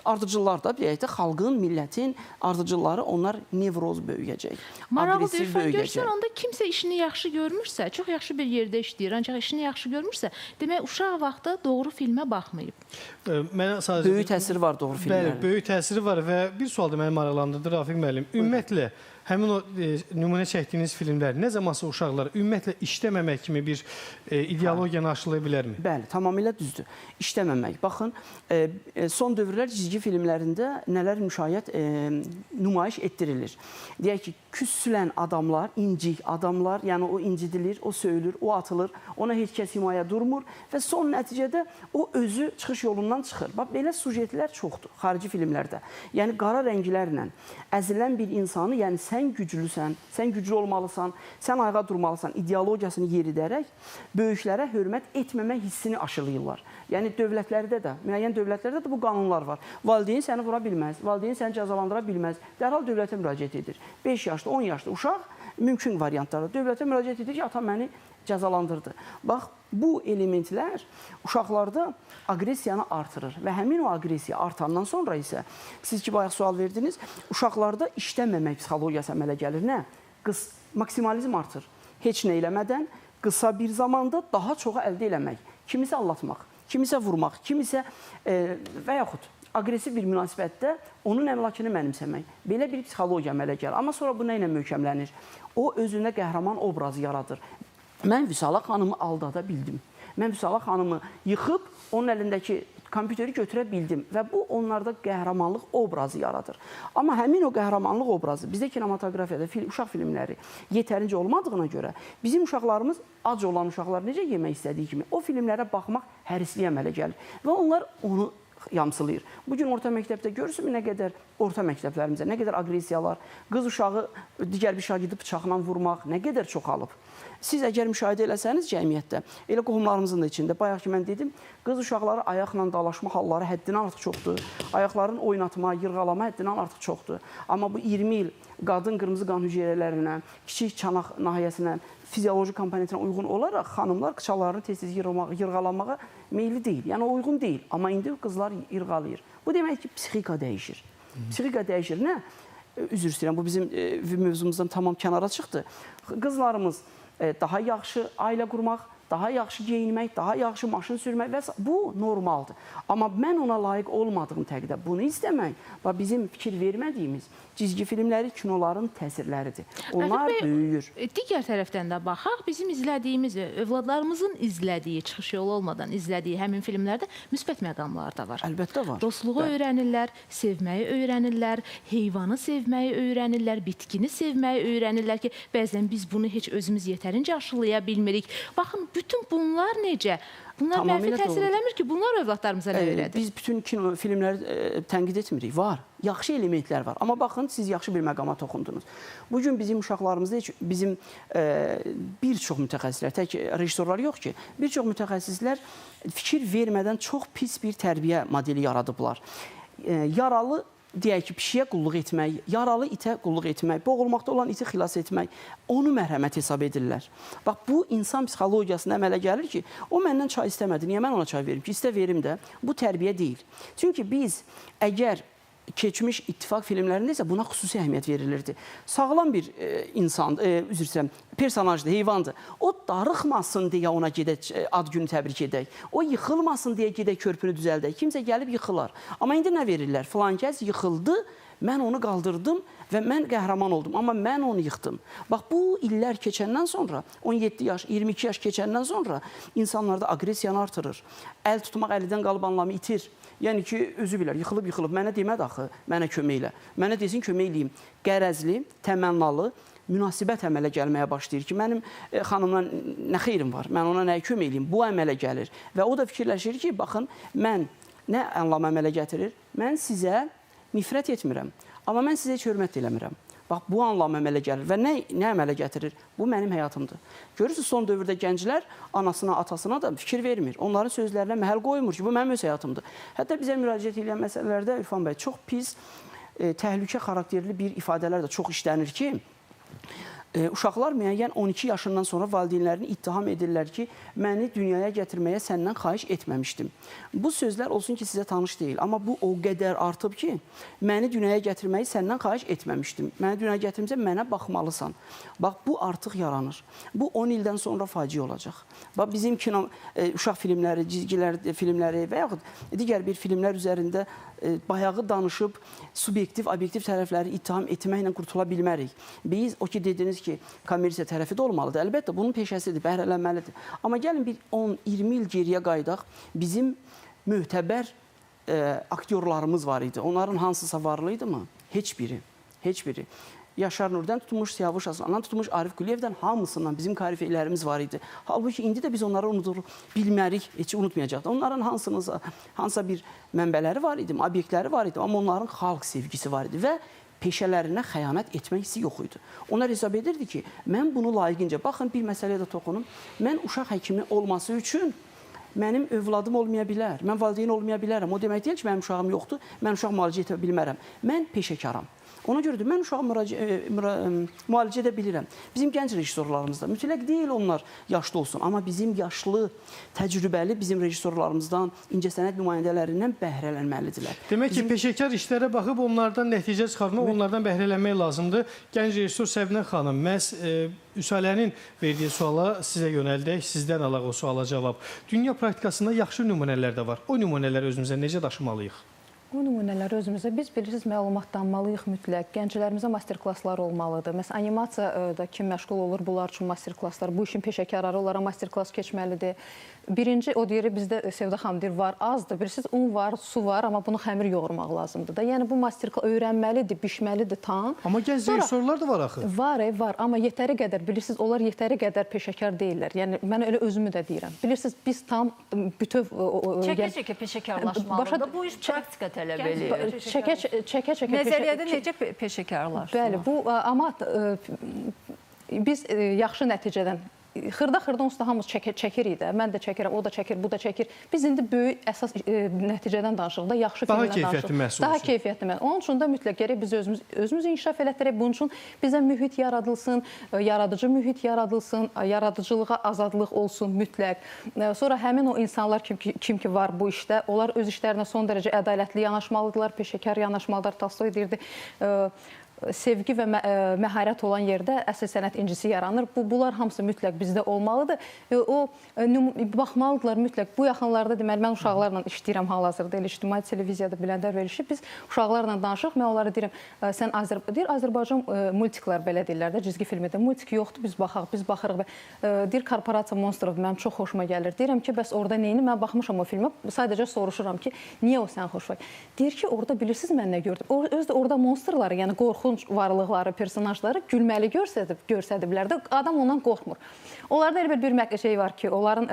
ardıcıllar da, deyək də, xalqın, millətin ardıcılları, onlar nevroz böyüyəcək, agresiv böyüyəcək. Görsən, onda kimsə işini yaxşı görmürsə, çox yaxşı bir yerdə işləyir, ancaq işini yaxşı görmürsə, demək, uşaq vaxtı doğru filmə baxmayıb. Böyük təsiri var doğru filmlərin. Bəli, böyük təsiri var və bir sual da məni maraqlandırdı, Rafiq müəllim. Ümumiyyətlə, həmin o nümunə çəkdiyiniz filmlər nə zamansa uşaqlar ümumiyyətlə işləməmək kimi bir ideologiyanı aşılaya bilərmi? Bəli, tamamilə düzdür. İşləməmək. Baxın, son dövrlər cizgi filmlərində nələr nümayiş etdirilir. Deyək ki, küsülən adamlar, incik adamlar, yəni o incidilir, o söyülür, o atılır, ona heç kəs himayə durmur və son nəticədə o özü çıxış yolundan çıxır. Bax, belə sujetlər çoxdur xarici filmlərdə. Yəni, qara rənglərlə əzilən bir insanı, yəni sən güclüsən, sən güclü olmalısan, sən ayağa durmalısan, ideologiyasını yeridərək böyüklərə hörmət etməmək hissini aşılayırlar. Yəni, dövlətlərdə də, müəyyən dövlətlərdə də bu qanunlar var. Valideyn səni vura bilməz, valideyn səni cəzalandıra bilməz. Dərhal dövlətə müraciət edir. 5 yaşlı, 10 yaşlı uşaq mümkün variantlarda dövlətə müraciət edir ki, ata məni cəzalandırdı. Bax, bu elementlər uşaqlarda agresiyanı artırır və həmin o agresiya artandan sonra isə, siz ki, bayaq sual verdiniz, uşaqlarda işləməmək psixologiyası əmələ gəlir. Nə? Maksimalizm artır. Heç nə eləmədən qısa bir zamanda daha çoxu əldə eləmək. Kimisə allatmaq, kimisə vurmaq, kimisə və yaxud agresiv bir münasibətdə onun əmlakını mənimsəmək. Belə bir psixologiya əmələ gəlir. Amma sonra bu nə ilə möhkəmlənir? O özündə qəhrəman obrazı yaradır. Mən Vüsala xanımı aldada bildim. Mən Vüsala xanımı yıxıb, onun əlindəki kompüteri götürə bildim və bu onlarda qəhrəmanlıq obrazı yaradır. Amma həmin o qəhrəmanlıq obrazı bizdə kinematografiyada uşaq filmləri yetərincə olmadığına görə bizim uşaqlarımız ac olan uşaqlar necə yemək istədiyi kimi o filmlərə baxmaq hərisliyə əmələ gəlir və onlar onu yamsılayır. Bugün orta məktəbdə görürsünüz nə qədər orta məktəblərimizdə nə qədər agresiyalar, qız uşağı digər bir şagirdi bıçaqla vurmaq nə qədər çoxalıb. Siz əgər müşahidə eləsəniz cəmiyyətdə, elə qohumlarımızın da içində, bayaq ki mən dedim, qız uşaqları ayaqla dalaşma halları həddindən artıq çoxdur. Ayaqlarını oynatma, yırğalama həddindən artıq çoxdur. Amma bu 20 il qadın qırmızı qan hüceyrələrinə, kiçik çanaq nahiyəsinə, fizioloji komponentinə uyğun olaraq xanımlar qıçalarını tez-tez yırğalamağa meyilli deyil. Yəni uyğun deyil. Amma indi qızlar yırğalayır. Bu demək ki, psixika dəyişir. Psixika dəyişir. Nə? Üzr istəyirəm, bu bizim mövzumuzdan tamam kənara çıxdı. Qızlarımız daha yaxşı ailə qurmaq, daha yaxşı geyinmək, daha yaxşı maşın sürmək və bu normaldır. Amma mən ona layiq olmadığım təqdirdə bunu istəmək və bizim fikir vermədiyimiz cizgi filmləri, kinoların təsirləridir. Onlar böyüyür. Digər tərəfdən də baxaq, bizim izlədiyimiz, övladlarımızın izlədiyi, çıxış yolu olmadan izlədiyi həmin filmlərdə müsbət məqamlar da var. Əlbəttə var. Dostluğu öyrənirlər, sevməyi öyrənirlər, heyvanı sevməyi öyrənirlər, bitkini sevməyi öyrənirlər ki, bəzən biz bunu heç özümüz yetərincə aşılaya bilmirik. Baxın, bütün bunlar necə? Bunlar mənfi təsir eləmir ki, bunlar övladlarımıza nə öyrədir? Biz bütün kino filmləri tənqid etmirik. Var. Yaxşı elementlər var. Amma baxın, siz yaxşı bir məqama toxundunuz. Bugün bizim uşaqlarımızda heç bizim bir çox mütəxəssislər, tək rejissorlar yox ki, bir çox mütəxəssislər fikir vermədən çox pis bir tərbiyə modeli yaradıblar. Yaralı deyək ki, pişiyə qulluq etmək, yaralı itə qulluq etmək, boğulmaqda olan iti xilas etmək, onu mərhəmət hesab edirlər. Bax, bu insan psixologiyasına əmələ gəlir ki, o məndən çay istəmədi, niyə mən ona çay verim ki, istə verim də, bu tərbiyə deyil. Çünki biz əgər keçmiş ittifaq filmlərində isə buna xüsusi əhəmiyyət verilirdi. Sağlam bir insan, üzr istəyirəm, personajdır, heyvandır. O darıxmasın deyə ona gedək, ad günü təbrik edək. O yıxılmasın deyə gedək körpünü düzəldək. Kimsə gəlib yıxılar. Amma indi nə verirlər? Filan kəs yıxıldı, mən onu qaldırdım və mən qəhrəman oldum. Amma mən onu yıxdım. Bax, bu illər keçəndən sonra, 17 yaş, 22 yaş keçəndən sonra insanlarda agresiyanı artırır. Əl tutmaq əldən qalıb anlamı itir. Yəni ki, özü bilər, yıxılıb, mənə demədi axı, mənə kömək elə. Mənə desin, kömək eləyim. Qərəzli, təmənnalı, münasibət əmələ gəlməyə başlayır ki, mənim xanımdan nə xeyrim var, mən ona nəyə kömək eləyim, bu əmələ gəlir. Və o da fikirləşir ki, baxın, mən nə anlam əmələ gətirir? Mən sizə nifrət etmirəm, amma mən sizə heç hörmət eləmirəm. Bax, bu anlam əmələ gəlir və nə əmələ gətirir? Bu mənim həyatımdır. Görürsünüz, son dövrdə gənclər anasına, atasına da fikir vermir. Onların sözlərinə məhəl qoymur ki, bu mənim öz həyatımdır. Hətta bizə müraciət edən məsələlərdə, İrfan bəy, çox pis, təhlükə xarakterli bir ifadələr də çox işlənir ki, uşaqlar müəyyən 12 yaşından sonra valideynlərini ittiham edirlər ki, məni dünyaya gətirməyə səndən xahiş etməmişdim. Bu sözlər olsun ki, sizə tanış deyil. Amma bu o qədər artıb ki, məni dünyaya gətirməyi səndən xahiş etməmişdim. Məni dünyaya gətirməsə, mənə baxmalısan. Bax, bu artıq yaranır. Bu 10 ildən sonra faciə olacaq. Bax, bizim kino, uşaq filmləri, cizgilər filmləri və yaxud digər bir filmlər üzərində bayağı danışıb, subyektiv, obyektiv tərəfləri ittiham etməklə qurtula bilmərik. Biz, o ki, dediniz ki, kommersiya tərəfi də olmalıdır. Əlbəttə, bunun peşəsidir, bəhrələnməlidir. Amma gəlin bir 10-20 il geriyə qaydaq, bizim möhtəbər aktyorlarımız var idi. Onların hansısa varlıydı mı? Heç biri. Heç biri. Yaşar Nur'dan tutmuş, Siyavuş Aslan'dan tutmuş, Arif Quliyevdən hamısından bizim karifələrimiz var idi. Halbuki indi də biz onları unudur, bilmərik, heç unutmayacaqdı. Onların hansısa bir mənbələri var idi, obyektləri var idi, amma onların xalq sevgisi var idi və peşələrinə xəyanət etmək hissi yox idi. Onlar hesab edirdi ki, mən bunu layiqincə, baxın bir məsələyə də toxunum, mən uşaq həkimi olması üçün mənim övladım olmaya bilər, mən valideyn olmaya bilərəm. O demək deyil ki, mənim uşağım yoxdur, mən uşaq müalicə edə bilmərəm. Mən peşəkaram. Ona görə də mən uşağı müalicə edə bilirəm. Bizim gənc rejissorlarımızda mütləq deyil onlar yaşlı olsun, amma bizim yaşlı, təcrübəli bizim rejissorlarımızdan, incəsənət nümayəndələrindən bəhrələnməlidirlər. Demək ki, peşəkar işlərə baxıb onlardan nəticə çıxarmaq, onlardan bəhrələnmək lazımdır. Gənc rejissor Səbinə xanım, məhz Üsalənin verdiyi suala sizə yönəldək, sizdən alaq o suala cavab. Dünya praktikasında yaxşı nümunələr də var. O nümunələri özümüzə necə daşımalıyıq? O nümunələri özümüzə, biz bilirsiniz, məlumatlanmalıyıq mütləq. Gənclərimizə master-klasslar olmalıdır. Məsələn, animasiyada kim məşğul olur, bunlar üçün master-klasslar, bu işin peşəkarları onlara master-klass keçməlidir. Birinci, o deyir, bizdə Sevda xanım deyir, var, azdır. Bilirsiniz, un var, su var, amma bunu xəmir yoğurmaq lazımdır da. Yəni, bu master-klass öyrənməlidir, bişməlidir tam. Amma gənc rejissorlar da var axı. Var, var, amma yetəri qədər, bilirsiniz, onlar yetəri qədər peşəkar deyirlər. Yəni, mən elə özümü də deyirəm. Bilirsiniz, biz tam bütöv... Çəkə-çəkə peşəkarlaşmalıdır. Bu iş praktika tələb edir. Çəkə-çəkə... Nəzəriyyədə necə peşəkarlaşmalı? Bəli, bu, amma biz yaxşı nəticədən xırda-xırda onsuz da hamımız çəkirik də. Mən də çəkirəm, o da çəkir, bu da çəkir. Biz indi böyük əsas nəticədən danışırıq da, yaxşı filmdən danışırıq. Daha keyfiyyətli məhsul. Daha keyfiyyətli məhsul. Onun üçün də mütləq gərək biz özümüz inkişaf elətdirək. Bunun üçün bizə mühit yaradılsın, yaradıcı mühit yaradılsın, yaradıcılığa azadlıq olsun mütləq. Sonra həmin o insanlar kim ki var bu işdə, onlar öz işlərinə son dərəcə ədalətli yanaşmalıdırlar, peşəkar yanaşmalıdırlar. Tolstoy deyirdi, sevgi və məharət olan yerdə əsl sənət incisi yaranır. Bunlar hamısı mütləq bizdə olmalıdır. O baxmalıdırlar mütləq. Bu yaxınlarda deməli mən uşaqlarla işləyirəm hal-hazırda elə ictimai televiziyada Biləndər verilişi. Biz uşaqlarla danışırıq. Mən onlara deyirəm, sən Azərbaycan multiklər belə deyirlər də, cizgi filmdə multik yoxdur, biz baxırıq və deyir korporasiya Monstrov mənim çox xoşuma gəlir. Deyirəm ki, bəs orada neyini? Mən baxmışam o filmə. Sadəcə soruşuram ki, niyə o sən xoşuma gəlir? Deyir ki, orada bilirsiniz mən nə gördüm? Özü də orada monsterları, yəni qorxu varlıqları, personajları gülməli görsədiblər də, adam ondan qorxmur. Onlarda elə bir şey var ki, onların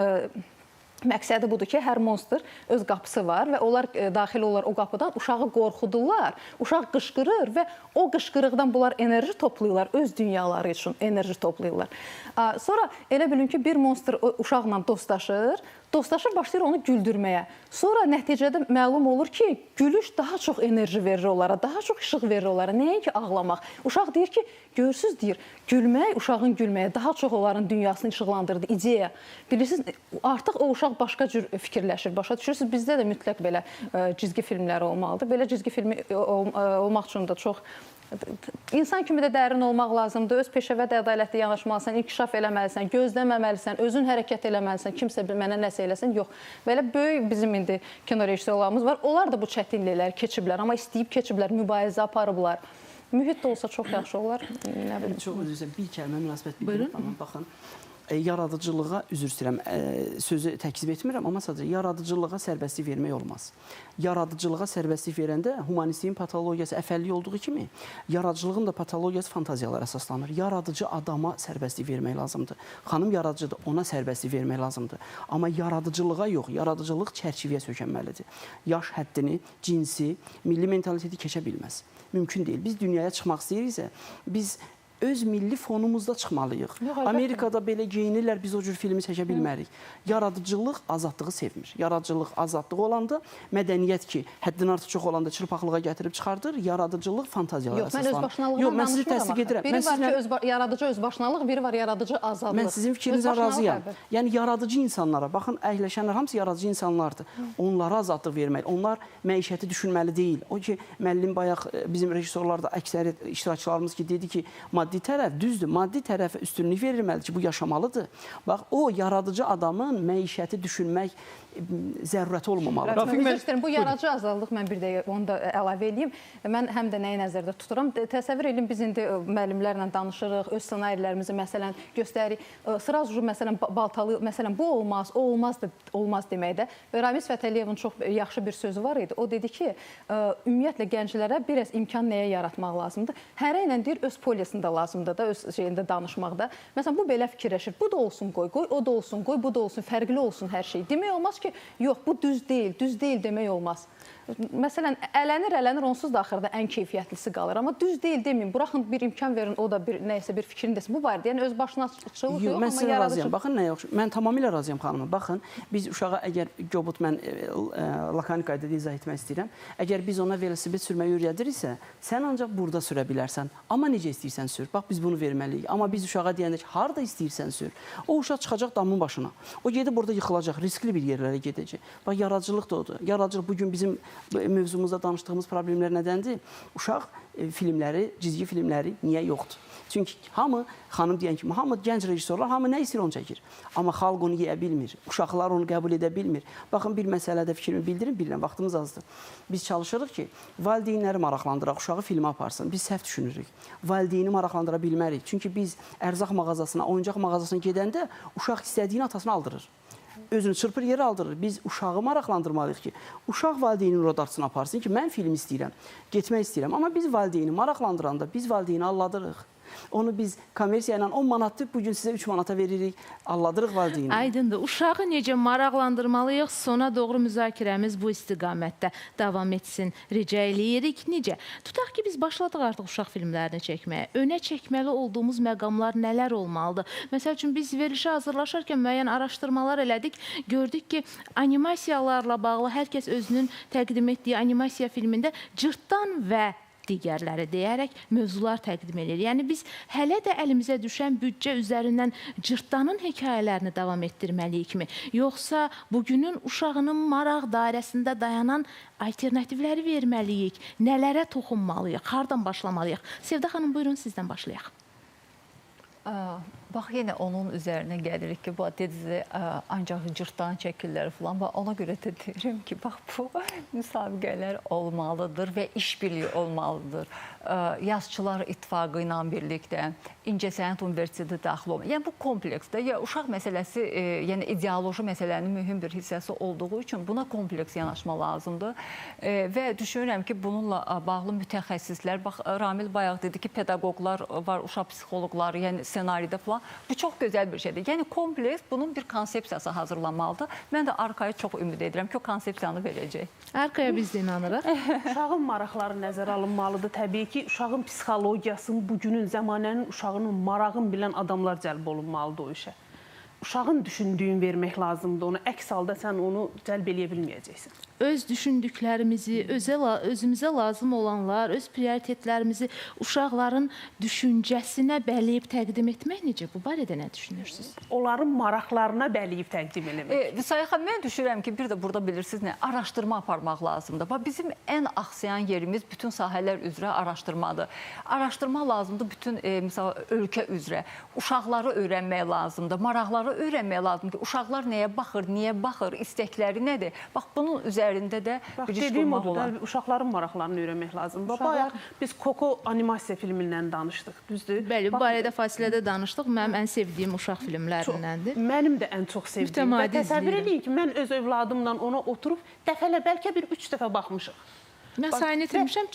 məqsədi budur ki, hər monster öz qapısı var və onlar daxil olur o qapıdan, uşağı qorxudurlar, uşaq qışqırır və o qışqırıqdan bunlar enerji toplayırlar, öz dünyaları üçün enerji toplayırlar. Sonra elə bilin ki, bir monster uşaqla dostlaşır, dostlaşır, başlayır onu güldürməyə. Sonra nəticədə məlum olur ki, gülüş daha çox enerji verir onlara, daha çox işıq verir onlara. Nəinki ağlamaq. Uşaq deyir ki, görürsüz deyir, gülmək, uşağın gülməyə daha çox onların dünyasını işıqlandırdı, ideya. Bilirsiniz, artıq o uşaq başqa cür fikirləşir, başa düşürsünüz. Bizdə də mütləq belə cizgi filmləri olmalıdır. Belə cizgi filmi olmaq üçün də çox İnsan kimi də dərin olmaq lazımdır. Öz peşə və ədalətli yanaşmalısan, inkişaf eləməlisən, gözləməməlisən, özün hərəkət eləməlisən, kimsə mənə nəsə eləsin. Yox. Belə böyük bizim indi kino rejissorlarımız var. Onlar da bu çətinlikləri keçiblər, amma istəyib keçiblər, mübarizə aparıblar. Mühit də olsa çox yaxşı olar. Nə bilim. Çox üzr istəyirəm. Bir kəlmə münasibət bildirim. Baxın. Yaradıcılığa, üzr istəyirəm, sözü təkzib etmirəm, amma sadəcə yaradıcılığa sərbəstlik vermək olmaz. Yaradıcılığa sərbəstlik verəndə humanistliyin patologiyası əfəllik olduğu kimi, yaradıcılığın da patologiyası fantaziyalara əsaslanır. Yaradıcı adama sərbəstlik vermək lazımdır. Xanım yaradıcıdır, ona sərbəstlik vermək lazımdır. Amma yaradıcılığa yox, yaradıcılıq çərçivəyə sökənməlidir. Yaş həddini, cinsi, milli mentaliteti keçə bilməz. Mümkün deyil. Biz dünyaya çıxmaq istəyiriksə, biz öz milli fonumuzda çıxmalıyıq. Amerikada belə geyinirlər, biz o cür filmi çəkə bilmərik. Yaradıcılıq azadlığı sevmir. Yaradıcılıq azadlığı olanda, mədəniyyət ki, həddindən artıq çox olanda çırpaqlığa gətirib çıxardır, yaradıcılıq fantaziyalara əsaslanır. Yox, mən özbaşınalığından danışmıram. Biri var ki, yaradıcı özbaşınalıq, biri var yaradıcı azadlıq. Mən sizin fikrinizə razıyam. Yəni, yaradıcı insanlara, baxın, əhləşənlər hamısı yaradıcı insanlardır. Onlara azadlıq verməli. Onlar məişəti düşünməli deyil. O ki, müəllim bayaq bizim rejissorlarda əksəriyyət iştirakçılarımız ki, dedi ki, maddi tərəf, düzdür, maddi tərəfə üstünlük verilməlidir ki, bu yaşamalıdır. Bax, o yaradıcı adamın məişəti düşünmək zərurəti olmamalıdır. Bu yaradıcı azadlıq, mən bir dəqiqə onu da əlavə edeyim. Mən həm də nəyi nəzərdə tuturam? Təsəvvür edin, biz indi müəllimlərlə danışırıq, öz ssenarilərimizi məsələn göstəririk. Sırazu məsələn baltalı, məsələn bu olmaz, o olmaz deməkdə. Ramiz Fətəliyevin çox yaxşı bir sözü var idi. O dedi ki, ümumiyyətlə gənclərə biraz imkan nəyə yaratmaq lazımdır? Hərə ilə deyir, öz polisində lazımdır da, öz şeyində danışmaqda. Məsələn, bu belə fikirləşir. Bu da olsun qoy, o da olsun qoy, bu da olsun, fərqli olsun hər şey. Demək olmaz ki, yox, bu düz deyil demək olmaz. Məsələn, ələnir, onsuz da axırda ən keyfiyyətlisi qalır. Amma düz deyil deməyin, buraxın bir imkan verin, o da nəyəsə bir fikrin desin. Bu barədə, yəni öz başınaçılıq yox, amma yaradıcı. Baxın, nəyə yox, mən tamamilə razıyam xanıma. Baxın, biz uşağa əgər Gobut, mən lakanik qaydada izah etmək istəyirəm, əgər biz ona velosiped sürməyi öyrədiriksə, sən ancaq burada sürə bilərsən. Amma necə istəyirsən sür. Bax, biz bunu verməliyik. Amma biz uşağa deyəndə ki, harada istəyirsən sür. O uşaq çıxacaq damın başına. O gedib burada yıxılacaq, riskli bir yerlərə gedəcək. Bax, yaradıcılıq da odur. Yaradıcılıq bugün bizim mövzumuzda danışdığımız problemlər nədəndir? Uşaq filmləri, cizgi filmləri niyə yoxdur? Çünki hamı, xanım deyən kimi, hamı gənc rejissorlar, hamı nə istəyir onu çəkir. Amma xalq onu yeyə bilmir, uşaqlar onu qəbul edə bilmir. Baxın, bir məsələdə fikrimi bildirin, bilirəm, vaxtımız azdır. Biz çalışırıq ki, valideynləri maraqlandıraq, uşağı filmə aparsın. Biz səhv düşünürük. Valideyni maraqlandıra bilmərik. Çünki biz ərzaq mağazasına, oyuncaq mağazasına gedəndə uşaq istədiyini atasına aldırır. Özünü çırpır, yerə aldırır. Biz uşağı maraqlandırmalıyıq ki, uşaq valideynin rodarsını aparsın ki, mən film istəyirəm, getmək istəyirəm. Amma biz valideyni maraqlandıranda biz valideyni alladırıq. Onu biz kommersiya ilə 10 manatdır, bugün sizə 3 manata veririk, alladırıq valideyni. Aydındır. Uşağı necə maraqlandırmalıyıq? Sona doğru müzakirəmiz bu istiqamətdə davam etsin. Rica eləyirik. Necə? Tutaq ki, biz başladıq artıq uşaq filmlərini çəkməyə. Önə çəkməli olduğumuz məqamlar nələr olmalıdır? Məsəl üçün, biz verilişə hazırlaşarkən müəyyən araşdırmalar elədik. Gördük ki, animasiyalarla bağlı hər kəs özünün təqdim etdiyi animasiya filmində cırtdan və digərləri deyərək mövzular təqdim edir. Yəni, biz hələ də əlimizə düşən büdcə üzərindən cırtdanın hekayələrini davam etdirməliyikmi? Yoxsa bugünün uşağının maraq dairəsində dayanan alternativləri verməliyik? Nələrə toxunmalıyıq? Hardan başlamalıyıq? Sevda xanım, buyurun, sizdən başlayaq. Bax, yenə onun üzərinə gəlirik ki, bu dediniz, ancaq cırtdan çəkirlər falan. Ona görə də deyirəm ki, bax, bu müsabiqələr olmalıdır və işbirliyi olmalıdır. Yazıçılar İttifaqı ilə birlikdə İncəsənət Universiteti daxil olmalı. Yəni, bu kompleksdə, uşaq məsələsi, yəni ideoloji məsələnin mühüm bir hissəsi olduğu üçün buna kompleks yanaşma lazımdır. Və düşünürəm ki, bununla bağlı mütəxəssislər, bax, Ramil bayaq dedi ki, pedaqoqlar var, uşaq psixoloqları, yəni ssenaridə falan. Bu çox gözəl bir şeydir. Yəni, kompleks bunun bir konsepsiyası hazırlanmalıdır. Mən də Arkaya çox ümid edirəm ki, o konsepsiyanı verəcək. Arkaya biz də inanırıq. Uşağın maraqları nəzərə alınmalıdır. Təbii ki, uşağın psixologiyasını, bugünün, zəmanənin uşağının marağını bilən adamlar cəlb olunmalıdır o işə. uşağın düşündüyünü vermək lazımdır. Onu əks halda sən onu cəlb eləyə bilməyəcəksən. Öz düşündüklərimizi, özümüzə lazım olanlar, öz prioritetlərimizi uşaqların düşüncəsinə bələyib təqdim etmək necə? Bu barədə nə düşünürsünüz? Onların maraqlarına bələyib təqdim eləmək. Vüsayət xanım, mən düşünürəm ki, bir də burada bilirsiniz nə, araşdırma aparmaq lazımdır. Bizim ən axsayan yerimiz bütün sahələr üzrə araşdırmadır. Araşdırma lazımdır bütün, məsəl, ölkə üzrə. Uşaqları öyrənmək lazımdır, maraqları öyrənmək lazımdır ki, uşaqlar nəyə baxır, niyə baxır, istəkləri nədir? Bax, bunun üzərində də bir iş qurmaq olar. Uşaqların maraqlarını öyrənmək lazımdır. Bayaq biz Koko animasiya filmindən danışdıq, düzdür? Bəli, bu barədə fasilədə danışdıq. Mənim ən sevdiyim uşaq filmlərindəndir. Mənim də ən çox sevdiyim. Mütəmadi təsəvvür edin ki, mən öz övladımla ona oturub dəfələ, bəlkə bir 3 dəfə baxmışıq. Mən sayını itirmişəm.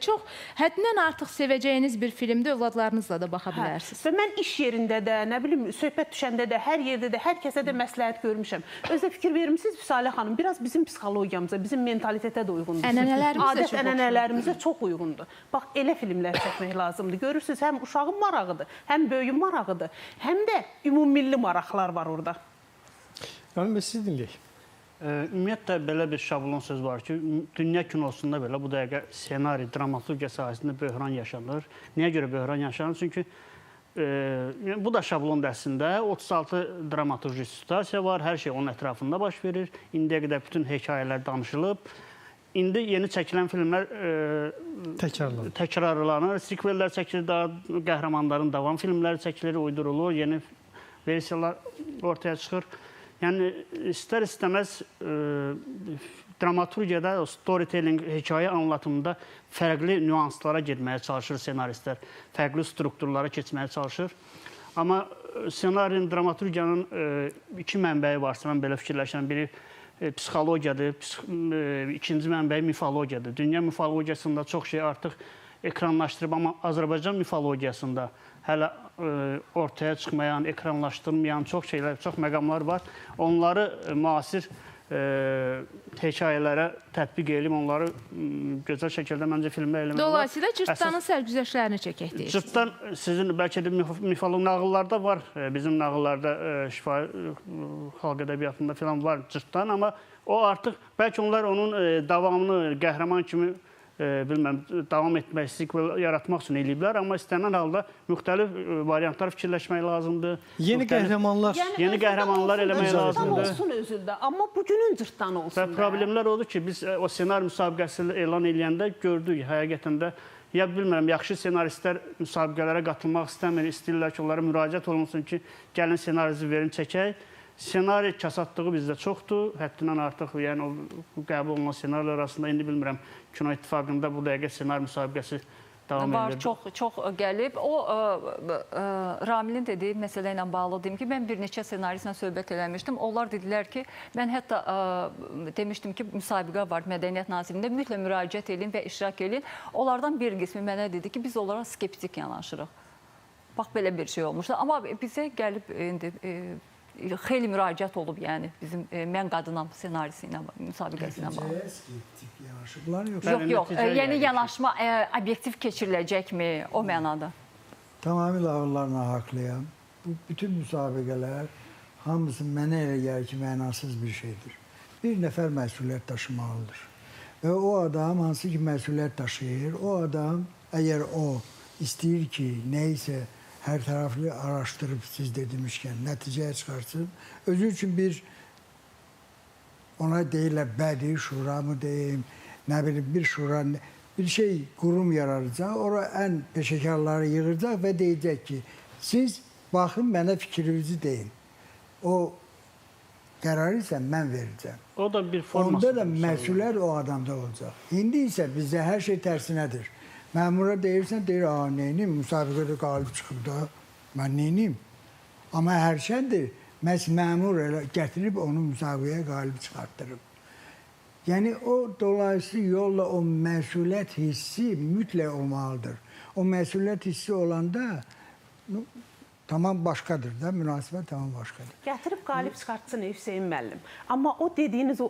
Çox həddindən artıq sevəcəyiniz bir filmdə övladlarınızla da baxa bilərsiniz. Və mən iş yerində də, nə bilim, söhbət düşəndə də, hər yerdə də, hər kəsə də məsləhət görmüşəm. Özdə fikir vermişsiniz Vüsalə xanım, biraz bizim psixologiyamıza, bizim mentalitetə də uyğundur. Ənənələrimizə ənənələrimizə çox uyğundur. Bax, elə filmlər çəkmək lazımdır. Görürsünüz, həm uşağın marağıdır, həm böyüyün marağıdır, həm də ümummilli maraqlar var orada. Ramin bəy, siz dinləyək. Ümumiyyətlə, belə bir şablon söz var ki, dünya kinosunda belə bu dəqiqə senari, dramaturgiya sahəsində böhran yaşanır. Niyə görə böhran yaşanır? Çünki bu da şablon dərsində 36 dramaturji situasiya var, hər şey onun ətrafında baş verir. İndiyə qədər bütün hekayələr danışılıb. İndi yeni çəkilən filmlər təkrarlanır, sikvellər çəkilir, daha qəhrəmanların davam filmləri çəkilir, uydurulur, yeni versiyalar ortaya çıxır. Yəni, istər-istəməz dramaturgiyada, storytelling, hekayə anlatımında fərqli nüanslara girməyə çalışır senaristlər, fərqli strukturlara keçməyə çalışır. Amma ssenarinin, dramaturgiyanın iki mənbəyi varsa, mən belə fikirləşirəm. Biri psixologiyadır, ikinci mənbəyi mifologiyadır. Dünya mifologiyasında çox şey artıq ekranlaşdırıb, amma Azərbaycan mifologiyasında hələ ortaya çıxmayan, ekranlaşdırmayan çox şeylər, çox məqamlar var. Onları müasir hekayələrə tətbiq edib, onları gözəl şəkildə məncə filmə eləmək var. Dolayısıyla Cırtdanın sərgüzəştlərini çəkək deyirsiniz. Cırtdan sizin bəlkə də mifolog nağıllarda var, bizim nağıllarda şifahi xalq ədəbiyyatında falan var Cırtdan, amma o artıq bəlkə onlar onun davamını qəhrəman kimi bilməm, davam etmək, sequel yaratmaq üçün eləyiblər, amma istənilən halda müxtəlif variantlar fikirləşmək lazımdır. Yeni qəhrəmanlar eləmək lazımdır. Olsun özündə, amma bugünün Cırtdanı olsun. Və problemlər odur ki, biz o ssenari müsabiqəsi elan eləyəndə gördük, həqiqətən də ya bilmirəm, yaxşı ssenaristlər müsabiqələrə qatılmaq istəmir, istəyirlər ki, onlara müraciət olunsun ki, gəlin ssenarizi verin, çəkək. Ssenari kasadlığı bizdə çoxdur, həddindən artıq, yəni o qəbul olunan ssenarilər arasında indi bilmirəm, Kino İttifaqında bu dəqiqə ssenari müsabiqəsi davam edir. Çox gəlib. O, Ramilin dediyi məsələ ilə bağlı deyim ki, mən bir neçə ssenaristlə söhbət eləmişdim. Onlar dedilər ki, mən hətta demişdim ki, müsabiqə var Mədəniyyət Nazirliyində, mütləq müraciət edin və iştirak edin. Onlardan bir qismi mənə dedi ki, biz onlara skeptik yanaşırıq. Bax, belə bir şey olmuşdu. Amma bizə gəlib indi xeyli müraciət olub, yəni bizim Mən Qadınam ssenarisi ilə, müsabiqəsi ilə bağlı. Skeptik yanaşıblar yoxsa? Yox, yəni yanaşma obyektiv keçiriləcəkmi o mənada? Tamamilə ağırlarına haqlıyam. Bu bütün müsabiqələr hamısı mənə elə gəlir ki, mənasız bir şeydir. Bir nəfər məsuliyyət daşımalıdır. Və o adam hansı ki məsuliyyət daşıyır, o adam əgər o istəyir ki, neysə hər tərəfli araşdırıb siz də demişkən nəticəyə çıxarsın. Özü üçün bir ona deyirlər bədi şura mı deyim, nə bilim bir şura, bir şey qurum yaradacaq, ora ən peşəkarları yığıracaq və deyəcək ki, siz baxın mənə fikrinizi deyin. O qərarı isə mən verəcəm. O da bir forması. Onda da məsuliyyət o adamda olacaq. İndi isə bizdə hər şey tərsinədir. Məmura deyirsən, deyir, neynim, müsabiqədə qalib çıxıb da, mən neynim? Amma hərçəndir, məhz məmur gətirib onu müsabiqəyə qalib çıxartdırıb. Yəni, o dolayısıyla yolla o məsuliyyət hissi mütləq olmalıdır. O məsuliyyət hissi olanda tamam başqadır da, münasibət tamam başqadır. Gətirib qalib çıxartsın Hüseyin müəllim. Amma o dediyiniz,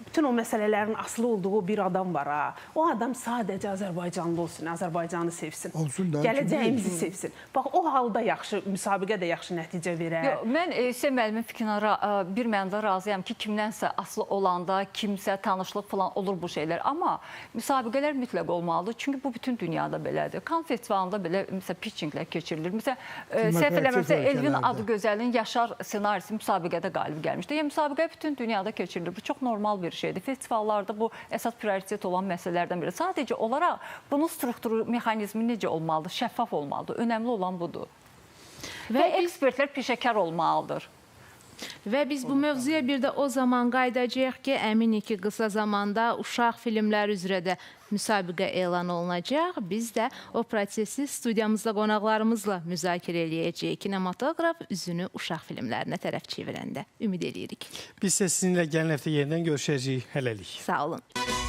bütün o məsələlərin asılı olduğu bir adam var ha. O adam sadəcə Azərbaycanlı olsun, Azərbaycanı sevsin. Olsun da. Gələcəyimizi sevsin. Bax, o halda yaxşı, müsabiqə də yaxşı nəticə verər. Yox, mən Hüseyin müəllimin fikrinə bir mənada razıyam ki, kimdənsə asılı olanda, kimsə tanışlıq falan olur bu şeylər. Amma müsabiqələr mütləq olmalıdır. Çünki bu bütün dünyada belədir. Kan festivalında belə məsələn pitchinglər keçirilir. Məsələn, Elvin Adıgözəlin Yaşar senarisi müsabiqədə qalib gəlmişdi. Yəni, müsabiqə bütün dünyada keçirilir. Bu çox normal bir şeydir. Festivallarda bu əsas prioritet olan məsələlərdən biri. Sadəcə olaraq bunun strukturu, mexanizmi necə olmalıdır? Şəffaf olmalıdır. Önəmli olan budur. Və ekspertlər peşəkar olmalıdır. Və biz bu mövzuya bir də o zaman qayıdacağıq ki, əminik ki, qısa zamanda uşaq filmləri üzrə də müsabiqə elan olunacaq. Biz də o prosesi studiyamızda qonaqlarımızla müzakirə eləyəcəyik. Kinematograf üzünü uşaq filmlərinə tərəf çevirəndə ümid eləyirik. Biz isə sizinlə gələn həftə yenidən görüşəcəyik. Hələlik. Sağ olun.